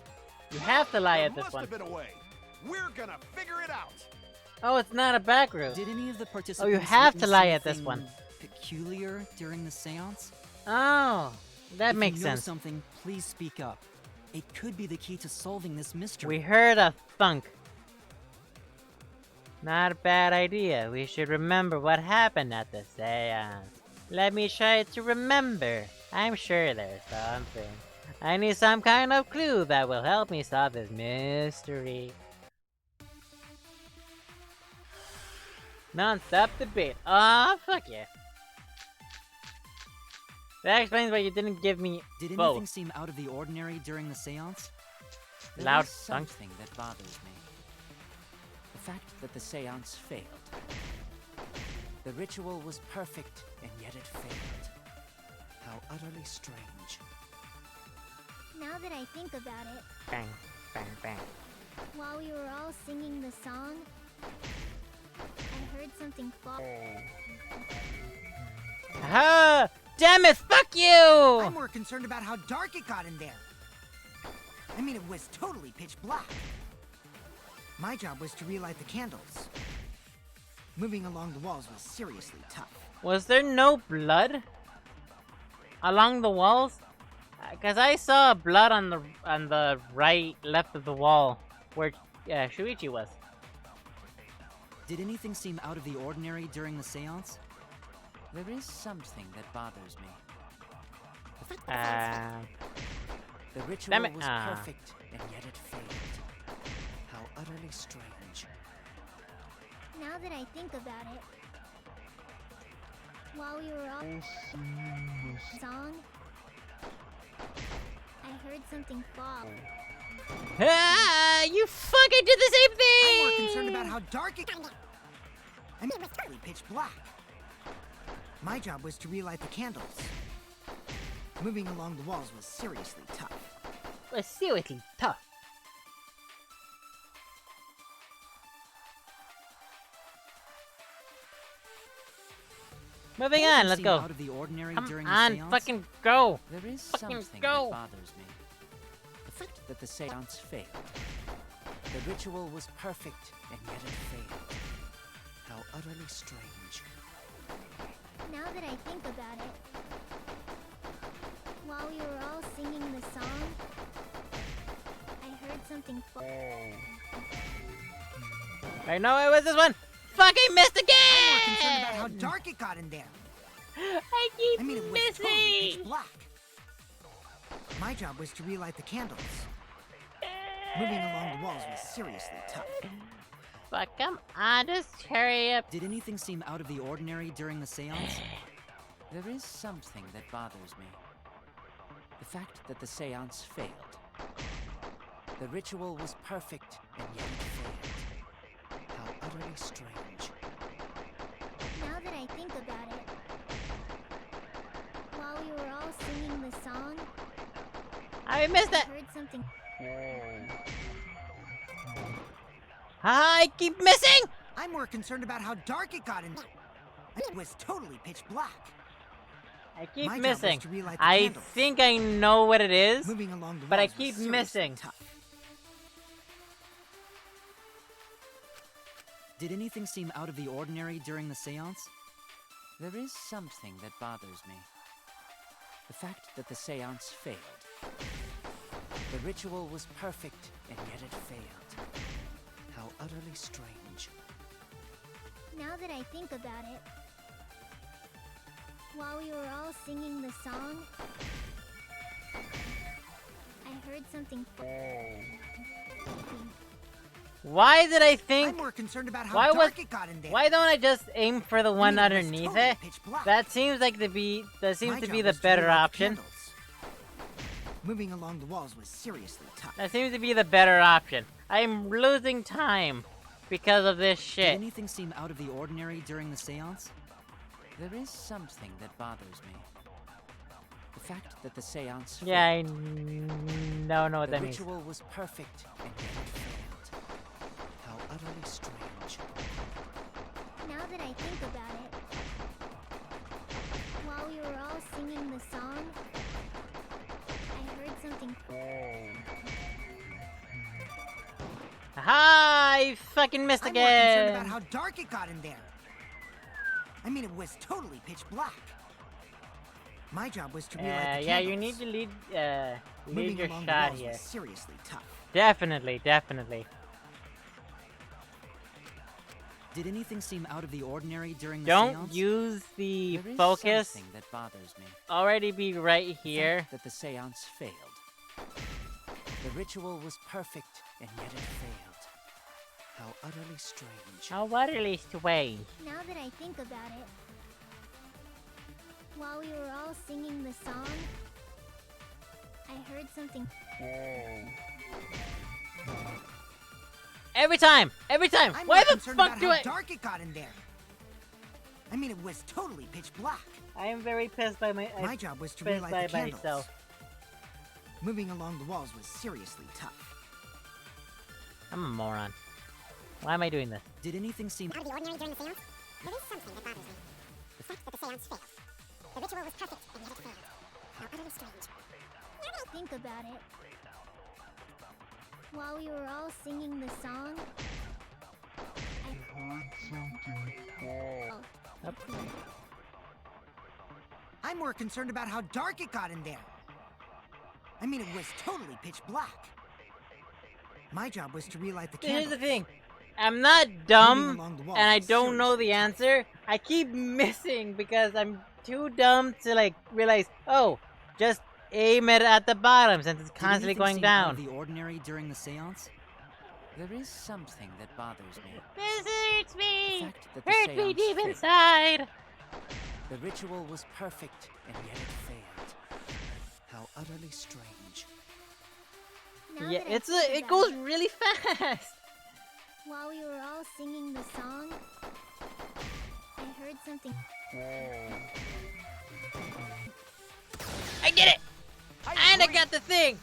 You have to lie at this must one. have been a way. We're gonna figure it out. Oh, it's not a back room. Did any of the participants Oh, you have to witness lie at this anything one. peculiar during the seance? Oh, that If makes you know sense. something, please speak up. It could be the key to solving this mystery. We heard a thunk. Not a bad idea. We should remember what happened at the seance. Let me try to remember. I'm sure there's something. I need some kind of clue that will help me solve this mystery. Non-stop debate. Aw, fuck yeah. That explains why you didn't give me Did both. anything seem out of the ordinary during the seance? There Loud is thunk. something that bothers me. The fact that the seance failed. The ritual was perfect, and yet it failed. How utterly strange. Now that I think about it, Bang, bang, bang. while we were all singing the song, I heard something fall. Ah! Damn it! Fuck you! I'm more concerned about how dark it got in there. I mean, it was totally pitch black. My job was to relight the candles. Moving along the walls was seriously tough. Was there no blood along the walls? Cause I saw blood on the right, left of the wall where Shuichi was. Did anything seem out of the ordinary during the seance? There is something that bothers me. The ritual damn it. was perfect, and yet it failed. How utterly strange. Now that I think about it, while we were all singing the song, I heard something fall. Ah! You fucking did the same thing! I'm more concerned about how dark it. I mean, it was totally pitch black. My job was to relight the candles. Moving along the walls was seriously tough. Was seriously tough. Moving on, let's Seem go. Out of the ordinary Come during on, the seance? fucking go. There is Fucking something go. that bothers me. The fact that the seance failed. The ritual was perfect, and yet it failed. How utterly strange. Now that I think about it, while we were all singing the song, I heard something fall. I know it was this one. Fucking missed again! I'm more concerned about how dark it got in there. I mean, it was missing. totally pitch black. My job was to relight the candles. Moving along the walls was seriously tough. But come on, just hurry up. Did anything seem out of the ordinary during the seance? There is something that bothers me. The fact that the seance failed. The ritual was perfect, and yet it failed. How utterly strange. Now that I think about it, while we were all singing the song, I missed it. I heard something. I keep missing. I'm more concerned about how dark it got in there. It was totally pitch black. I keep My job was missing. to relight the I candles. think I know what it is, Moving along the but I walls was keep seriously missing. tough. Did anything seem out of the ordinary during the seance? There is something that bothers me. The fact that the seance failed. The ritual was perfect, and yet it failed. How utterly strange. Now that I think about it, while we were all singing the song, I heard something fall. Why did I think? I'm more concerned about how Why dark it got in there. Why don't I just aim for the one mean, it was underneath totally it? pitch black. That seems like to be My the job was to better relight the option. candles. Moving along the walls was seriously tough. That seems to be the better option. I'm losing time because of this Did shit. anything seem out of the ordinary during the seance? There is something that bothers me. The fact that the seance failed. Yeah, I don't know what The that means. ritual was perfect, and yet it failed. How utterly strange. Now that I think about it, I fucking missed I'm more concerned again. about how dark it got in there. I mean, it was totally pitch black. My job was to relight the candles. Yeah, you need to lead your along shot the walls here. was seriously tough. Definitely. Did anything seem out of the ordinary during the Don't seance? use the There is focus. something that bothers me. Already be right The here. fact that the seance failed. The ritual was perfect, and yet it failed. How utterly strange. How utterly strange. Now that I think about it, while we were all singing the song, I heard something. Every time. I'm Why more the concerned fuck about do how I? dark it got in there. I mean, it was totally pitch black. I am very pissed by My job was to pissed relight by the candles. myself. Moving along the walls was seriously tough. I'm a moron. Why am I doing this? Did anything seem Out of the ordinary during the seance? There is something that bothers me. The fact that the seance failed. The ritual was perfect, and yet it failed. How utterly strange. Now that I think about it, while we were all singing the song, I Heard something fall. I'm more concerned about how dark it got in there. I mean, it was totally pitch black. My job was to relight the candles. Here's the thing. I'm not dumb, along the walls and I was don't know the seriously answer. I keep missing because I'm too dumb to like realize. Oh, just aim it at the bottom since it's Did constantly anything going seem out down. of the ordinary during the seance? There is something that bothers me. This hurts The me. fact that the Hurt me seance deep failed. inside. The ritual was perfect, and yet it failed. How utterly strange. now Yeah, that I it think goes about really fast. while we were all singing the song, I heard something. I did it! And I got the thing!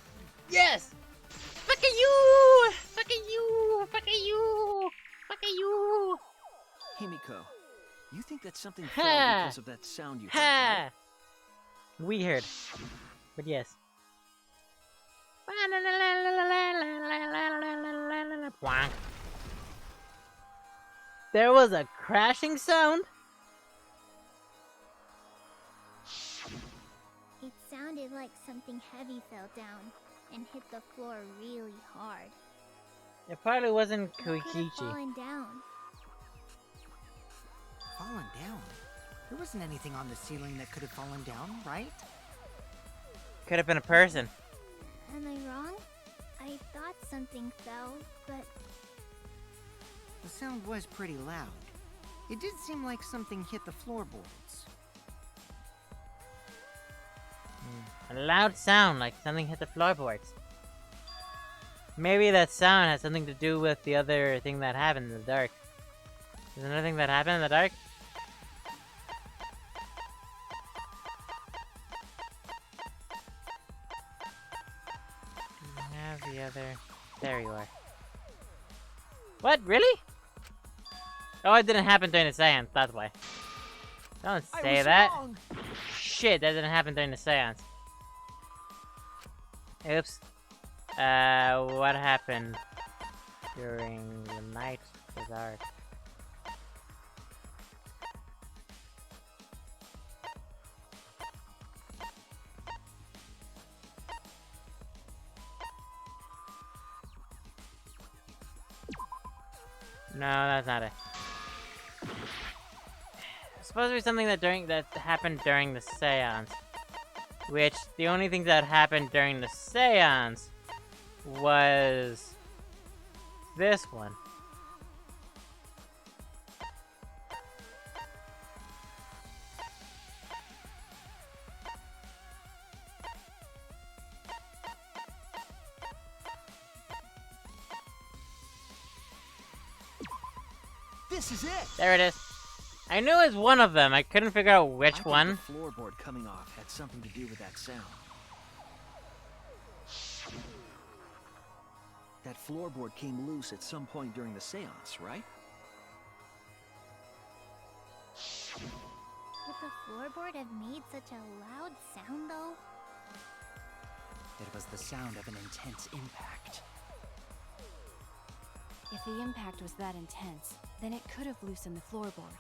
Yes! Fuck you! Fuck you! Fuck you! Fuck you! Himiko, you think that something Ha! fell because of that sound you heard, right? Ha! Weird. But yes. There was a crashing sound? It sounded like something heavy fell down and hit the floor really hard. It probably wasn't It could have Koikichi. fallen down. Fallen down? There wasn't anything on the ceiling that could have fallen down, right? Could have been a person. Am I wrong? I thought something fell, but The sound was pretty loud. It did seem like something hit the floorboards. A loud sound like something hit the floorboards. Maybe that sound has something to do with the other thing that happened in the dark. There's another thing that happened in the dark? I have the other... There you are. What? Really? Oh, it didn't happen during the seance, that's why. Don't say that. Shit, that didn't happen during the seance. Oops. What happened during the night was dark? No, that's not it. It's supposed to be something that happened during the seance. Which, the only thing that happened during the seance was this one. This is it! There it is. I knew it was one of them. I couldn't figure out I which think one. The floorboard coming off had something to do with that sound. That floorboard came loose at some point during the seance, right? would the floorboard have made such a loud sound though? It was the sound of an intense impact. the impact was that intense, then it could have loosened the floorboard.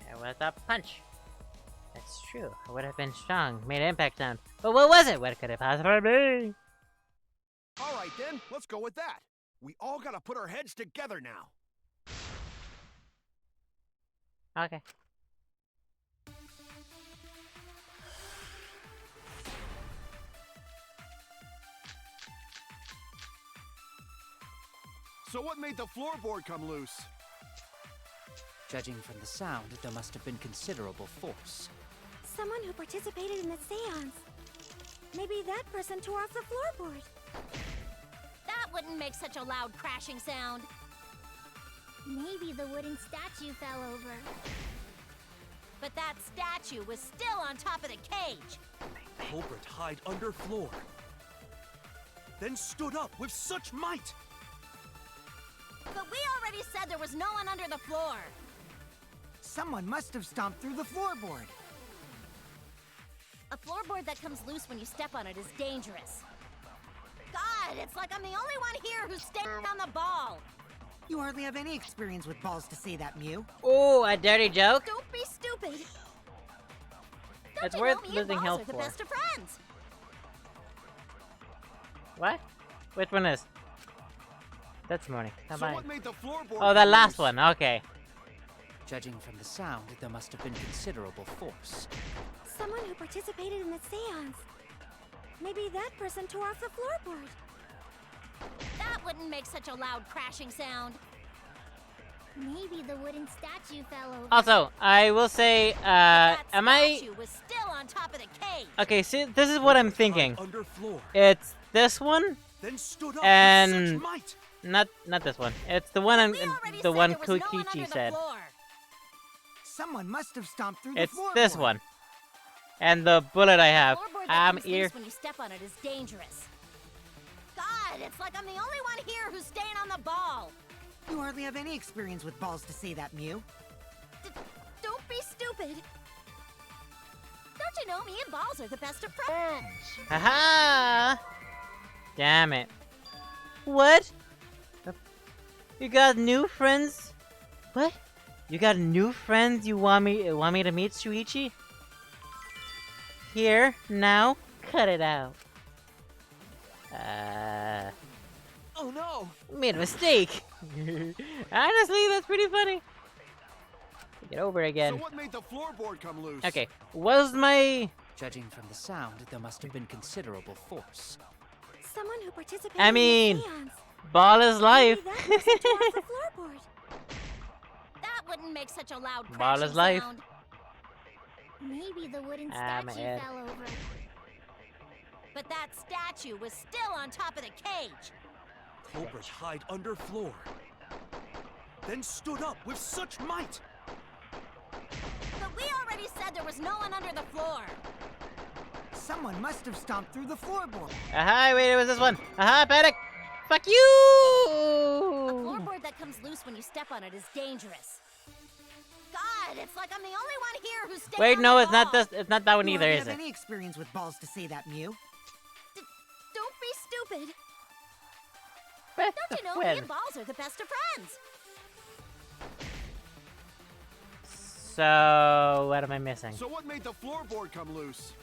There was a punch. That's true. It would have been strong, made an impact sound. But what was it? What could it possibly be? Alright then, let's go with that. We all gotta put our heads together now. Okay. So what made the floorboard come loose? Judging from the sound, there must have been considerable force. Someone who participated in the seance. Maybe that person tore off the floorboard. That wouldn't make such a loud crashing sound. Maybe the wooden statue fell over. But that statue was still on top of the cage. Culprit hide under floor. Then stood up with such might. But we already said there was no one under the floor. Someone must have stomped through the floorboard. A floorboard that comes loose when you step on it is dangerous. God, it's like I'm the only one here who's standing on the ball. You hardly have any experience with balls to say that, Mew. Oh, a dirty joke? Don't be stupid. Don't It's you worth know me and losing balls health are the for. best of friends. What? Which one is? That's morning. So what made the floorboard Oh, the come last loose? one. Okay. Judging from the sound, there must have been considerable force. Someone who participated in the seance. Maybe that person tore off the floorboard. That wouldn't make such a loud crashing sound. Maybe the wooden statue fell over. Also, I will say, am I... Statue was still on top of the cage. Okay, see, this is what I'm thinking. Under floor. It's this one, Then stood up and with such might. not this one. It's the one We already the said one there was no one Kokichi under the said. floor. Someone must have stomped through the It's floorboard. this one. And the bullet I have. Floorboard that comes Here. loose when you step on it is dangerous. God, it's like I'm the only one here who's staying on the ball. You hardly have any experience with balls to say that, Mew. Don't be stupid. Don't you know me and balls are the best of friends? Haha! Damn it. What? You got new friends? What? You got new friends you want me to meet, Shuichi? Here, now, cut it out. Oh no! Made a mistake. Honestly, that's pretty funny. Get over it again. So what made the floorboard come loose? Okay, was my... Judging from the sound, there must have been considerable force. Someone who participated I in mean, the seance. ball is life. Maybe that person tore off the floorboard. That wouldn't make such a loud crashing Ball is life. sound. Maybe the wooden Ah, my statue head. fell over. But that statue was still on top of the cage. Culprit hide under floor. Then stood up with such might. But we already said there was no one under the floor. Someone must have stomped through the floorboard. Aha, wait, it was this one. Aha, panic. Fuck A you! floorboard that comes loose when you step on it is dangerous. God, it's like I'm the only one here who's staying Wait, on no, the it's not ball. this. It's not that one You either, hardly is have it? any experience with balls to say that, Mew. Don't be stupid. What Don't you know the me fuck? and balls are the best of friends? So, what am I missing? So what made the floorboard come loose?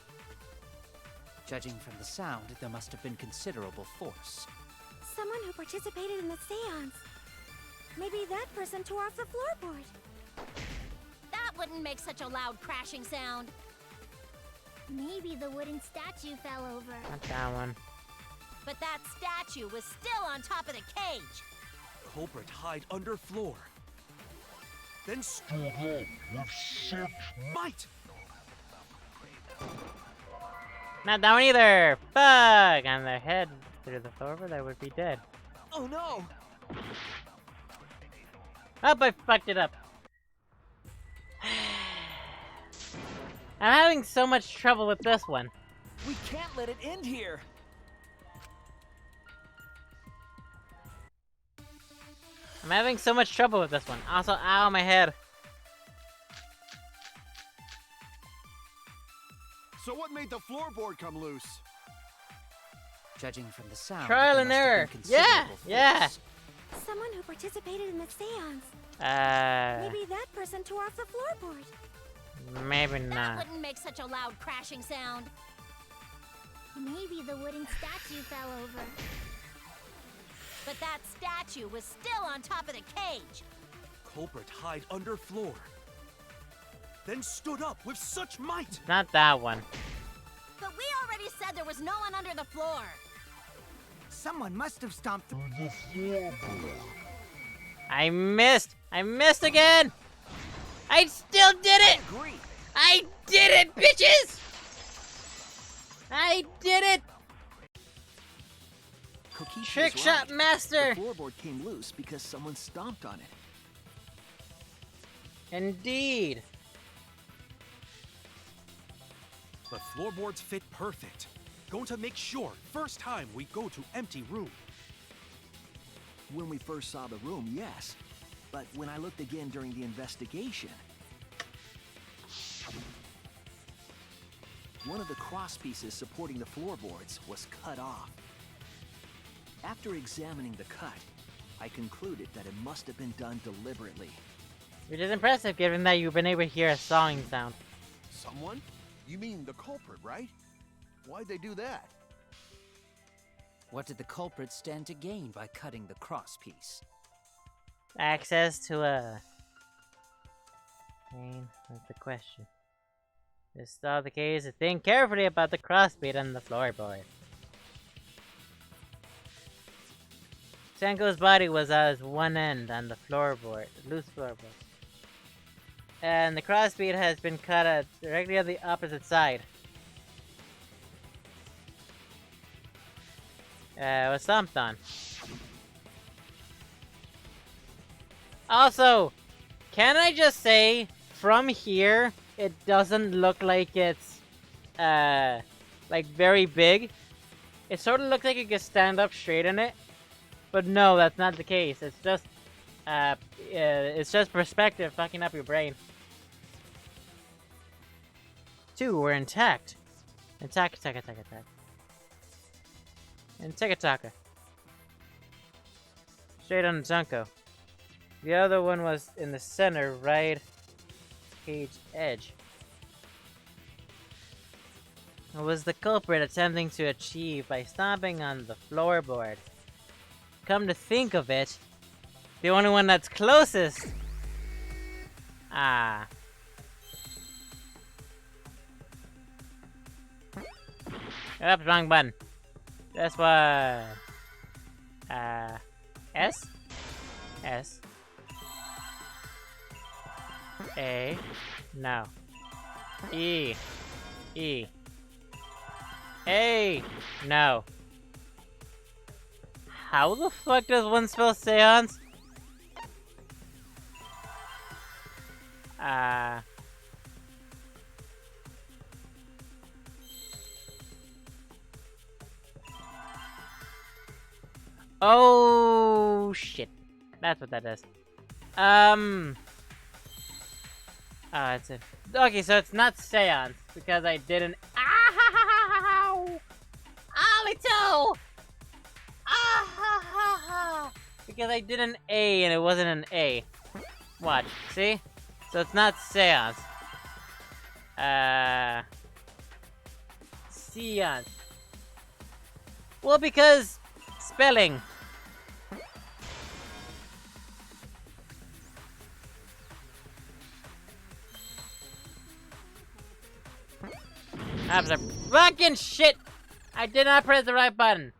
Judging from the sound, there must have been considerable force. Someone who participated in the seance. Maybe that person tore off the floorboard. That wouldn't make such a loud crashing sound. Maybe the wooden statue fell over. Not that one. But that statue was still on top of the cage. Culprit hide under floor. Then stood up with such might. Not that one either. Fuck! On their head through the floorboard, I would be dead. Oh no! Oh, I fucked it up. I'm having so much trouble with this one. We can't let it end here! I'm having so much trouble with this one. Also, ow, my head. So what made the floorboard come loose? Judging from the sound, Trial there and must have been error. Yeah, considerable yeah. force. Someone who participated in the seance. Maybe that person tore off the floorboard. Maybe That not. wouldn't make such a loud crashing sound. Maybe the wooden statue fell over. But that statue was still on top of the cage. Culprit hide under floor. Then stood up with such might. Not that one. But we already said there was no one under the floor. Someone must have stomped through The floorboard. I missed. I missed again. I still did it. Agree. I did it, bitches. I did it. Kokishi is Trick right. shot master. The floorboard came loose because someone stomped on it. Indeed. The floorboards fit perfect. Going to make sure first time we go to empty room. When we first saw the room, yes. But when I looked again during the investigation, one of the cross pieces supporting the floorboards was cut off. After examining the cut, I concluded that it must have been done deliberately. Which is impressive given that you've been able to hear a sawing sound. Someone? You mean the culprit, right? Why'd they do that? What did the culprit stand to gain by cutting the cross piece? Access to a... That's the question. Just saw the case to think carefully about the crossbeam on the floorboard. Senko's body was at one end on the floorboard, loose floorboard. And the crossbeam has been cut at directly on the opposite side. It was stomped on. Also, can I just say, from here, it doesn't look like it's, like very big. It sort of looks like you can stand up straight in it. But no, that's not the case. It's just perspective fucking up your brain. 2 were intact. Intact. And Taka. Straight on Junko. The other one was in the center, right cage edge. It was the culprit attempting to achieve by stomping on the floorboard. Come to think of it, the only one that's closest. Oops, wrong button. That's what. S? S. A. No. E. E. A. No. How the fuck does one spell seance? Oh shit. That's what that is. Oh, it's a... Okay, so it's not seance because I didn't. Ow! Alito! Because I did an A and it wasn't an A. Watch, see? So it's not seance. Seance. Well, because spelling. I'm fucking shit! I did not press the right button.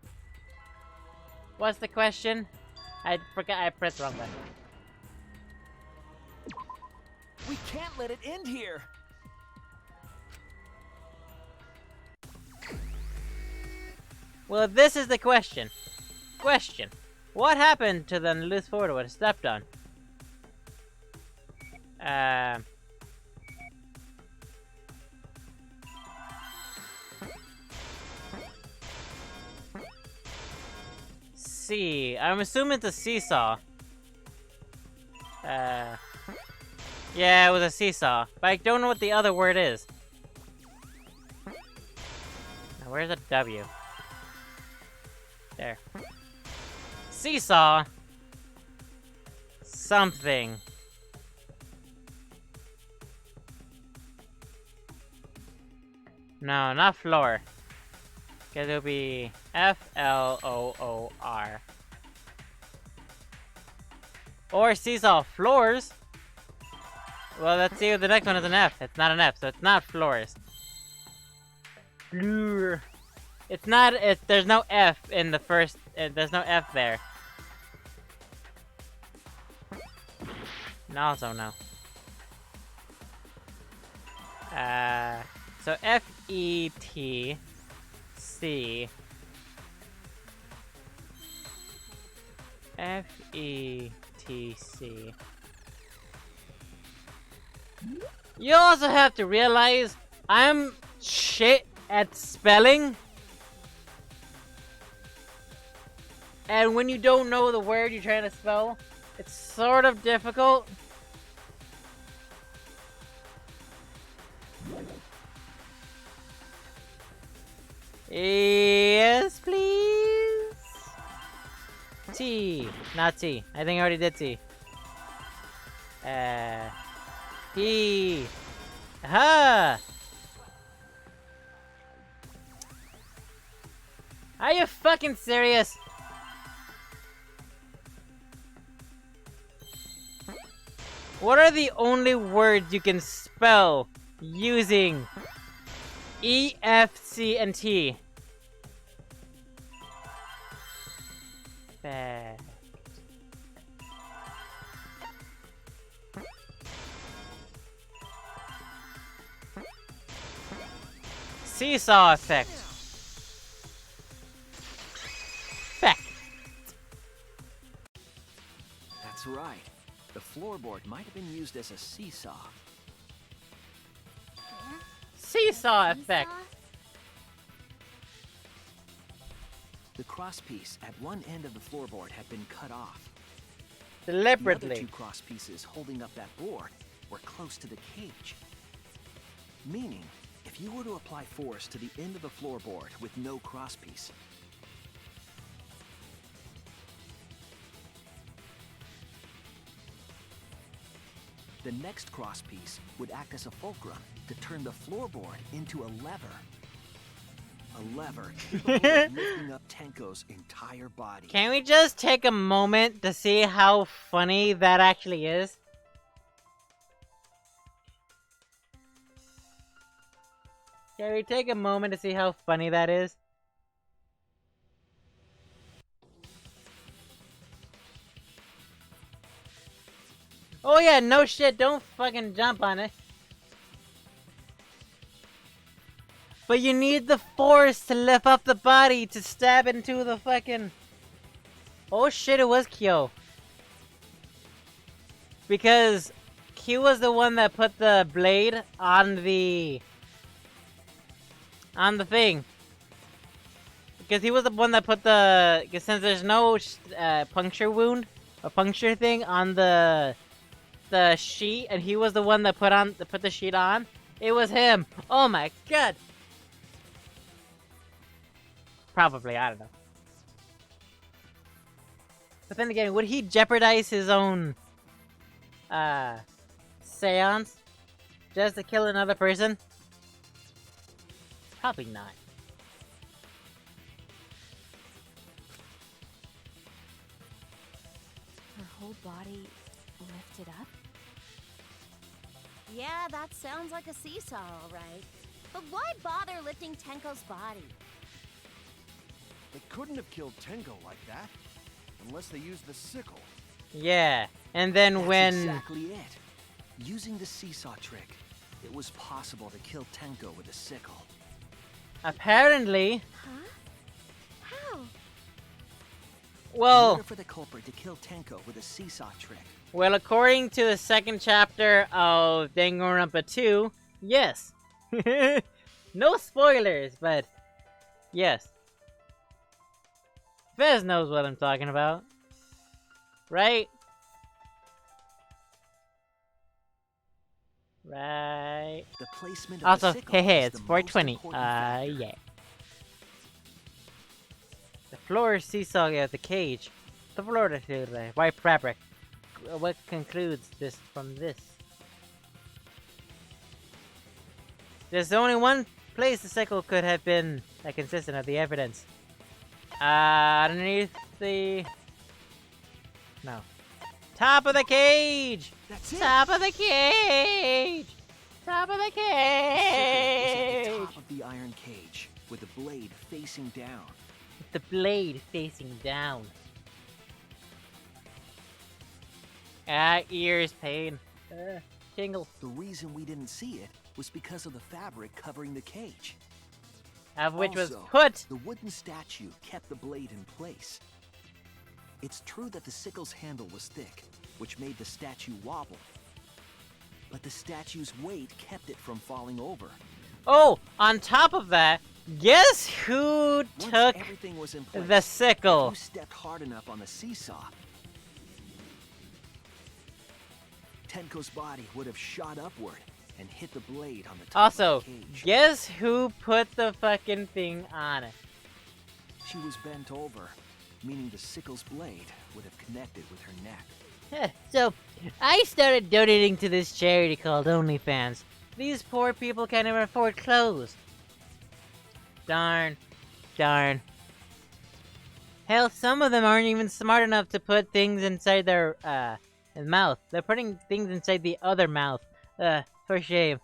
What's the question? I forgot I pressed the wrong button. We can't let it end here. Well, this is the question. Question. What happened to the loose forward stepped on? C. I'm assuming it's a seesaw. Yeah, it was a seesaw. But I don't know what the other word is. Now, where's the W? There. Seesaw. Something. No, not floor. Because it'll be Floor. Or seesaw floors. Well, let's see if the next one is an F. It's not an F, so it's not floors. Floor. It's not. There's no F in the first. There's no F there. No, also no. So FETC. FETC. You also have to realize I'm shit at spelling. And when you don't know the word you're trying to spell, it's sort of difficult. Yes, please. T. Not T. I think I already did T. T. Aha! Are you fucking serious? What are the only words you can spell using E, F, C, and T? Fact. Seesaw effect. Fact. That's right. The floorboard might have been used as a seesaw. Seesaw effect. The crosspiece at one end of the floorboard had been cut off. Deliberately. The other two cross pieces holding up that board were close to the cage. Meaning, if you were to apply force to the end of the floorboard with no crosspiece, the next crosspiece would act as a fulcrum to turn the floorboard into a lever. A lever capable of lifting up Tenko's entire body. Can we just take a moment to see how funny that actually is? Can we take a moment to see how funny that is? Oh yeah, no shit, don't fucking jump on it. But you need the force to lift up the body to stab into the fucking... Oh shit, it was Kyo. Because Q was the one that put the blade on the thing. Because he was the one that put the... Because since there's no puncture wound or puncture thing on the sheet, and he was the one that put the sheet on, it was him. Oh my god. Probably, I don't know. But then again, would he jeopardize his own seance just to kill another person? Probably not. Her whole body lifted up? Yeah, that sounds like a seesaw, all right. But why bother lifting Tenko's body? They couldn't have killed Tenko like that, unless they used the sickle. Yeah, and then That's when... exactly it. Using the seesaw trick, it was possible to kill Tenko with a sickle. Apparently... Huh? How? Well... In order for the culprit to kill Tenko with a seesaw trick. Well, according to the second chapter of Danganronpa 2, yes. No spoilers, but... Yes. Fez knows what I'm talking about. Right? Right. The placement of Also, the sickle hey, is it's the most 420. important factor. Yeah. The floor seesaw of the cage. The floor the white fabric. What concludes this from this? There's only one place the sickle could have been consistent of the evidence. Underneath the... No. Top of the cage! That's it! Top of the cage! Top of the The sickle was at cage! the top of the iron cage, with the blade facing down. The blade facing down. Ears pain. Tingle. The reason we didn't see it was because of the fabric covering the cage. Of which was Also, put. the wooden statue kept the blade in place. It's true that the sickle's handle was thick, which made the statue wobble. But the statue's weight kept it from falling over. Oh, on top of that, guess who Once took everything was in place, the sickle? if you stepped hard enough on the seesaw, Tenko's body would have shot upward and hit the blade on the top Also, of the cage. guess who put the fucking thing on it? She was bent over, meaning the sickle's blade would have connected with her neck. So, I started donating to this charity called OnlyFans. These poor people can't even afford clothes. Darn. Darn. Hell, some of them aren't even smart enough to put things inside their, mouth. They're putting things inside the other mouth. For shame.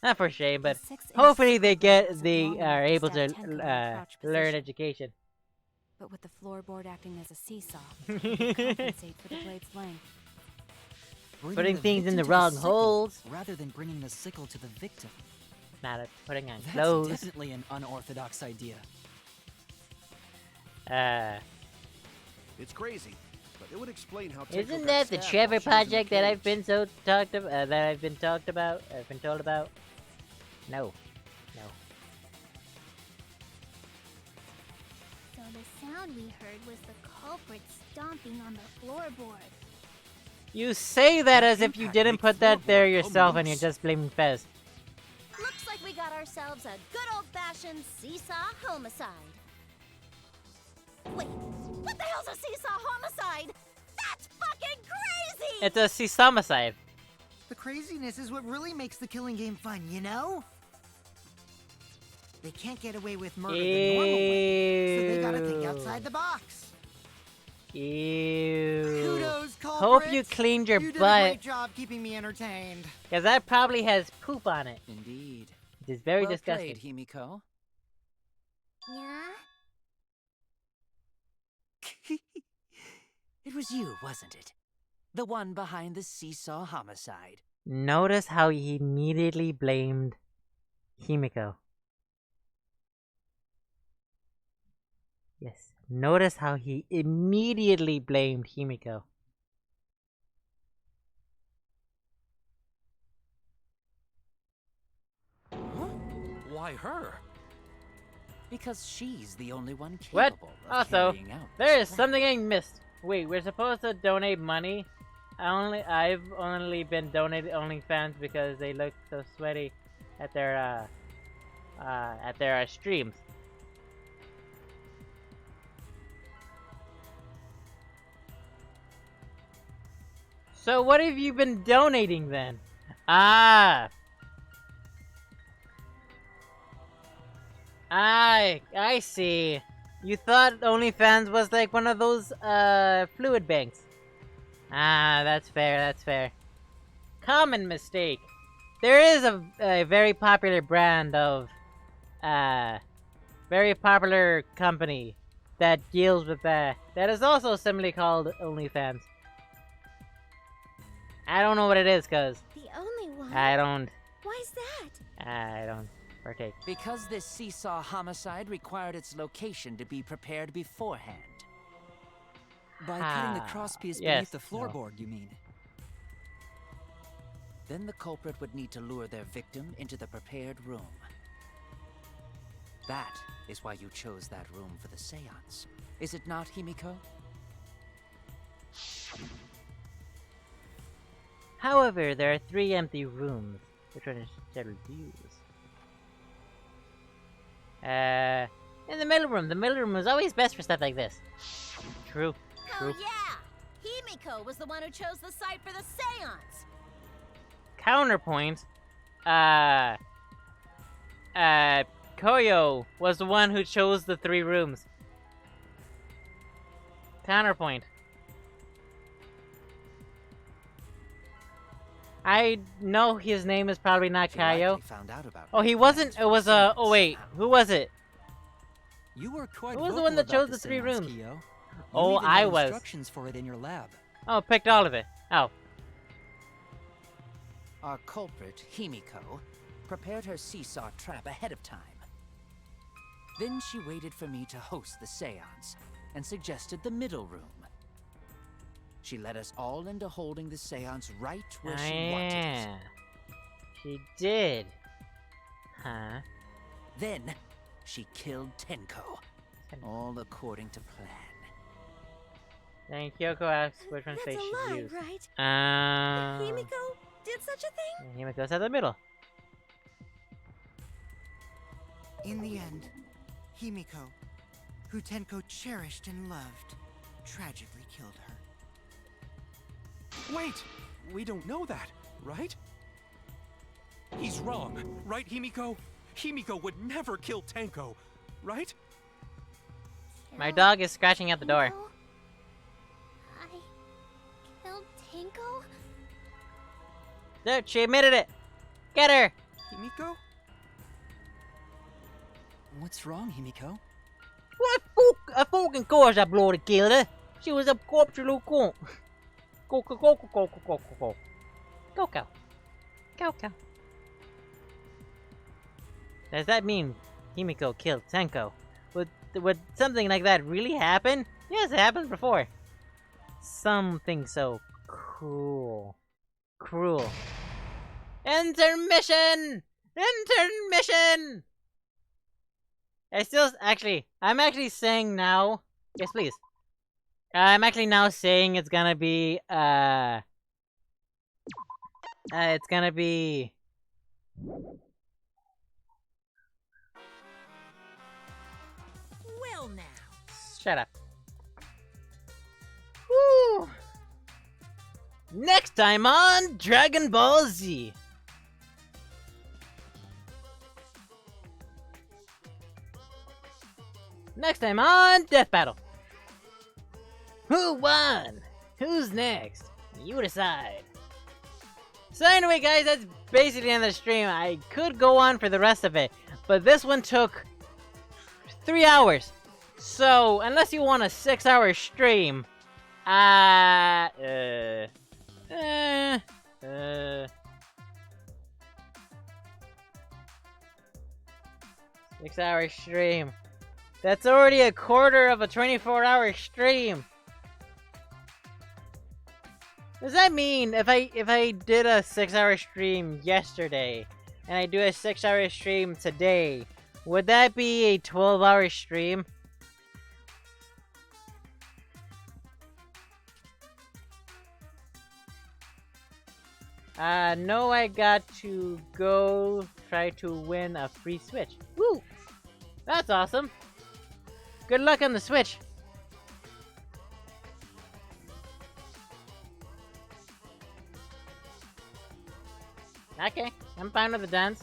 Not for shame, but hopefully they are able to, learn education. But with the floorboard acting as a seesaw, it can compensate for the blade's length. Putting the things in victim the to wrong sickle, holes. rather than bringing the sickle to the victim. Not putting on That's clothes. definitely an unorthodox idea. It's crazy, but it would explain how. Tenko Isn't got that the stabbed Trevor while she was in the project that I've cage. been talked about? That I've been told about? No, no. So the sound we heard was the culprit stomping on the floorboard. You say that as if you didn't put that there yourself and you're just blaming Fez. Looks like we got ourselves a good old-fashioned seesaw homicide. Wait, what the hell's a seesaw homicide? That's fucking crazy! It's a seesomicide. The craziness is what really makes the killing game fun, you know? They can't get away with murder the normal way, so they gotta think outside the box. Ew. Kudos, culprit. Hope you cleaned your You did a butt. great job keeping me entertained. Because that probably has poop on it. Indeed. It is very well disgusting. played, Himiko. Yeah? It was you, wasn't it? The one behind the seesaw homicide. Notice how he immediately blamed Himiko. Yes. Notice how he immediately blamed Himiko. Why her? Because she's the only one What? capable of Also, carrying out there this is plan. something I missed. Wait, we're supposed to donate money? I've only been donated OnlyFans because they look so sweaty at their streams. So what have you been donating then? I see. You thought OnlyFans was like one of those fluid banks. That's fair, that's fair. Common mistake. There is a very popular brand of very popular company that deals with that is also simply called OnlyFans. I don't know what it is, cause The only one? I don't Why's that? partake. Because this seesaw homicide required its location to be prepared beforehand. By cutting the crosspiece yes, beneath the no. floorboard, you mean? Then the culprit would need to lure their victim into the prepared room. That is why you chose that room for the seance. Is it not, Himiko? However, there are 3 empty rooms. Which one should we use? In the middle room. The middle room was always best for stuff like this. True. Hell yeah! Himiko was the one who chose the site for the seance. Counterpoint. Koyo was the one who chose the 3 rooms. Counterpoint. I know his name is probably not Kayo. Oh, he wasn't. It was oh wait, who was it? You were quite Who was the one that chose the 3 seance, rooms? Kyo. Oh, You even I had was. instructions for it in your lab. Oh, picked all of it. Oh. Our culprit, Himiko, prepared her seesaw trap ahead of time. Then she waited for me to host the seance and suggested the middle room. She led us all into holding the seance right where she wanted it. She did. Huh? Then, she killed Tenko. All according to plan. Then Kyoko asks which one face That's a she lie, used. right? Uh, Himiko did such a thing? Himiko's at the middle. In the end, Himiko, who Tenko cherished and loved, tragically killed her. Wait! We don't know that, right? He's wrong, right, Himiko? Himiko would never kill Tenko, right? My dog is scratching at the door. I killed Tinko? Dude, she admitted it. Get her. Himiko? What's wrong, Himiko? What a fucking course I bloody killed her. She was a corpulent cunt. Go. Does that mean Himiko killed Tenko? Would something like that really happen? Yes, it happened before. Something so cruel. Intermission! I'm actually saying now. Yes, please. I'm actually now saying it's gonna be, it's gonna be... Well now. Shut up. Woo! Next time on Dragon Ball Z. Next time on Death Battle. Who won? Who's next? You decide. So anyway, guys, that's basically the end of the stream. I could go on for the rest of it, but this one took 3 hours. So, unless you want a 6-hour stream, 6-hour stream. That's already a quarter of a 24-hour stream. Does that mean if I did a 6-hour stream yesterday and I do a 6-hour stream today, would that be a 12-hour stream? No, I got to go try to win a free Switch. Woo! That's awesome. Good luck on the Switch. Okay, I'm fine with the dance.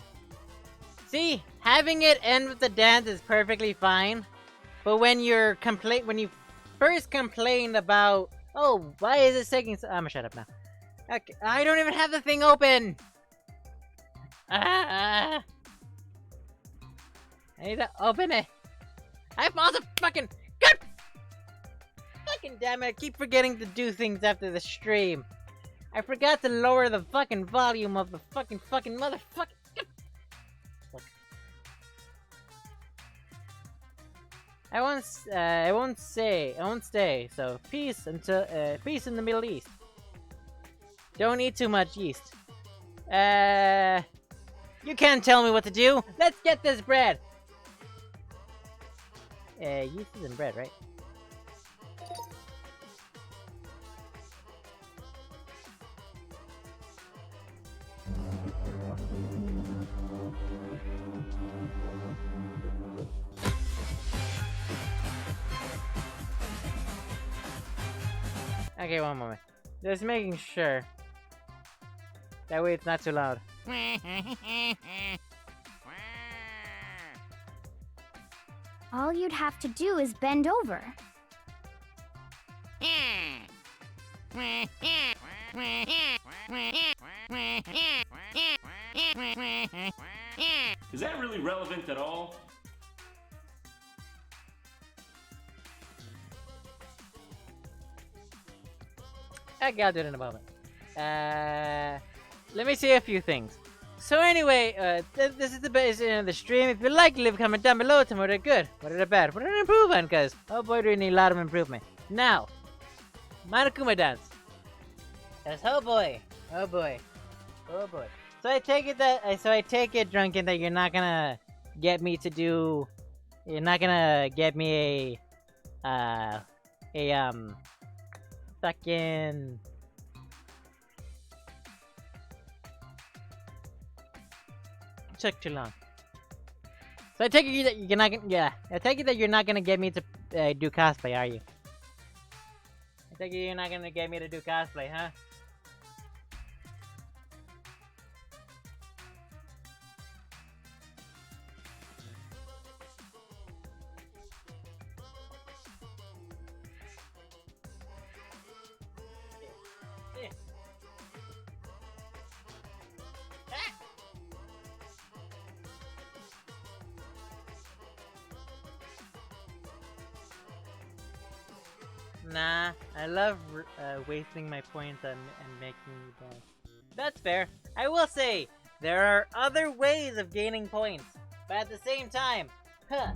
See, having it end with the dance is perfectly fine. But when you first complained about, oh, why is it taking so— I'm gonna shut up now. Okay, I don't even have the thing open! I need to open it. I found the fucking— God! Fucking damn it, I keep forgetting to do things after the stream. I forgot to lower the fucking volume of the fucking motherfucking— I won't stay. So peace until peace in the Middle East. Don't eat too much yeast. You can't tell me what to do. Let's get this bread. Yeast is in bread, right? Okay, one moment. Just making sure. That way it's not too loud. All you'd have to do is bend over. Is that really relevant at all? Okay, I'll do it in a moment. Let me say a few things. So anyway, this is the base end of the stream. If you like, leave a comment down below. Tell me what are good, what are bad, what are an improvement, cause oh boy, do we need a lot of improvement. Now, Monokuma dance. Yes, oh boy, oh boy, oh boy. So I take it, Drunken, that you're not gonna get me to do. You're not gonna get me fucking. Took too long. So I take it that you're not gonna, I take it that you're not gonna get me to do cosplay, are you? I take it you're not gonna get me to do cosplay, huh? Nah, I love wasting my points and making you bad. That's fair. I will say, there are other ways of gaining points, but at the same time, huh.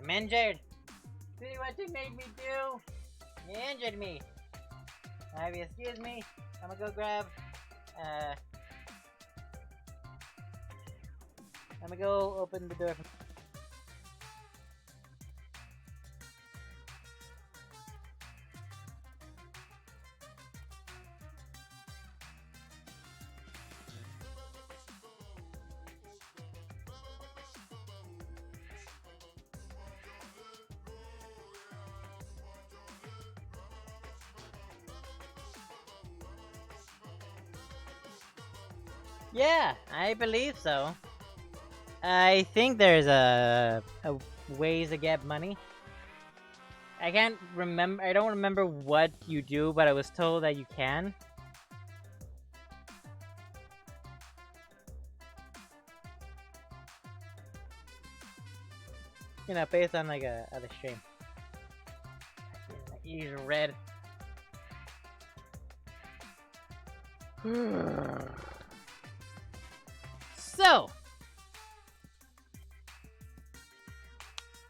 I'm injured. See what you made me do? You injured me. Have you excuse me? I'm gonna go grab. I'm gonna go open the door. Yeah, I believe so. I think there's a ways to get money. I can't remember. I don't remember what you do, but I was told that you can. You know, based on like a other stream. He's red. So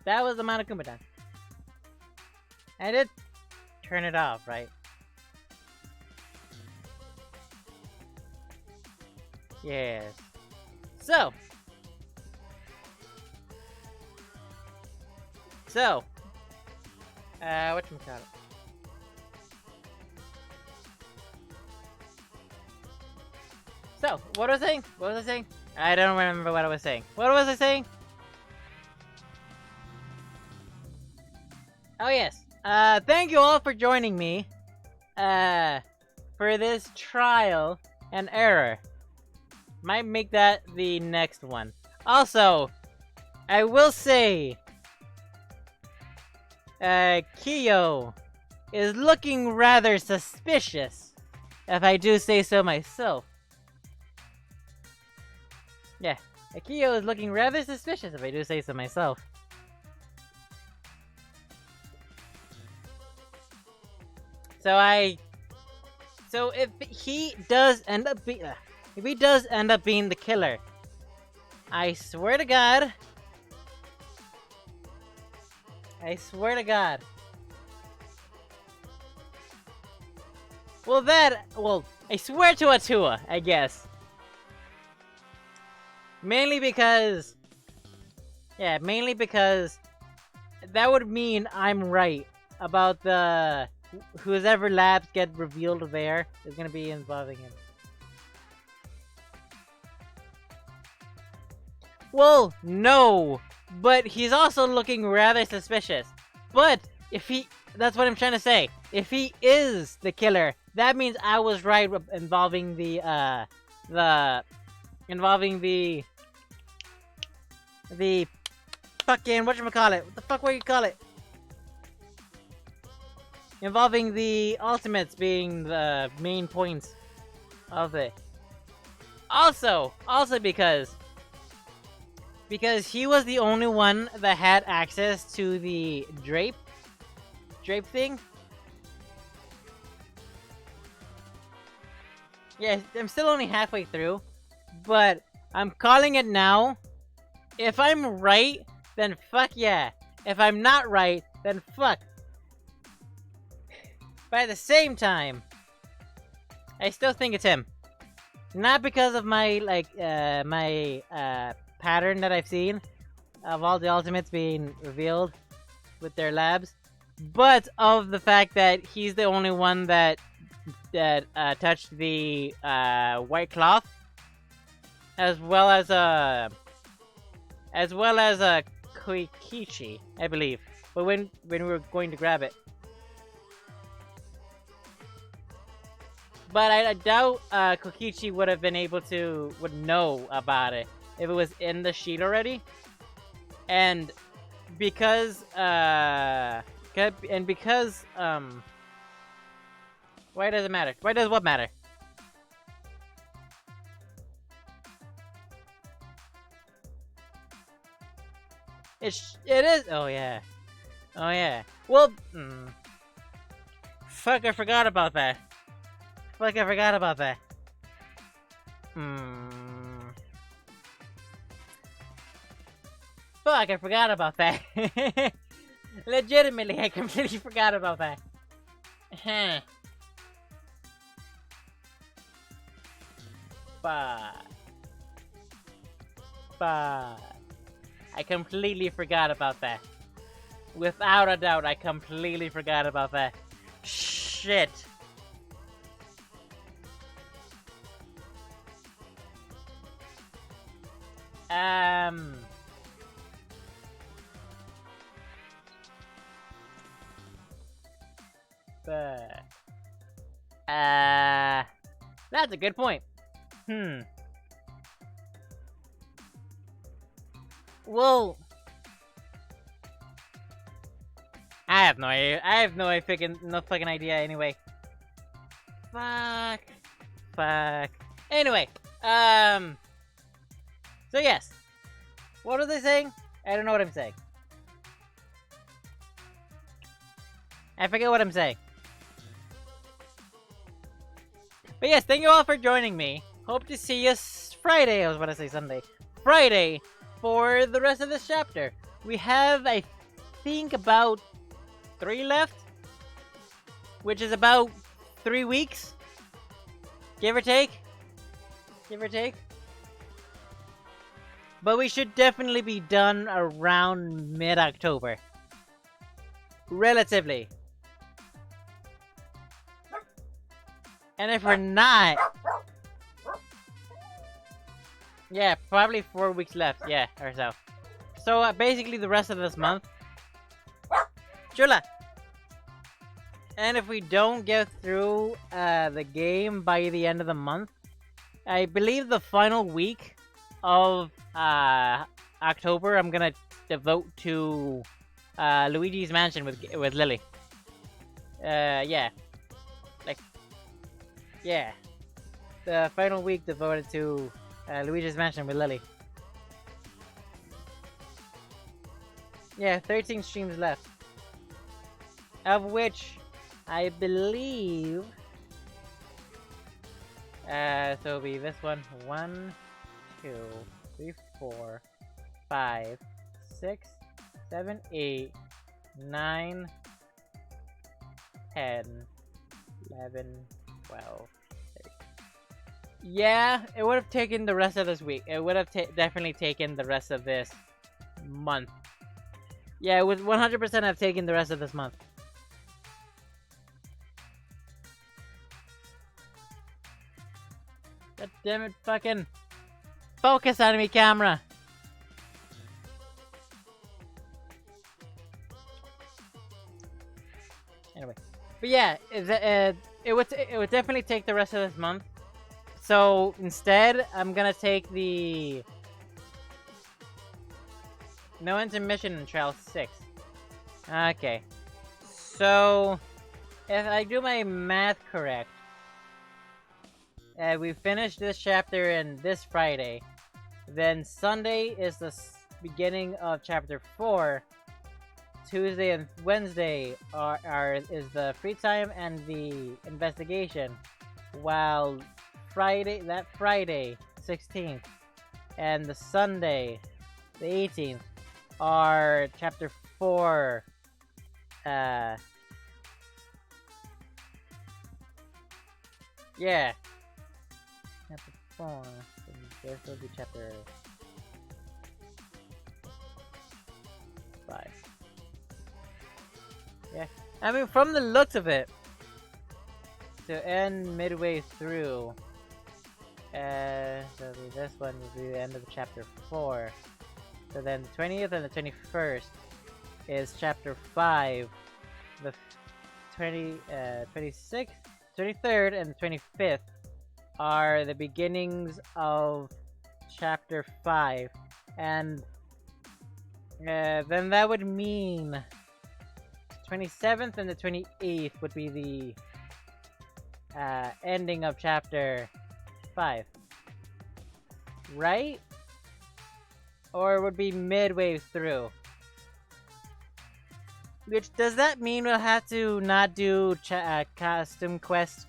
that was the Monokuma dance. I did turn it off, right? Yes. So whatchamacallit? So, what was I saying? What was I saying? I don't remember what I was saying. What was I saying? Oh yes. Thank you all for joining me. For this trial and error. Might make that the next one. Also, I will say, Kiyo is looking rather suspicious. if I do say so myself. Yeah, Akio is looking rather suspicious if I do say so myself. So if he does end up being the killer, I swear to God. I swear to God. Well, I swear to Atua, I guess. Mainly because that would mean I'm right about the whoever labs get revealed there is gonna be involving him. Well, no, but he's also looking rather suspicious. But that's what I'm trying to say. If he is the killer, that means I was right involving the fucking whatchamacallit. What the fuck what you call it? Involving the ultimates being the main points of it. Also because he was the only one that had access to the drape thing. Yeah, I'm still only halfway through, but I'm calling it now. If I'm right, then fuck yeah. If I'm not right, then fuck. But at the same time, I still think it's him. Not because of my pattern that I've seen of all the ultimates being revealed with their labs, but of the fact that he's the only one that touched the white cloth, as well as a Koikichi, I believe. But when we were going to grab it. But I doubt Kokichi would know about it if it was in the sheet already. And because why does it matter? Why does what matter? It is. Oh yeah. Well, fuck, I forgot about that. Fuck, I forgot about that. Fuck, I forgot about that. Legitimately, I completely forgot about that. Fuck. I completely forgot about that. Without a doubt, I completely forgot about that. Shit. That's a good point. Well, I have no idea. I have no fucking idea anyway. Fuck. Anyway, so yes. What was I saying? I don't know what I'm saying. I forget what I'm saying. But yes, thank you all for joining me. Hope to see you Friday. I was about to say Sunday. Friday for the rest of this chapter. We have, I think, about 3 left, which is about 3 weeks, give or take. But we should definitely be done around mid-October. Relatively. And if we're not... Yeah, probably 4 weeks left. Yeah, or so. So, basically the rest of this month. Chula! And if we don't get through the game by the end of the month, I believe the final week of October, I'm gonna devote to Luigi's Mansion with Lily. Yeah. yeah, the final week devoted to Luigi's Mansion with Lily. Yeah, 13 streams left. Of which, I believe... so it'll be this one. 1, 2, 3, 4, 5, 6, 7, 8, 9, 10, 11, 12, 13. Yeah, it would have taken the rest of this week. It would have definitely taken the rest of this month. Yeah, it would 100% have taken the rest of this month. God damn it, fucking focus on me, camera. Anyway, but yeah, it would definitely take the rest of this month. So instead, I'm gonna take the no intermission in Trial 6. Okay, so if I do my math correct, we finished this chapter in this Friday. Then Sunday is the beginning of chapter 4. Tuesday and Wednesday is the free time and the investigation, while Friday 16th and the Sunday the 18th are chapter 4. Yeah. Chapter 4. This will be chapter 5. Yeah. I mean, from the looks of it, to end midway through, so this one will be the end of chapter 4. So then the 20th and the 21st is chapter 5. The 26th, 23rd, and 25th are the beginnings of chapter 5. And then that would mean 27th and the 28th would be the ending of chapter 5. Right? Or it would be midway through. Which, does that mean we'll have to not do costume quest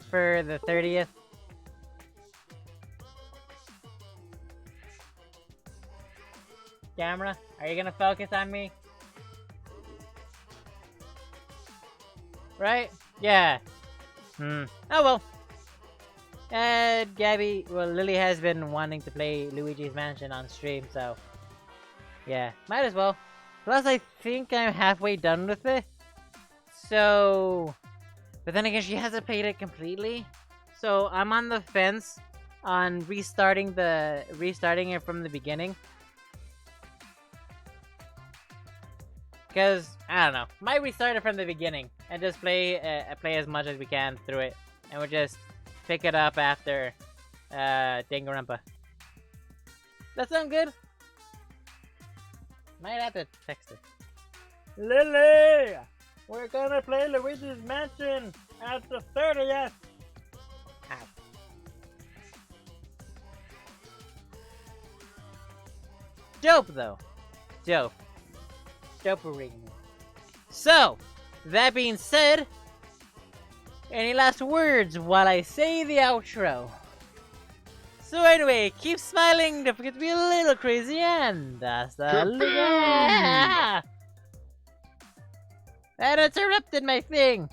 for the 30th? Camera, are you gonna focus on me? Right? Yeah. Oh well. And Lily has been wanting to play Luigi's Mansion on stream, so yeah, might as well. Plus, I think I'm halfway done with it. So, but then again, she hasn't played it completely. So I'm on the fence on restarting it from the beginning. Cause I don't know, might restart it from the beginning and just play as much as we can through it, and we'll just pick it up after Danganronpa. That sound good? Might have to text her. Lily, we're gonna play Luigi's Mansion at the 30th. Ow. Dope though. Dope. Dopering. So, that being said, any last words while I say the outro? So anyway, keep smiling, don't forget to be a little crazy, and hasta luego! That interrupted my thing!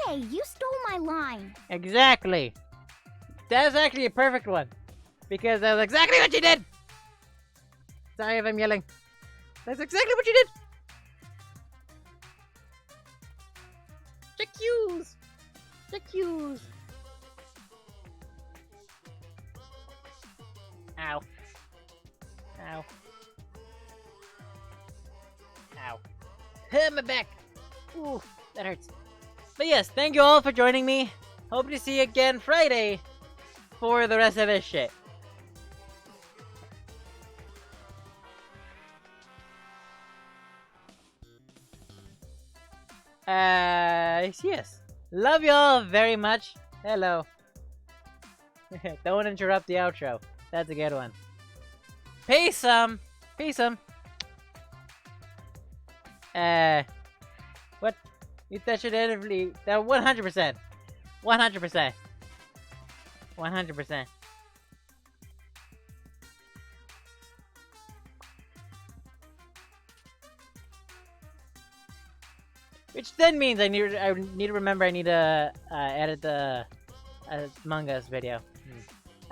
Hey, you stole my line. Exactly! That's actually a perfect one. Because that was exactly what you did! Sorry if I'm yelling. That's exactly what you did! Check cues! Check cues! Ow. Ow. Ow. Hit my back! Ooh, that hurts. But yes, thank you all for joining me. Hope to see you again Friday for the rest of this shit. Yes. Love y'all very much. Hello. Don't interrupt the outro. That's a good one. Peace, Peace, What? That should definitely... That 100%. 100%. 100%. Which then means I need to remember I need to edit the Among Us video.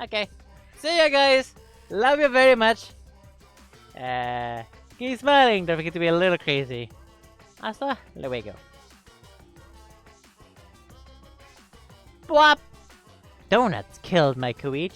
Okay. See ya, guys. Love you very much. Keep smiling. Don't forget to be a little crazy. Hasta luego. Bwop! Donuts killed my Koichi.